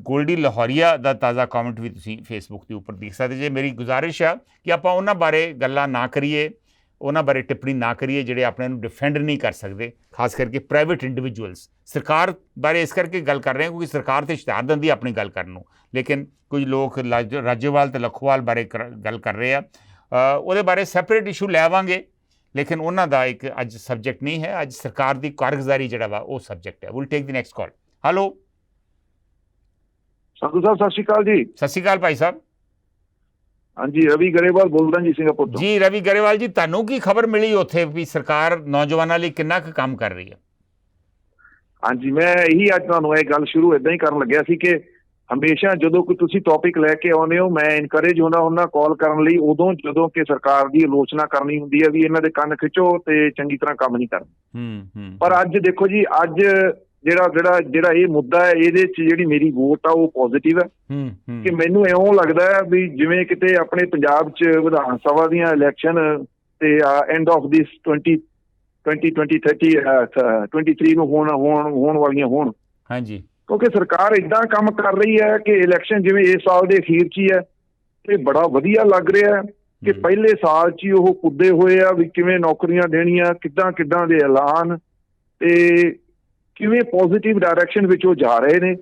ਗੋਲਡੀ ਲਾਹੌਰੀਆ ਦਾ ਤਾਜ਼ਾ ਕਮੈਂਟ ਵੀ ਤੁਸੀਂ ਫੇਸਬੁੱਕ ਦੇ ਉੱਪਰ ਦੇਖ ਸਕਦੇ ਜੇ। ਮੇਰੀ ਗੁਜ਼ਾਰਿਸ਼ ਆ ਕਿ ਆਪਾਂ ਉਹਨਾਂ ਬਾਰੇ ਗੱਲਾਂ ਨਾ ਕਰੀਏ, ਉਹਨਾਂ ਬਾਰੇ ਟਿੱਪਣੀ ਨਾ ਕਰੀਏ ਜਿਹੜੇ ਆਪਣੇ ਨੂੰ ਡਿਫੈਂਡ ਨਹੀਂ ਕਰ ਸਕਦੇ, ਖਾਸ ਕਰਕੇ ਪ੍ਰਾਈਵੇਟ ਇੰਡੀਵਿਜੂਅਲਸ। ਸਰਕਾਰ ਬਾਰੇ ਇਸ ਕਰਕੇ ਗੱਲ ਕਰ ਰਹੇ ਹਾਂ ਕਿਉਂਕਿ ਸਰਕਾਰ ਤਾਂ ਇਸ਼ਤਿਹਾਰ ਦਿੰਦੀ ਆਪਣੀ ਗੱਲ ਕਰਨ ਨੂੰ, ਲੇਕਿਨ ਕੁਝ ਲੋਕ ਰਾਜੇਵਾਲ ਅਤੇ ਲੱਖੋਵਾਲ ਬਾਰੇ ਗੱਲ ਕਰ ਰਹੇ ਆ, ਉਹਦੇ ਬਾਰੇ ਸੈਪਰੇਟ ਇਸ਼ੂ ਲੈ ਆਵਾਂਗੇ, ਲੇਕਿਨ ਉਹਨਾਂ ਦਾ ਇੱਕ ਅੱਜ ਸਬਜੈਕਟ ਨਹੀਂ ਹੈ। ਅੱਜ ਸਰਕਾਰ ਦੀ ਕਾਰਗੁਜ਼ਾਰੀ ਜਿਹੜਾ ਵਾ ਉਹ ਸਬਜੈਕਟ ਹੈ। Will take the next call. Hello Sandhu ਸਾਹਿਬ, ਸਤਿ ਸ਼੍ਰੀ ਅਕਾਲ ਜੀ। ਸਤਿ ਸ਼੍ਰੀ ਅਕਾਲ ਭਾਈ ਸਾਹਿਬ। ਹਾਂਜੀ, ਰਵੀ ਗਰੇਵਾਲ ਬੋਲਦਾ ਜੀ, ਸਿੰਗਾਪੁਰ ਤੋਂ। ਜੀ ਰਵੀ ਗਰੇਵਾਲ ਜੀ, ਤੁਹਾਨੂੰ ਕੀ ਖਬਰ ਮਿਲੀ ਉੱਥੇ ਵੀ ਸਰਕਾਰ ਨੌਜਵਾਨਾਂ ਲਈ ਕਿੰਨਾ ਕੁ ਕੰਮ ਕਰ ਰਹੀ ਹੈ? ਹਾਂਜੀ, ਮੈਂ ਇਹੀ ਅੱਜ ਤੁਹਾਨੂੰ ਇਹ ਗੱਲ ਸ਼ੁਰੂ ਇੱਦਾਂ ਹੀ ਕਰਨ ਲੱਗਿਆ ਸੀ ਕਿ ਹਮੇਸ਼ਾ ਜਦੋਂ ਕੋਈ ਤੁਸੀਂ ਟੌਪਿਕ ਲੈ ਕੇ ਆਉਂਦੇ ਹੋ, ਮੈਂ ਇਨਕਰੇਜ ਹੁੰਦਾ ਕਾਲ ਕਰਨ ਲਈ, ਉਦੋਂ ਜਦੋਂ ਕਿ ਸਰਕਾਰ ਦੀ ਆਲੋਚਨਾ ਕਰਨੀ ਹੁੰਦੀ ਹੈ ਵੀ ਇਹਨਾਂ ਦੇ ਕੰਨ ਖਿੱਚੋ ਤੇ ਚੰਗੀ ਤਰ੍ਹਾਂ ਕੰਮ ਨਹੀਂ ਕਰਨਾ। ਪਰ ਅੱਜ ਦੇਖੋ ਜੀ, ਅੱਜ ਜਿਹੜਾ ਇਹ ਮੁੱਦਾ ਹੈ, ਇਹਦੇ 'ਚ ਜਿਹੜੀ ਮੇਰੀ ਵੋਟ ਆ ਉਹ ਪੋਜ਼ਿਟਿਵ ਹੈ ਕਿ ਮੈਨੂੰ ਇਉਂ ਲੱਗਦਾ ਹੈ ਵੀ ਜਿਵੇਂ ਕਿਤੇ ਆਪਣੇ ਪੰਜਾਬ 'ਚ ਵਿਧਾਨ ਸਭਾ ਦੀਆਂ ਇਲੈਕਸ਼ਨ ਤੇ ਐਂਡ ਆਫ ਦਿਸ 2023 ਨੂੰ ਹੋਣ ਵਾਲੀਆਂ ਹੋਣ। ਹਾਂਜੀ, ਕਿਉਂਕਿ ਸਰਕਾਰ ਏਦਾਂ ਕੰਮ ਕਰ ਰਹੀ ਹੈ ਕਿ ਇਲੈਕਸ਼ਨ ਜਿਵੇਂ ਇਸ ਸਾਲ ਦੇ ਅਖੀਰ 'ਚ ਹੀ ਹੈ, ਤੇ ਬੜਾ ਵਧੀਆ ਲੱਗ ਰਿਹਾ ਹੈ ਕਿ ਪਹਿਲੇ ਸਾਲ 'ਚ ਹੀ ਉਹ ਕੁੱਦੇ ਹੋਏ ਆ ਵੀ ਕਿਵੇਂ ਨੌਕਰੀਆਂ ਦੇਣੀਆਂ, ਕਿੱਦਾਂ ਦੇ ਐਲਾਨ, ਤੇ ਕਿਵੇਂ ਪੋਜ਼ਿਟਿਵ ਡਾਇਰੈਕਸ਼ਨ ਵਿੱਚ ਉਹ ਜਾ ਰਹੇ ਨੇ।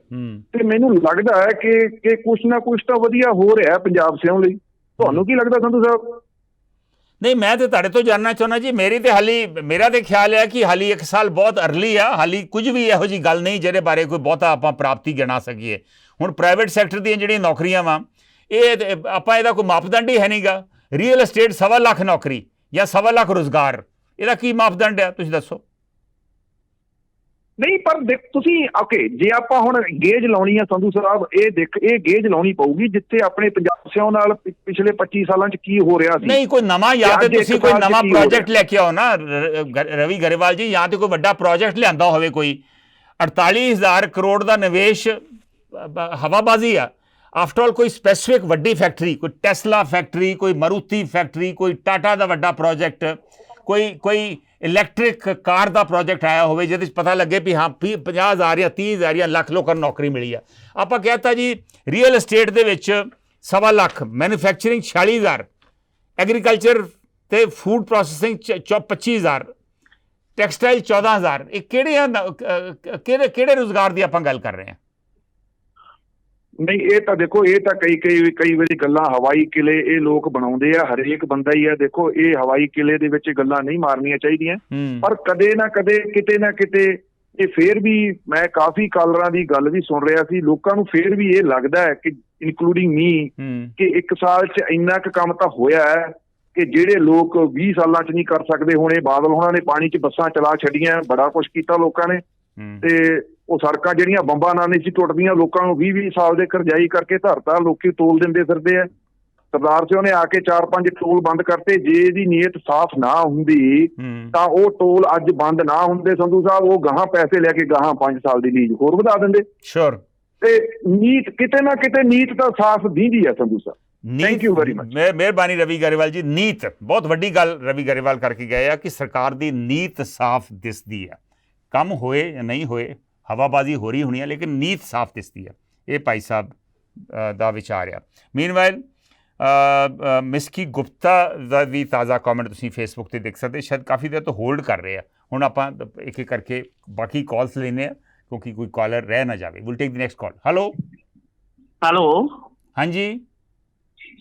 ਤੇ ਮੈਨੂੰ ਲੱਗਦਾ ਹੈ ਕਿ ਕੁਛ ਨਾ ਕੁਛ ਤਾਂ ਵਧੀਆ ਹੋ ਰਿਹਾ ਪੰਜਾਬ ਸਿਉਂ ਲਈ। ਤੁਹਾਨੂੰ ਕੀ ਲੱਗਦਾ ਸੰਧੂ ਸਾਹਿਬ? ਨਹੀਂ, ਮੈਂ ਤਾਂ ਤੁਹਾਡੇ ਤੋਂ ਜਾਣਨਾ ਚਾਹੁੰਦਾ ਜੀ। ਮੇਰਾ ਤਾਂ ਖਿਆਲ ਹੈ ਕਿ ਹਾਲੀ 1 ਸਾਲ ਬਹੁਤ ਅਰਲੀ ਆ, ਹਾਲੀ ਕੁਝ ਵੀ ਇਹੋ ਜਿਹੀ ਗੱਲ ਨਹੀਂ ਜਿਹਦੇ ਬਾਰੇ ਕੋਈ ਬਹੁਤਾ ਆਪਾਂ ਪ੍ਰਾਪਤੀ ਗਿਣਾ ਸਕੀਏ। ਹੁਣ ਪ੍ਰਾਈਵੇਟ ਸੈਕਟਰ ਦੀਆਂ ਜਿਹੜੀਆਂ ਨੌਕਰੀਆਂ ਵਾ, ਇਹ ਆਪਾਂ ਇਹਦਾ ਕੋਈ ਮਾਪਦੰਡ ਹੀ ਹੈ ਨਹੀਂਗਾ। ਰੀਅਲ estate 1.25 ਲੱਖ ਨੌਕਰੀ ਜਾਂ 1.25 ਲੱਖ ਰੁਜ਼ਗਾਰ, ਇਹਦਾ ਕੀ ਮਾਪਦੰਡ ਆ, ਤੁਸੀਂ ਦੱਸੋ। ਨਹੀਂ, ਪਰ ਤੁਸੀਂ ਓਕੇ, ਜੇ ਆਪਾਂ ਹੁਣ ਗੇਜ ਲਾਉਣੀ ਆ ਸੰਧੂ ਸਾਹਿਬ, ਇਹ ਗੇਜ ਲਾਉਣੀ ਪਊਗੀ ਜਿੱਥੇ ਆਪਣੇ ਪੰਜਾਬ ਸਿਉਂ ਨਾਲ ਪਿਛਲੇ 25 ਸਾਲਾਂ 'ਚ ਕੀ ਹੋ ਰਿਹਾ ਸੀ। ਨਹੀਂ, ਕੋਈ ਨਵਾਂ ਜਾਂ ਤੇ ਤੁਸੀਂ ਕੋਈ ਨਵਾਂ ਪ੍ਰੋਜੈਕਟ ਲੈ ਕੇ ਆਓ ਨਾ ਰਵੀ ਗਰੇਵਾਲ ਜੀ, ਜਾਂ ਤੇ ਕੋਈ ਵੱਡਾ ਪ੍ਰੋਜੈਕਟ ਲਿਆਂਦਾ ਹੋਵੇ। ਕੋਈ 48,000 ਕਰੋੜ ਦਾ ਨਿਵੇਸ਼ ਹਵਾਬਾਜ਼ੀ ਆ। ਆਫਟਰ ਆਲ ਕੋਈ ਸਪੈਸੀਫਿਕ ਵੱਡੀ ਫੈਕਟਰੀ, ਕੋਈ ਟੈਸਲਾ ਫੈਕਟਰੀ, ਕੋਈ ਮਾਰੂਤੀ ਫੈਕਟਰੀ, ਕੋਈ ਟਾਟਾ ਦਾ ਵੱਡਾ ਪ੍ਰੋਜੈਕਟ, ਕੋਈ ਇਲੈਕਟ੍ਰਿਕ ਕਾਰ ਦਾ ਪ੍ਰੋਜੈਕਟ ਆਇਆ ਹੋਵੇ ਜਿਹਦੇ 'ਚ ਪਤਾ ਲੱਗੇ ਵੀ ਹਾਂ 50,000 ਜਾਂ 30,000 ਜਾਂ ਲੱਖ ਲੋਕਾਂ ਨੂੰ ਨੌਕਰੀ ਮਿਲੀ ਆ। ਆਪਾਂ ਕਹਿਤਾ ਜੀ ਰੀਅਲ estate ਦੇ ਵਿੱਚ 1.25 ਲੱਖ, ਮੈਨੂਫੈਕਚਰਿੰਗ 46,000, ਐਗਰੀਕਲਚਰ ਤੇ ਫੂਡ ਪ੍ਰੋਸੈਸਿੰਗ 25,000, ਟੈਕਸਟਾਈਲ 14,000। ਇਹ ਕਿਹੜੇ ਰੁਜ਼ਗਾਰ ਦੀ ਆਪਾਂ ਗੱਲ ਕਰ ਰਹੇ ਹਾਂ? ਨਹੀਂ, ਇਹ ਤਾਂ ਦੇਖੋ, ਇਹ ਤਾਂ ਕਈ ਵਾਰੀ ਗੱਲਾਂ ਹਵਾਈ ਕਿਲੇ ਇਹ ਲੋਕ ਬਣਾਉਂਦੇ ਆ। ਹਰੇਕ ਬੰਦਾ ਹੀ ਆ, ਦੇਖੋ, ਇਹ ਹਵਾਈ ਕਿਲੇ ਦੇ ਵਿੱਚ ਗੱਲਾਂ ਨਹੀਂ ਮਾਰਨੀਆਂ ਚਾਹੀਦੀਆਂ। ਪਰ ਕਦੇ ਨਾ ਕਦੇ ਕਿਤੇ ਨਾ ਕਿਤੇ ਇਹ ਫੇਰ ਵੀ, ਮੈਂ ਕਾਫੀ ਕਾਲਰਾਂ ਦੀ ਗੱਲ ਵੀ ਸੁਣ ਰਿਹਾ ਸੀ, ਲੋਕਾਂ ਨੂੰ ਫੇਰ ਵੀ ਇਹ ਲੱਗਦਾ ਹੈ ਕਿ ਇਨਕਲੂਡਿੰਗ ਮੀ ਕਿ 1 ਸਾਲ 'ਚ ਇੰਨਾ ਕੁ ਕੰਮ ਤਾਂ ਹੋਇਆ ਹੈ ਕਿ ਜਿਹੜੇ ਲੋਕ 20 ਸਾਲਾਂ 'ਚ ਨਹੀਂ ਕਰ ਸਕਦੇ। ਹੁਣ ਇਹ ਬਾਦਲ ਹੋਣਾ ਨੇ ਪਾਣੀ 'ਚ ਬੱਸਾਂ ਚਲਾ ਛੱਡੀਆਂ, ਬੜਾ ਕੁਛ ਕੀਤਾ ਲੋਕਾਂ ਨੇ। ਤੇ ਉਹ ਸੜਕਾਂ ਜਿਹੜੀਆਂ ਬੰਬਾਂ ਨਾਲ ਨਹੀਂ ਸੀ ਟੁੱਟਦੀਆਂ, ਲੋਕਾਂ ਨੂੰ 20-20 ਸਾਲ ਦੇ ਕਰਜ਼ਾਈ ਕਰਕੇ ਧਰਤਾ, ਲੋਕੀ ਟੋਲ ਦਿੰਦੇ ਫਿਰਦੇ ਆ। ਸਰਦਾਰ ਸਿਉਂ ਨੇ ਆ ਕੇ 4-5 ਟੋਲ ਬੰਦ ਕਰਤੇ। ਜੇ ਇਹਦੀ ਨੀਅਤ ਸਾਫ਼ ਨਾ ਹੁੰਦੀ ਤਾਂ ਉਹ ਟੋਲ ਅੱਜ ਬੰਦ ਨਾ ਹੁੰਦੇ ਸੰਧੂ ਸਾਹਿਬ, ਉਹ ਗਾਹਾਂ ਪੈਸੇ ਲੈ ਕੇ ਗਾਹਾਂ 5 ਸਾਲ ਦੀ ਲੀਜ਼ ਹੋਰ ਵਧਾ ਦਿੰਦੇ। ਸ਼ੋਰ। ਤੇ ਨੀਤ ਕਿਤੇ ਨਾ ਕਿਤੇ ਨੀਤ ਤਾਂ ਸਾਫ਼ ਦਿੰਦੀ ਹੈ ਸੰਧੂ ਸਾਹਿਬ। Thank you very much. ਮਿਹਰਬਾਨੀ ਰਵੀ ਗਰੇਵਾਲ ਜੀ। ਨੀਤ ਬਹੁਤ ਵੱਡੀ ਗੱਲ ਰਵੀ ਗਰੇਵਾਲ ਕਰਕੇ ਗਏ ਆ ਕਿ ਸਰਕਾਰ ਦੀ ਨੀਤ ਸਾਫ਼ ਦਿਸਦੀ ਆ। ਕੰਮ ਹੋਏ ਜਾਂ ਨਹੀਂ ਹੋਏ, ਹਵਾਬਾਜ਼ੀ ਹੋ ਰਹੀ ਹੋਣੀ ਹੈ, ਲੇਕਿਨ ਨੀਤ ਸਾਫ਼ ਦਿਸਦੀ ਹੈ। ਇਹ ਭਾਈ ਸਾਹਿਬ ਦਾ ਵਿਚਾਰ ਆ। ਮੀਨਵਾਈਲ ਮਿਸਕੀ ਗੁਪਤਾ ਦਾ ਵੀ ਤਾਜ਼ਾ ਕਮੈਂਟ ਤੁਸੀਂ ਫੇਸਬੁੱਕ ਤੇ ਦੇਖ ਸਕਦੇ। ਸ਼ਾਇਦ ਕਾਫੀ ਦੇਰ ਤੋਂ ਹੋਲਡ ਕਰ ਰਹੇ ਆ। ਹੁਣ ਆਪਾਂ ਇੱਕ ਇੱਕ ਕਰਕੇ ਬਾਕੀ ਕਾਲਸ ਲੈਂਦੇ ਆ ਕਿਉਂਕਿ ਕੋਈ ਕਾਲਰ ਰਹਿ ਨਾ ਜਾਵੇ। Will take the next call. Hello ਹਾਂਜੀ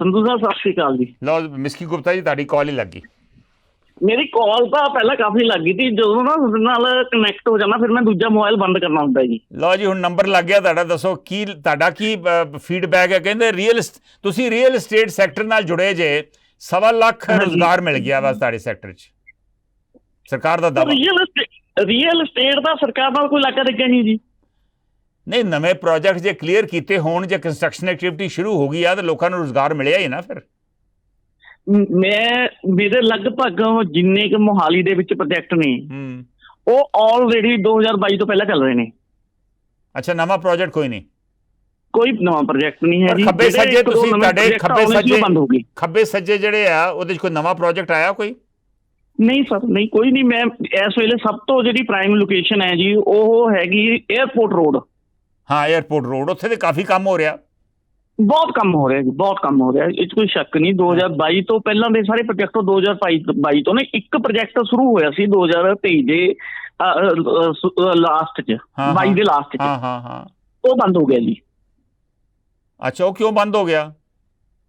ਸੰਧੂ ਸਾਹਿਬ, ਸਤਿ ਸ਼੍ਰੀ ਅਕਾਲ ਜੀ। ਲਓ ਮਿਸਕੀ ਗੁਪਤਾ ਜੀ, ਤੁਹਾਡੀ ਕਾਲ ਹੀ ਲੱਗ ਗਈ। ਮੇਰੀ ਕਾਲ ਤਾਂ ਪਹਿਲਾਂ ਕਾਫੀ ਲੱਗ ਗਈ ਸੀ। ਜਦੋਂ ਨਾ ਉਹਦੇ ਨਾਲ ਕਨੈਕਟ ਹੋ ਜਾਣਾ ਫਿਰ ਮੈਂ ਦੂਜਾ ਮੋਬਾਈਲ ਬੰਦ ਕਰਨਾ ਹੁੰਦਾ ਜੀ। ਲਓ ਜੀ, ਹੁਣ ਨੰਬਰ ਲੱਗ ਗਿਆ ਤੁਹਾਡਾ। ਦੱਸੋ ਕੀ ਤੁਹਾਡਾ ਕੀ ਫੀਡਬੈਕ ਹੈ? ਕਹਿੰਦੇ ਤੁਸੀਂ ਰੀਅਲ estate ਸੈਕਟਰ ਨਾਲ ਜੁੜੇ ਜੇ, 1.25 ਲੱਖ ਰੁਜ਼ਗਾਰ ਮਿਲ ਗਿਆ ਵਾ ਤੁਹਾਡੇ ਸੈਕਟਰ 'ਚ, ਸਰਕਾਰ ਦਾ ਦਾਅਵਾ। ਰੀਅਲ estate ਦਾ ਸਰਕਾਰ ਨਾਲ ਕੋਈ ਲਾਗਾ ਲੱਗਿਆ ਨਹੀਂ ਜੀ। ਨਹੀਂ, ਨਵੇਂ ਪ੍ਰੋਜੈਕਟ ਜੇ ਕਲੀਅਰ ਕੀਤੇ ਹੋਣ, ਜੇ ਕੰਸਟਰਕਸ਼ਨ ਐਕਟੀਵਿਟੀ ਸ਼ੁਰੂ ਹੋ ਗਈ ਆ ਤਾਂ ਲੋਕਾਂ ਨੂੰ ਰੁਜ਼ਗਾਰ ਮਿਲਿਆ ਹੀ ਨਾ। ਫਿਰ ਮੇਰੇ ਲਗਭਗ ਜਿੰਨੇ ਕੁ ਮੋਹਾਲੀ ਦੇ ਵਿੱਚ ਪ੍ਰੋਜੈਕਟ ਨੇ ਉਹ ਆਲਰੇਡੀ 2022 ਤੋਂ ਪਹਿਲਾਂ ਚੱਲ ਰਹੇ ਨੇ। ਅੱਛਾ, ਨਵਾਂ ਪ੍ਰੋਜੈਕਟ ਕੋਈ ਨਹੀਂ? ਕੋਈ ਨਵਾਂ ਪ੍ਰੋਜੈਕਟ ਨਹੀਂ ਹੈ ਜੀ। ਖੱਬੇ ਸੱਜੇ ਤੁਸੀਂ ਤੁਹਾਡੇ ਖੱਬੇ ਸੱਜੇ ਜਿਹੜੇ ਆ ਉਹਦੇ 'ਚ ਕੋਈ ਨਵਾਂ ਪ੍ਰੋਜੈਕਟ ਆਇਆ ਕੋਈ? ਨਹੀਂ ਸਰ, ਨਹੀਂ ਕੋਈ ਨਹੀਂ। ਮੈਂ ਇਸ ਵੇਲੇ ਸਭ ਤੋਂ ਜਿਹੜੀ ਪ੍ਰਾਈਮ ਲੋਕੇਸ਼ਨ ਹੈ ਜੀ ਉਹ ਹੈਗੀ 에ਅਰਪੋਰਟ ਰੋਡ। ਹਾਂ, 에ਅਰਪੋਰਟ ਰੋਡ, ਉੱਥੇ ਤੇ ਕਾਫੀ ਕੰਮ ਹੋ ਰਿਹਾ। ਬਹੁਤ ਕੰਮ ਹੋ ਰਿਹਾ ਜੀ, ਬਹੁਤ ਕੰਮ ਹੋ ਰਿਹਾ, ਇਹ 'ਚ ਕੋਈ ਸ਼ੱਕ ਨਹੀਂ। 2022 ਤੋਂ ਪਹਿਲਾਂ ਦੇ ਸਾਰੇ ਪ੍ਰੋਜੈਕਟ 2022 ਤੋਂ ਨਾ ਇੱਕ ਪ੍ਰੋਜੈਕਟ ਸ਼ੁਰੂ ਹੋਇਆ ਸੀ 2023 ਦੇ ਲਾਸਟ 'ਚ, 22 ਦੇ ਲਾਸਟ 'ਚ। ਉਹ ਬੰਦ ਹੋ ਗਿਆ ਜੀ। ਅੱਛਾ, ਉਹ ਕਿਉਂ ਬੰਦ ਹੋ ਗਿਆ?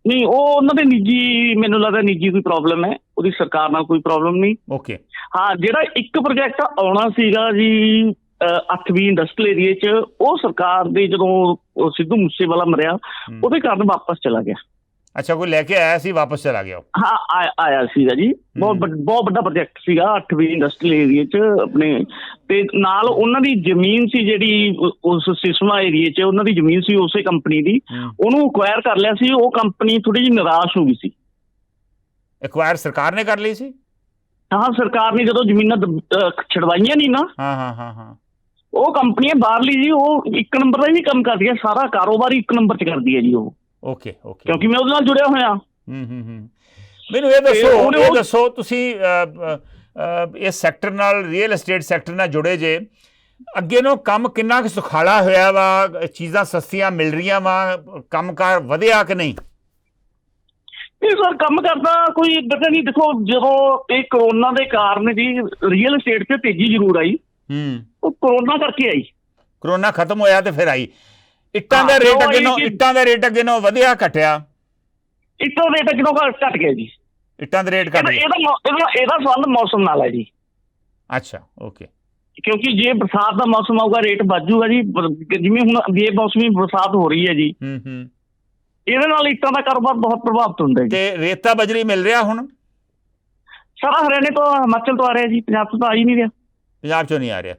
ਨਹੀਂ, ਉਹ ਉਹਨਾਂ ਦੇ ਨਿੱਜੀ, ਮੈਨੂੰ ਲੱਗਦਾ ਨਿੱਜੀ ਕੋਈ ਪ੍ਰੋਬਲਮ ਹੈ, ਉਹਦੀ ਸਰਕਾਰ ਨਾਲ ਕੋਈ ਪ੍ਰੋਬਲਮ ਨਹੀਂ। ਓਕੇ। ਹਾਂ, ਜਿਹੜਾ ਇੱਕ ਪ੍ਰੋਜੈਕਟ ਆਉਣਾ ਸੀਗਾ ਜੀ 8ਵੀਂ ਇੰਡਸਟਰੀਅਲ ਏਰੀਏ 'ਚ, ਉਹ ਸਰਕਾਰ ਦੇ ਜਦੋਂ ਸਿੱਧੂ ਮੂਸੇਵਾਲਾ ਮਰਿਆ ਉਹਦੇ ਕਾਰਨ ਵਾਪਸ ਚਲਾ ਗਿਆ। ਅੱਛਾ, ਕੋਈ ਲੈ ਕੇ ਆਇਆ ਸੀ, ਵਾਪਸ ਚਲਾ ਗਿਆ? ਹਾਂ, ਆਇਆ ਸੀਗਾ ਜੀ। ਬਹੁਤ ਵੱਡਾ ਪ੍ਰੋਜੈਕਟ ਸੀਗਾ 8ਵੀਂ ਇੰਡਸਟਰੀਅਲ ਏਰੀਏ 'ਚ ਆਪਣੇ, ਤੇ ਨਾਲ ਉਹਨਾਂ ਦੀ ਜ਼ਮੀਨ ਸੀ ਜਿਹੜੀ ਉਸ ਸਿਸਮਾ ਏਰੀਏ 'ਚ, ਉਹਨਾਂ ਦੀ ਜ਼ਮੀਨ ਸੀ ਉਸੇ ਕੰਪਨੀ ਦੀ, ਉਹਨੂੰ ਅਕਵਾਇਰ ਕਰ ਲਿਆ ਸੀ। ਉਹ ਕੰਪਨੀ ਥੋੜੀ ਜਿਹੀ ਨਿਰਾਸ਼ ਹੋ ਗਈ ਸੀ। ਅਕਵਾਇਰ ਸਰਕਾਰ ਨੇ ਕਰ ਲਈ ਸੀ? ਹਾਂ, ਸਰਕਾਰ ਨੇ ਜਦੋਂ ਜ਼ਮੀਨਾਂ ਛਡਵਾਈਆਂ ਨਹੀਂ ਨਾ, ਹਾਂ, ਉਹ ਕੰਪਨੀਆਂ ਬਾਹਰਲੀ ਜੀ, ਉਹ 1 ਨੰਬਰ ਦਾ ਹੀ ਕੰਮ ਕਰਦੀ ਹੈ, ਸਾਰਾ ਕਾਰੋਬਾਰ 1 ਨੰਬਰ 'ਚ ਕਰਦੀ ਹੈ ਜੀ ਉਹ। ਓਕੇ, ਕਿਉਂਕਿ ਮੈਂ ਉਹਦੇ ਨਾਲ ਜੁੜਿਆ ਹੋਇਆ। ਮੈਨੂੰ ਇਹ ਦੱਸੋ ਤੁਸੀਂ ਇਸ ਸੈਕਟਰ ਨਾਲ, ਰੀਅਲ estate ਸੈਕਟਰ ਨਾਲ ਜੁੜੇ ਜੇ, ਅੱਗੇ ਨੂੰ ਕੰਮ ਕਿੰਨਾ ਕੁ ਸੁਖਾਲਾ ਹੋਇਆ ਵਾ? ਚੀਜ਼ਾਂ ਸਸਤੀਆਂ ਮਿਲ ਰਹੀਆਂ ਵਾ? ਕੰਮਕਾਰ ਵਧਿਆ ਕਿ ਨਹੀਂ? ਇਹ ਸਰ ਕੰਮ ਕਰਦਾ ਕੋਈ ਇੱਦਾਂ ਨਹੀਂ। ਦੇਖੋ, ਜਦੋਂ ਇਹ ਕਰੋਨਾ ਦੇ ਕਾਰਨ ਜੀ ਰੀਅਲ estate 'ਤੇ ਤੇਜ਼ੀ ਜ਼ਰੂਰ ਆਈ, ਉਹ ਕਰੋਨਾ ਕਰਕੇ ਆਈ। ਕਰੋਨਾ ਖਤਮ ਹੋਇਆ ਤੇ ਫਿਰ ਆਈ। ਇੱਟਾਂ ਦਾ ਰੇਟ ਅੱਗੇ ਨਾਲੋਂ ਵਧਿਆ ਘਟਿਆ? ਇੱਟਾਂ ਦਾ ਰੇਟ ਅੱਗੇ ਘਟ ਗਿਆ ਜੀ। ਇੱਟਾਂ ਦਾ ਰੇਟ ਘਟ ਗਿਆ। ਇਹਦਾ ਸੰਬੰਧ ਮੌਸਮ ਨਾਲ ਹੈ ਜੀ। ਅੱਛਾ, ਓਕੇ। ਕਿਉਂਕਿ ਜੇ ਬਰਸਾਤ ਦਾ ਮੌਸਮ ਆਊਗਾ ਰੇਟ ਵੱਜੂਗਾ ਜੀ। ਜਿਵੇਂ ਹੁਣ ਬੇਮੌਸਮੀ ਬਰਸਾਤ ਹੋ ਰਹੀ ਹੈ ਜੀ, ਇਹਦੇ ਨਾਲ ਇੱਟਾਂ ਦਾ ਕਾਰੋਬਾਰ ਬਹੁਤ ਪ੍ਰਭਾਵਿਤ ਹੁੰਦਾ ਹੈ। ਤੇ ਰੇਤਾ ਬਜਰੀ ਮਿਲ ਰਿਹਾ ਹੁਣ? ਸਾਰਾ ਹਰਿਆਣੇ ਤੋਂ, ਹਿਮਾਚਲ ਤੋਂ ਆ ਰਿਹਾ ਜੀ, ਪੰਜਾਬ ਤੋਂ ਤਾਂ ਆ ਹੀ ਨਹੀਂ ਰਿਹਾ। ਪੰਜਾਬ ਚੋਂ ਨਹੀਂ ਆ ਰਿਹਾ?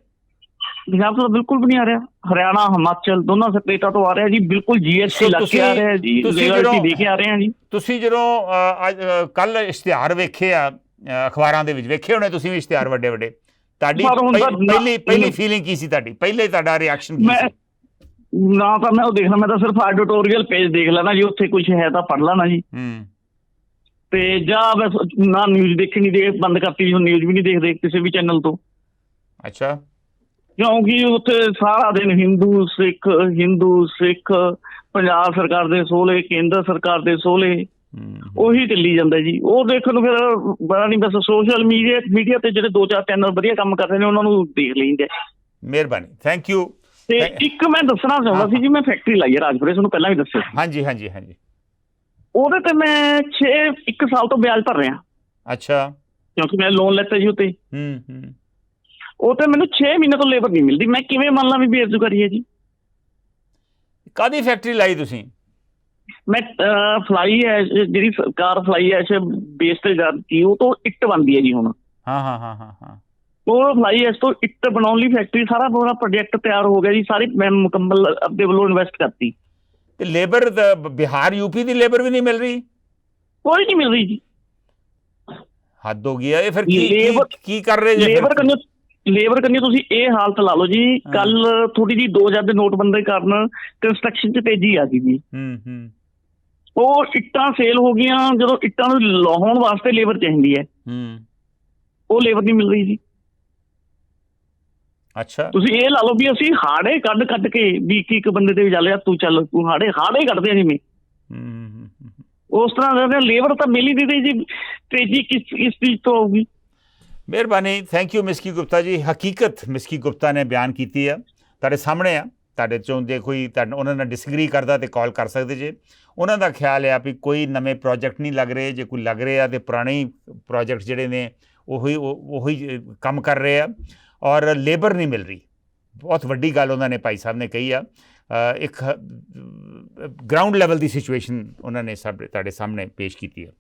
ਪੰਜਾਬ ਤੋਂ ਬਿਲਕੁਲ ਵੀ ਨਹੀਂ ਆ ਰਿਹਾ। ਹਰਿਆਣਾ, ਹਿਮਾਚਲ ਦੋਨਾਂ ਸਟੇਟਾਂ ਤੋਂ ਆ ਰਿਹਾ ਜੀ। ਬਿਲਕੁਲ GST ਲੱਗ ਕੇ ਆ ਰਿਹਾ ਜੀ, ਰਾਇਲਟੀ ਦੇ ਕੇ ਆ ਰਹੇ ਆ ਜੀ। ਤੁਸੀਂ ਜਦੋਂ ਕੱਲ ਇਸ਼ਤਿਹਾਰ ਵੇਖੇ ਆ ਅਖਬਾਰਾਂ ਦੇ ਵਿੱਚ, ਵੇਖੇ ਹੋਣੇ ਤੁਸੀਂ ਵੀ ਇਸ਼ਤਿਹਾਰ ਵੱਡੇ ਵੱਡੇ, ਤੁਹਾਡੀ ਪਹਿਲੀ ਫੀਲਿੰਗ ਕੀ ਸੀ? ਪਹਿਲੇ ਤੁਹਾਡਾ ਰਿਐਕਸ਼ਨ ਕੀ ਸੀ? ਨਾ ਤਾਂ ਮੈਂ ਉਹ ਦੇਖਣਾ, ਮੈਂ ਤਾਂ ਸਿਰਫ ਐਡੀਟੋਰੀਅਲ ਪੇਜ ਦੇਖ ਲੈਣਾ ਜੀ, ਉੱਥੇ ਕੁਝ ਹੈ ਤਾਂ ਪੜ੍ਹ ਲੈਣਾ ਜੀ। ਤੇ ਜਾਂ ਬਸ ਨਾ ਨਿਊਜ਼ ਦੇਖਣੀ ਬੰਦ ਕਰਤੀ, ਹੁਣ ਨਿਊਜ਼ ਵੀ ਨਹੀਂ ਦੇਖਦੇ ਕਿਸੇ ਵੀ ਚੈਨਲ ਤੋਂ। ਅੱਛਾ। ਕਿਉਂਕਿ ਉੱਥੇ ਸਾਰਾ ਦਿਨ ਹਿੰਦੂ ਸਿੱਖ ਪੰਜਾਬ ਸਰਕਾਰ ਦੇ ਸੋਲੇ, ਕੇਂਦਰ ਸਰਕਾਰ ਦੇ ਸੋਲੇ, ਉਹੀ ਚੱਲੀ ਜਾਂਦਾ ਜੀ। ਉਹ ਦੇਖਣ ਨੂੰ ਫਿਰ ਬੜਾ ਨਹੀਂ, ਬਸ ਸੋਸ਼ਲ ਮੀਡੀਆ ਤੇ ਜਿਹੜੇ 2-4 ਚੈਨਲ ਵਧੀਆ ਕੰਮ ਕਰ ਰਹੇ ਨੇ ਉਹਨਾਂ ਨੂੰ ਦੇਖ ਲਈਦਾ। ਮਿਹਰਬਾਨੀ, ਥੈਂਕ ਯੂ। ਤੇ ਇੱਕ ਮੈਂ ਦੱਸਣਾ ਚਾਹੁੰਦਾ ਸੀ ਜੀ, ਮੈਂ ਫੈਕਟਰੀ ਲਾਈ ਹੈ ਰਾਜਪੁਰੇ, ਤੁਹਾਨੂੰ ਪਹਿਲਾਂ ਵੀ ਦੱਸਿਆ। ਹਾਂਜੀ ਹਾਂਜੀ ਹਾਂਜੀ। ਉਹਦੇ ਤੇ ਮੈਂ 1 ਸਾਲ ਤੋਂ ਵਿਆਜ ਭਰ ਰਿਹਾ। ਅੱਛਾ। ਕਿਉਂਕਿ ਮੈਂ ਲੋਨ ਲੈਤਾ ਜੀ ਉੱਤੇ। ਉਹ ਤੇ ਮੈਨੂੰ 6 ਮਹੀਨੇ ਤੋਂ ਲੇਬਰ ਨਹੀਂ ਮਿਲਦੀ। ਮੈਂ ਕਿਵੇਂ ਮੰਨ ਲਾਂ ਵੀ ਬੇਰੁਜ਼ਗਾਰੀ ਹੈ ਜੀ? ਕਾਹਦੀ ਫੈਕਟਰੀ ਲਾਈ ਤੁਸੀਂ? ਮੈਂ ਫਲਾਈ ਐਸ਼, ਜਿਹੜੀ ਸਰਕਾਰ ਫਲਾਈ ਐਸ਼ ਬੇਸ ਤੇ ਜਾਂਦੀ, ਉਹ ਤੋਂ ਇੱਟ ਬਣਦੀ ਹੈ ਜੀ ਹੁਣ। ਹਾਂ। ਉਹ ਫਲਾਈ ਐਸ਼ ਤੋਂ ਇੱਟ ਬਣਾਉਣ ਲਈ ਫੈਕਟਰੀ, ਸਾਰਾ ਪੂਰਾ ਪ੍ਰੋਜੈਕਟ ਤਿਆਰ ਹੋ ਗਿਆ ਜੀ, ਸਾਰੀ ਮੈਂ ਮੁਕੰਮਲ ਆਪਣੇ ਵੱਲੋਂ ਇਨਵੈਸਟ ਕਰਤੀ। ਤੇ ਲੇਬਰ ਬਿਹਾਰ ਯੂਪੀ ਦੀ ਲੇਬਰ ਵੀ ਨਹੀਂ ਮਿਲ ਰਹੀ? ਕੋਈ ਨਹੀਂ ਮਿਲ ਰਹੀ ਜੀ। ਹੱਦ ਹੋ ਗਈ ਹੈ ਇਹ। ਫਿਰ ਕੀ ਕਰ ਰਹੇ ਜੀ? ਲੇਬਰ ਕਰਨੀ ਤੁਸੀਂ ਇਹ ਹਾਲਤ ਲਾ ਲਓ ਜੀ। ਕੱਲ ਥੋੜੀ ਜਿਹੀ 2000 ਦੇ ਨੋਟਬੰਦੀ ਕਾਰਨ ਕੰਸਟਰਕਸ਼ਨ 'ਚ ਤੇਜ਼ੀ ਆ ਗਈ ਜੀ। ਉਹ ਇੱਟਾਂ ਸੇਲ ਹੋ ਗਈਆਂ। ਜਦੋਂ ਇੱਟਾਂ ਨੂੰ ਲਾਉਣ ਵਾਸਤੇ ਲੇਬਰ ਚਾਹੀਦੀ ਹੈ, ਉਹ ਲੇਬਰ ਨਹੀਂ ਮਿਲ ਰਹੀ ਜੀ। ਅੱਛਾ। ਤੁਸੀਂ ਇਹ ਲਾ ਲਓ ਵੀ ਅਸੀਂ ਹਾੜੇ ਕੱਢ ਕੇ ਵੀ ਇੱਕ ਬੰਦੇ ਤੇ ਚੱਲਿਆ, ਤੂੰ ਚੱਲ, ਤੂੰ ਹਾੜੇ ਕੱਢਦੇ ਆ ਜਿਵੇਂ, ਉਸ ਤਰ੍ਹਾਂ ਲੇਬਰ ਤਾਂ ਮਿਲ ਹੀ ਨਹੀਂ ਰਹੀ ਜੀ। ਤੇਜ਼ੀ ਕਿਸ ਚੀਜ਼ ਤੋਂ ਆਊਗੀ? ਮਿਹਰਬਾਨੀ, ਥੈਂਕ ਯੂ ਮਿਸਕੀ ਗੁਪਤਾ ਜੀ। ਹਕੀਕਤ ਮਿਸਕੀ ਗੁਪਤਾ ਨੇ ਬਿਆਨ ਕੀਤੀ ਆ, ਤੁਹਾਡੇ ਸਾਹਮਣੇ ਆ। ਤੁਹਾਡੇ ਚੋਂ ਜੇ ਕੋਈ ਉਹਨਾਂ ਨਾਲ ਡਿਸਐਗਰੀ ਕਰਦਾ ਤੇ ਕਾਲ ਕਰ ਸਕਦੇ ਜੇ। ਉਹਨਾਂ ਦਾ ਖਿਆਲ ਆ ਵੀ ਕੋਈ ਨਵੇਂ ਪ੍ਰੋਜੈਕਟ ਨਹੀਂ ਲੱਗ ਰਹੇ। ਜੇ ਕੋਈ ਲੱਗ ਰਹੇ ਆ ਤੇ ਪੁਰਾਣੇ ਪ੍ਰੋਜੈਕਟ ਜਿਹੜੇ ਨੇ ਉਹੀ ਕੰਮ ਕਰ ਰਹੇ ਆ, ਔਰ ਲੇਬਰ ਨਹੀਂ ਮਿਲ ਰਹੀ। ਬਹੁਤ ਵੱਡੀ ਗੱਲ ਉਹਨਾਂ ਨੇ ਭਾਈ ਸਾਹਿਬ ਨੇ ਕਹੀ ਆ। ਇੱਕ ਗਰਾਊਂਡ ਲੈਵਲ ਦੀ ਸਿਚੁਏਸ਼ਨ ਉਹਨਾਂ ਨੇ ਤੁਹਾਡੇ ਸਾਹਮਣੇ ਪੇਸ਼ ਕੀਤੀ ਹੈ।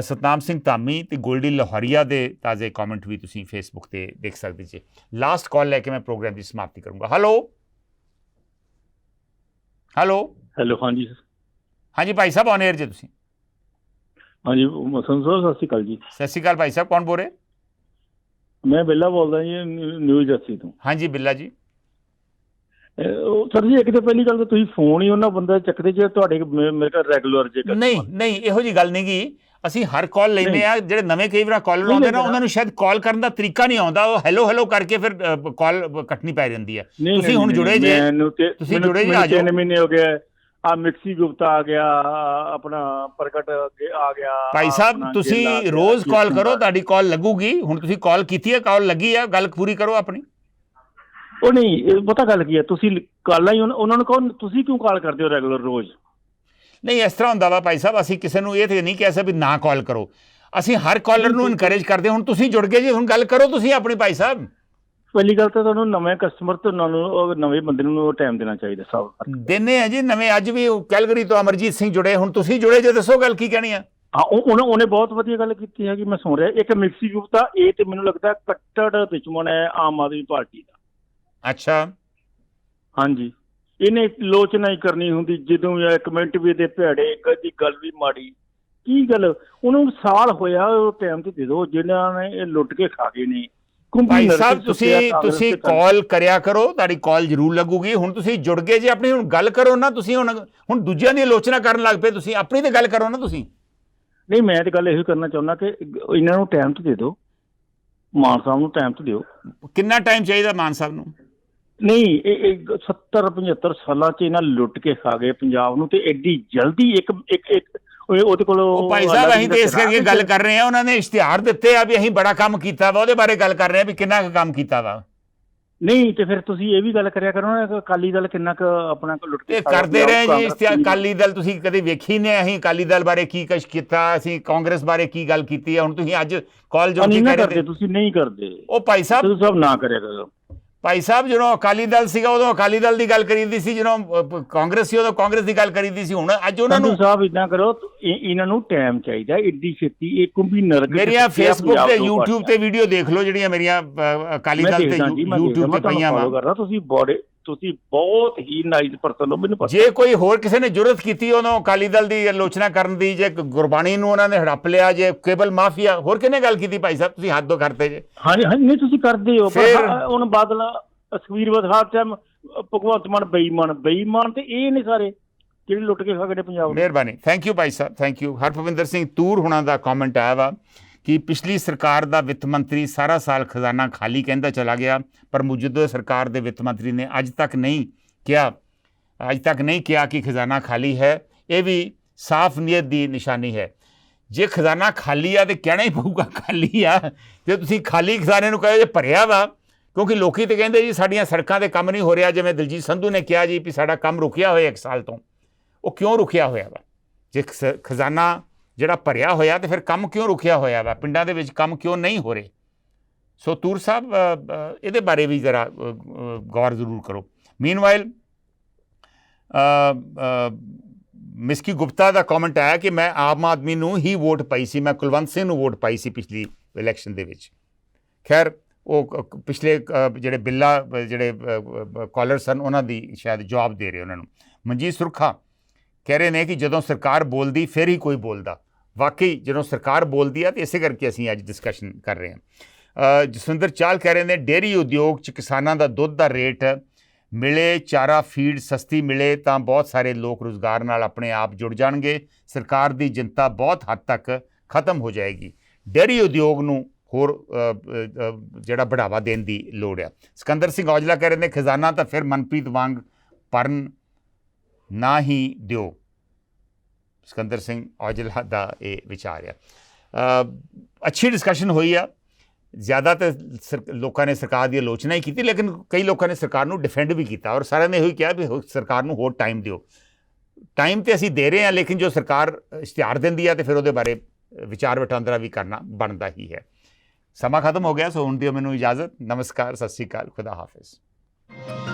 ਸਤਨਾਮ ਸਿੰਘ ਧਾਮੀ ਤੇ ਗੋਲਡੀ ਲਾਹੌਰੀਆ ਦੇ ਤਾਜ਼ੇ ਕਮੈਂਟ ਵੀ ਤੁਸੀਂ ਫੇਸਬੁੱਕ ਤੇ ਦੇਖ ਸਕਦੇ ਜੀ। ਲਾਸਟ ਕਾਲ ਲੈ ਕੇ ਮੈਂ ਪ੍ਰੋਗਰਾਮ ਦੀ ਸਮਾਪਤੀ ਕਰੂੰਗਾ। ਹੈਲੋ। ਹਾਂਜੀ ਭਾਈ ਸਾਹਿਬ, ਔਨ 에ਅਰ ਜੀ ਤੁਸੀਂ। ਹਾਂਜੀ ਮਸਨ ਸਰ, ਸਤਿ ਸ਼੍ਰੀ ਅਕਾਲ ਜੀ। ਸਤਿ ਸ਼੍ਰੀ ਅਕਾਲ ਭਾਈ ਸਾਹਿਬ, ਕੌਣ ਬੋਲ ਰਹੇ? ਮੈਂ ਬਿੱਲਾ ਬੋਲਦਾ ਜੀ, ਨਿਊ ਜਰਸੀ ਤੋਂ। ਹਾਂਜੀ ਬਿੱਲਾ ਜੀ। ਸਰ ਜੀ, ਇੱਕ ਤਾਂ ਪਹਿਲੀ ਗੱਲ ਤਾਂ ਤੁਸੀਂ ਫੋਨ ਹੀ ਉਹਨਾਂ ਬੰਦਾ ਚੱਕਦੇ ਜੇ ਤੁਹਾਡੇ ਮੇਰੇ ਕੋਲ ਰੈਗੂਲਰ ਜੇ। ਨਹੀਂ ਇਹੋ ਜੀ ਗੱਲ ਨਹੀਂ ਗੀ। ਅਸੀਂ ਹਰ ਕਾਲ ਲੈਂਦੇ ਆ। ਜਿਹੜੇ ਨਵੇਂ ਕਈ ਵਾਰ ਕਾਲਰ ਆਉਂਦੇ ਨਾ, ਉਹਨਾਂ ਨੂੰ ਸ਼ਾਇਦ ਕਾਲ ਕਰਨ ਦਾ ਤਰੀਕਾ ਨਹੀਂ ਆਉਂਦਾ। ਉਹ ਹੈਲੋ ਕਰਕੇ ਫਿਰ ਕਾਲ ਕੱਟਣੀ ਪੈ ਜਾਂਦੀ ਹੈ। ਤੁਸੀਂ ਹੁਣ ਜੁੜੇ ਜੇ, ਤੁਸੀਂ ਜੁੜੇ ਜੇ, ਆ ਜਾਓ। 3 ਮਹੀਨੇ ਹੋ ਗਏ ਆ। ਮਿਕਸੀ ਗੁਪਤਾ ਆ ਗਿਆ, ਆਪਣਾ ਪ੍ਰਗਟ ਆ ਗਿਆ। ਭਾਈ ਸਾਹਿਬ ਤੁਸੀਂ ਰੋਜ਼ ਕਾਲ ਕਰੋ, ਤੁਹਾਡੀ ਕਾਲ ਲੱਗੂਗੀ। ਹੁਣ ਤੁਸੀਂ ਕਾਲ ਕੀਤੀ ਹੈ, ਕਾਲ ਲੱਗੀ ਹੈ, ਗੱਲ ਪੂਰੀ ਕਰੋ ਆਪਣੀ। ਉਹ ਨਹੀਂ, ਪਤਾ ਗੱਲ ਕੀ ਹੈ, ਤੁਸੀਂ ਕਾਲਾਂ ਹੀ ਉਹਨਾਂ ਨੂੰ ਕਹੋ, ਤੁਸੀਂ ਕਿਉਂ ਕਾਲ ਕਰਦੇ ਹੋ ਰੈਗੂਲਰ ਰੋਜ਼? ਨਹੀਂ, ਇਸ ਤਰ੍ਹਾਂ ਹੁੰਦਾ ਵਾ ਭਾਈ ਸਾਹਿਬ, ਅਸੀਂ ਕਿਸੇ ਨੂੰ ਇਹ ਤੇ ਨਹੀਂ ਕਹਿ ਸਕਦੇ ਵੀ ਨਾ ਕਾਲ ਕਰੋ। ਅਸੀਂ ਹਰ ਕਾਲਰ ਨੂੰ ਇਨਕਰੇਜ ਕਰਦੇ। ਹੁਣ ਤੁਸੀਂ ਜੁੜ ਗਏ ਜੀ, ਹੁਣ ਗੱਲ ਕਰੋ ਤੁਸੀਂ ਆਪਣੀ ਭਾਈ ਸਾਹਿਬ। ਪਹਿਲੀ ਗੱਲ ਤਾਂ ਤੁਹਾਨੂੰ ਨਵੇਂ ਕਸਟਮਰ ਤੇ ਨਵੇਂ ਬੰਦੇ ਨੂੰ ਟਾਈਮ ਦੇਣਾ ਚਾਹੀਦਾ। ਸਭ ਦਿੰਦੇ ਆ ਜੀ ਨਵੇਂ। ਅੱਜ ਵੀ ਕੈਲਗਰੀ ਤੋਂ ਅਮਰਜੀਤ ਸਿੰਘ ਜੁੜੇ। ਹੁਣ ਤੁਸੀਂ ਜੁੜੇ ਜੇ, ਦੱਸੋ ਗੱਲ ਕੀ ਕਹਿਣੀ ਆ? ਹਾਂ, ਉਹਨੇ ਬਹੁਤ ਵਧੀਆ ਗੱਲ ਕੀਤੀ ਹੈਗੀ, ਮੈਂ ਸੁਣ ਰਿਹਾ। ਇੱਕ ਮਿਕਸੀ ਗੁਪਤਾ, ਇਹ ਤੇ ਮੈਨੂੰ ਲੱਗਦਾ ਕੱਟੜ ਦੁਸ਼ਮਣ ਹੈ ਆਮ ਆਦਮੀ ਪਾਰਟੀ ਦਾ। ਅੱਛਾ। ਹਾਂਜੀ, ਇਹਨੇ ਲੋਚਨਾ ਹੀ ਕਰਨੀ ਹੁੰਦੀ ਜਦੋਂ ਕਮੈਂਟ ਵੀ ਦੇ ਭੈੜੇ, ਕਦੀ ਗੱਲ ਵੀ ਮਾੜੀ। ਕੀ ਗੱਲ, ਉਹਨੂੰ ਸਾਲ ਹੋਇਆ, ਉਹ ਟਾਈਮ ਤੇ ਦੇ ਦਿਓ ਜਿਹਨਾਂ ਨੇ ਇਹ ਲੁੱਟ ਕੇ ਖਾ ਗਏ ਨੇ। ਭਾਈ ਸਾਹਿਬ ਤੁਸੀਂ ਕਾਲ ਕਰਿਆ ਕਰੋ, ਤੁਹਾਡੀ ਕਾਲ ਜ਼ਰੂਰ ਲੱਗੂਗੀ। ਹੁਣ ਤੁਸੀਂ ਜੁੜ ਗਏ ਜੇ, ਆਪਣੀ ਹੁਣ ਗੱਲ ਕਰੋ ਨਾ। ਤੁਸੀਂ ਹੁਣ ਦੂਜਿਆਂ ਦੀ ਆਲੋਚਨਾ ਕਰਨ ਲੱਗ ਪਏ। ਤੁਸੀਂ ਆਪਣੀ ਤੇ ਗੱਲ ਕਰੋ ਨਾ ਤੁਸੀਂ। ਨਹੀਂ, ਮੈਂ ਤੇ ਗੱਲ ਇਹੋ ਕਰਨਾ ਚਾਹੁੰਦਾ ਕਿ ਇਹਨਾਂ ਨੂੰ ਟਾਈਮ ਤੇ ਦੇ ਦਿਓ, ਮਾਨ ਸਾਹਿਬ ਨੂੰ ਟਾਈਮ ਤੇ ਦਿਓ। ਕਿੰਨਾ ਟਾਈਮ ਚਾਹੀਦਾ ਮਾਨ ਸਾਹਿਬ ਨੂੰ? ਨਹੀਂ, ਇਹ 70-75 ਸਾਲਾਂ 'ਚ ਇਹਨਾਂ ਲੁੱਟ ਕੇ ਖਾ ਗਏ ਪੰਜਾਬ ਨੂੰ, ਤੇ ਐਡੀ ਜਲਦੀ ਇੱਕ ਉਹਦੇ ਕੋਲ। ਭਾਈ ਸਾਹਿਬ ਅਸੀਂ ਤੇ ਇਸ ਕਰਕੇ ਗੱਲ ਕਰ ਰਹੇ ਹਾਂ, ਉਹਨਾਂ ਨੇ ਇਸ਼ਤਿਹਾਰ ਦਿੱਤੇ ਆ ਵੀ ਅਸੀਂ ਬੜਾ ਕੰਮ ਕੀਤਾ ਵਾ, ਉਹਦੇ ਬਾਰੇ ਗੱਲ ਕਰ ਰਹੇ ਹਾਂ ਵੀ ਕਿੰਨਾ ਕੁ ਕੰਮ ਕੀਤਾ ਵਾ। ਨਹੀਂ ਤੇ ਫਿਰ ਤੁਸੀਂ ਇਹ ਵੀ ਗੱਲ ਕਰਿਆ ਕਰੋ ਨਾ ਕਿ ਅਕਾਲੀ ਦਲ ਕਿੰਨਾ ਕੁ ਆਪਣਾ ਲੁੱਟ ਕੇ ਕਰਦੇ ਰਹੇ ਜੀ। ਇਸ ਤੇ ਅਕਾਲੀ ਦਲ ਤੁਸੀਂ ਕਦੇ ਵੇਖੀ ਨਹੀਂ, ਅਸੀਂ ਅਕਾਲੀ ਦਲ ਬਾਰੇ ਕੀ ਕੁਛ ਕੀਤਾ, ਅਸੀਂ ਕਾਂਗਰਸ ਬਾਰੇ ਕੀ ਗੱਲ ਕੀਤੀ ਹੈ। ਹੁਣ ਤੁਸੀਂ ਅੱਜ ਕਾਲ ਜੋ ਨਹੀਂ ਕਰਦੇ, ਤੁਸੀਂ ਨਹੀਂ ਕਰਦੇ ਉਹ ਭਾਈ ਸਾਹਿਬ, ਤੁਸੀਂ ਸਭ ਨਾ ਕਰਿਆ ਕਰੋ। ਭਾਈ ਸਾਹਿਬ ਜਦੋਂ ਅਕਾਲੀ ਦਲ ਸੀਗਾ ਉਦੋਂ ਅਕਾਲੀ ਦਲ ਦੀ ਗੱਲ ਕਰੀਦੀ ਸੀ, ਜਦੋਂ ਕਾਂਗਰਸ ਸੀ ਉਦੋਂ ਕਾਂਗਰਸ ਦੀ ਗੱਲ ਕਰੀਦੀ ਸੀ। ਹੁਣ ਅੱਜ ਉਹਨਾਂ ਨੂੰ ਸਾਹਿਬ ਇਦਾਂ ਕਰੋ, ਇਹਨਾਂ ਨੂੰ ਟਾਈਮ ਚਾਹੀਦਾ ਏਡੀ ਛੇਤੀ ਇਹ ਕੁੰਭੀ ਮੇਰੀਆਂ ਫੇਸਬੁੱਕ ਤੇ YouTube ਤੇ ਵੀਡੀਓ ਦੇਖ ਲਓ ਜਿਹੜੀਆਂ ਮੇਰੀਆਂ ਅਕਾਲੀ ਦਲ ਤੇ YouTube ਤੇ ਪਈਆਂ ਵਾ। ਤੁਸੀਂ ਬਹੁਤ ਹੀ ਨਾਈਸ ਪਰਸਨ ਹੋ, ਮੈਨੂੰ ਪਤਾ। ਜੇ ਕੋਈ ਹੋਰ ਕਿਸੇ ਨੇ ਜੁਰਤ ਕੀਤੀ ਉਹਨੂੰ ਅਕਾਲੀ ਦਲ ਦੀ ਆਲੋਚਨਾ ਕਰਨ ਦੀ, ਜੇ ਗੁਰਬਾਣੀ ਨੂੰ ਉਹਨਾਂ ਨੇ ਹੜੱਪ ਲਿਆ, ਜੇ ਕੇਬਲ ਮਾਫੀਆ, ਹੋਰ ਕਿਹਨੇ ਗੱਲ ਕੀਤੀ ਭਾਈ ਸਾਹਿਬ? ਤੁਸੀਂ ਹੱਦੋਂ ਕਰਤੇ ਜੇ। ਹਾਂਜੀ ਹਾਂਜੀ, ਨਹੀਂ ਤੁਸੀਂ ਕਰਦੇ ਹੋ, ਪਰ ਹੁਣ ਬਾਦਲ, ਸੁਖਬੀਰ ਬਾਦਲ ਟਾਈਮ, ਭਗਵੰਤ ਮਾਨ ਬੇਈਮਾਨ ਤੇ ਇਹ ਨੇ ਸਾਰੇ ਜਿਹੜੇ ਲੁੱਟ ਕੇ ਖਾ ਗਏ ਪੰਜਾਬ। ਮਿਹਰਬਾਨੀ, thank you Bhai Sahib, thank you. ਹਰਭਵਿੰਦਰ Singh Toor ਹੁਣਾਂ ਦਾ ਕਮੈਂਟ ਆਇਆ ਵਾ ਕਿ ਪਿਛਲੀ ਸਰਕਾਰ ਦਾ ਵਿੱਤ ਮੰਤਰੀ ਸਾਰਾ ਸਾਲ ਖਜ਼ਾਨਾ ਖਾਲੀ ਕਹਿੰਦਾ ਚਲਾ ਗਿਆ, ਪਰ ਮੌਜੂਦਾ ਸਰਕਾਰ ਦੇ ਵਿੱਤ ਮੰਤਰੀ ਨੇ ਅੱਜ ਤੱਕ ਨਹੀਂ ਕਿਹਾ ਕਿ ਖਜ਼ਾਨਾ ਖਾਲੀ ਹੈ। ਇਹ ਵੀ ਸਾਫ਼ ਨੀਅਤ ਦੀ ਨਿਸ਼ਾਨੀ ਹੈ। ਜੇ ਖਜ਼ਾਨਾ ਖਾਲੀ ਆ ਤੇ ਕਹਿਣਾ ਹੀ ਪਊਗਾ ਖਾਲੀ ਆ। ਜੇ ਤੁਸੀਂ ਖਾਲੀ ਖਜ਼ਾਨੇ ਨੂੰ ਕਹੋ ਜੇ ਭਰਿਆ ਵਾ, ਕਿਉਂਕਿ ਲੋਕੀ ਤੇ ਕਹਿੰਦੇ ਜੀ ਸਾਡੀਆਂ ਸੜਕਾਂ ਤੇ ਕੰਮ ਨਹੀਂ ਹੋ ਰਿਹਾ। ਜਿਵੇਂ ਦਲਜੀਤ ਸੰਧੂ ਨੇ ਕਿਹਾ ਜੀ ਵੀ ਸਾਡਾ ਕੰਮ ਰੁਕਿਆ ਹੋਇਆ 1 ਸਾਲ ਤੋਂ। ਉਹ ਕਿਉਂ ਰੁਕਿਆ ਹੋਇਆ ਵਾ? ਜੇ ਖਜ਼ਾਨਾ ਜਿਹੜਾ ਭਰਿਆ ਹੋਇਆ ਤੇ ਫਿਰ ਕੰਮ ਕਿਉਂ ਰੁਕਿਆ ਹੋਇਆ ਵਾ? ਪਿੰਡਾਂ ਦੇ ਵਿੱਚ ਕੰਮ ਕਿਉਂ ਨਹੀਂ ਹੋ ਰਹੇ? ਸੋ ਤੂਰ ਸਾਹਿਬ ਇਹਦੇ ਬਾਰੇ ਵੀ ਜ਼ਰਾ ਗੌਰ ਜ਼ਰੂਰ ਕਰੋ। ਮੀਨਵਾਈਲ ਮਿਸਕੀ ਗੁਪਤਾ ਦਾ ਕਮੈਂਟ ਆਇਆ ਕਿ ਮੈਂ ਆਮ ਆਦਮੀ ਨੂੰ ਹੀ ਵੋਟ ਪਾਈ ਸੀ, ਮੈਂ ਕੁਲਵੰਤ ਸਿੰਘ ਨੂੰ ਵੋਟ ਪਾਈ ਸੀ ਪਿਛਲੀ ਇਲੈਕਸ਼ਨ ਦੇ ਵਿੱਚ। ਖੈਰ ਉਹ ਪਿਛਲੇ ਜਿਹੜੇ ਬਿੱਲਾ ਜਿਹੜੇ ਕਾਲਰ ਸਨ ਉਹਨਾਂ ਦੀ ਸ਼ਾਇਦ ਜਵਾਬ ਦੇ ਰਹੇ ਉਹਨਾਂ ਨੂੰ। ਮਨਜੀਤ ਸੁਰਖਾ ਕਹਿ ਰਹੇ ਨੇ ਕਿ ਜਦੋਂ ਸਰਕਾਰ ਬੋਲਦੀ ਫਿਰ ਹੀ ਕੋਈ ਬੋਲਦਾ। ਵਾਕਈ ਜਦੋਂ ਸਰਕਾਰ ਬੋਲਦੀ ਆ ਤੇ ਇਸੇ ਕਰਕੇ ਅਸੀਂ ਅੱਜ ਡਿਸਕਸ਼ਨ ਕਰ ਰਹੇ ਹਾਂ। ਜਸਵਿੰਦਰ ਚਾਲ ਕਹਿ ਰਹੇ ਨੇ ਡੇਅਰੀ ਉਦਯੋਗ 'ਚ ਕਿਸਾਨਾਂ ਦਾ ਦੁੱਧ ਦਾ ਰੇਟ ਮਿਲੇ, ਚਾਰਾ ਫੀਡ ਸਸਤੀ ਮਿਲੇ ਤਾਂ ਬਹੁਤ ਸਾਰੇ ਲੋਕ ਰੁਜ਼ਗਾਰ ਨਾਲ ਆਪਣੇ ਆਪ ਜੁੜ ਜਾਣਗੇ। ਸਰਕਾਰ ਦੀ ਚਿੰਤਾ ਬਹੁਤ ਹੱਦ ਤੱਕ ਖਤਮ ਹੋ ਜਾਏਗੀ। ਡੇਅਰੀ ਉਦਯੋਗ ਨੂੰ ਹੋਰ ਜਿਹੜਾ ਬੜਾਵਾ ਦੇਣ ਦੀ ਲੋੜ ਆ। ਸਿਕੰਦਰ ਸਿੰਘ ਔਜਲਾ ਕਹਿ ਰਹੇ ਨੇ ਖਜ਼ਾਨਾ ਤਾਂ ਫਿਰ ਮਨਪ੍ਰੀਤ ਵਾਂਗ ਭਰਨ ਨਾ ਹੀ ਦਿਓ। ਸਿਕੰਦਰ ਸਿੰਘ ਔਜਲਾ ਦਾ ਇਹ ਵਿਚਾਰ ਆ। ਅੱਛੀ ਡਿਸਕਸ਼ਨ ਹੋਈ ਆ। ਜ਼ਿਆਦਾ ਤਾਂ ਲੋਕਾਂ ਨੇ ਸਰਕਾਰ ਦੀ ਆਲੋਚਨਾ ਹੀ ਕੀਤੀ, ਲੇਕਿਨ ਕਈ ਲੋਕਾਂ ਨੇ ਸਰਕਾਰ ਨੂੰ ਡਿਫੈਂਡ ਵੀ ਕੀਤਾ ਔਰ ਸਾਰਿਆਂ ਨੇ ਇਹੋ ਹੀ ਕਿਹਾ ਵੀ ਸਰਕਾਰ ਨੂੰ ਹੋਰ ਟਾਈਮ ਦਿਓ। ਟਾਈਮ ਤੇ ਅਸੀਂ ਦੇ ਰਹੇ ਹਾਂ, ਲੇਕਿਨ ਜੋ ਸਰਕਾਰ ਇਸ਼ਤਿਹਾਰ ਦਿੰਦੀ ਆ ਤੇ ਫਿਰ ਉਹਦੇ ਬਾਰੇ ਵਿਚਾਰ ਵਟਾਂਦਰਾ ਵੀ ਕਰਨਾ ਬਣਦਾ ਹੀ ਹੈ। ਸਮਾਂ ਖਤਮ ਹੋ ਗਿਆ, ਸੋ ਹੁਣ ਦਿਓ ਮੈਨੂੰ ਇਜਾਜ਼ਤ। ਨਮਸਕਾਰ, ਸਤਿ ਸ਼੍ਰੀ ਅਕਾਲ, ਖੁਦਾ ਹਾਫਿਜ਼।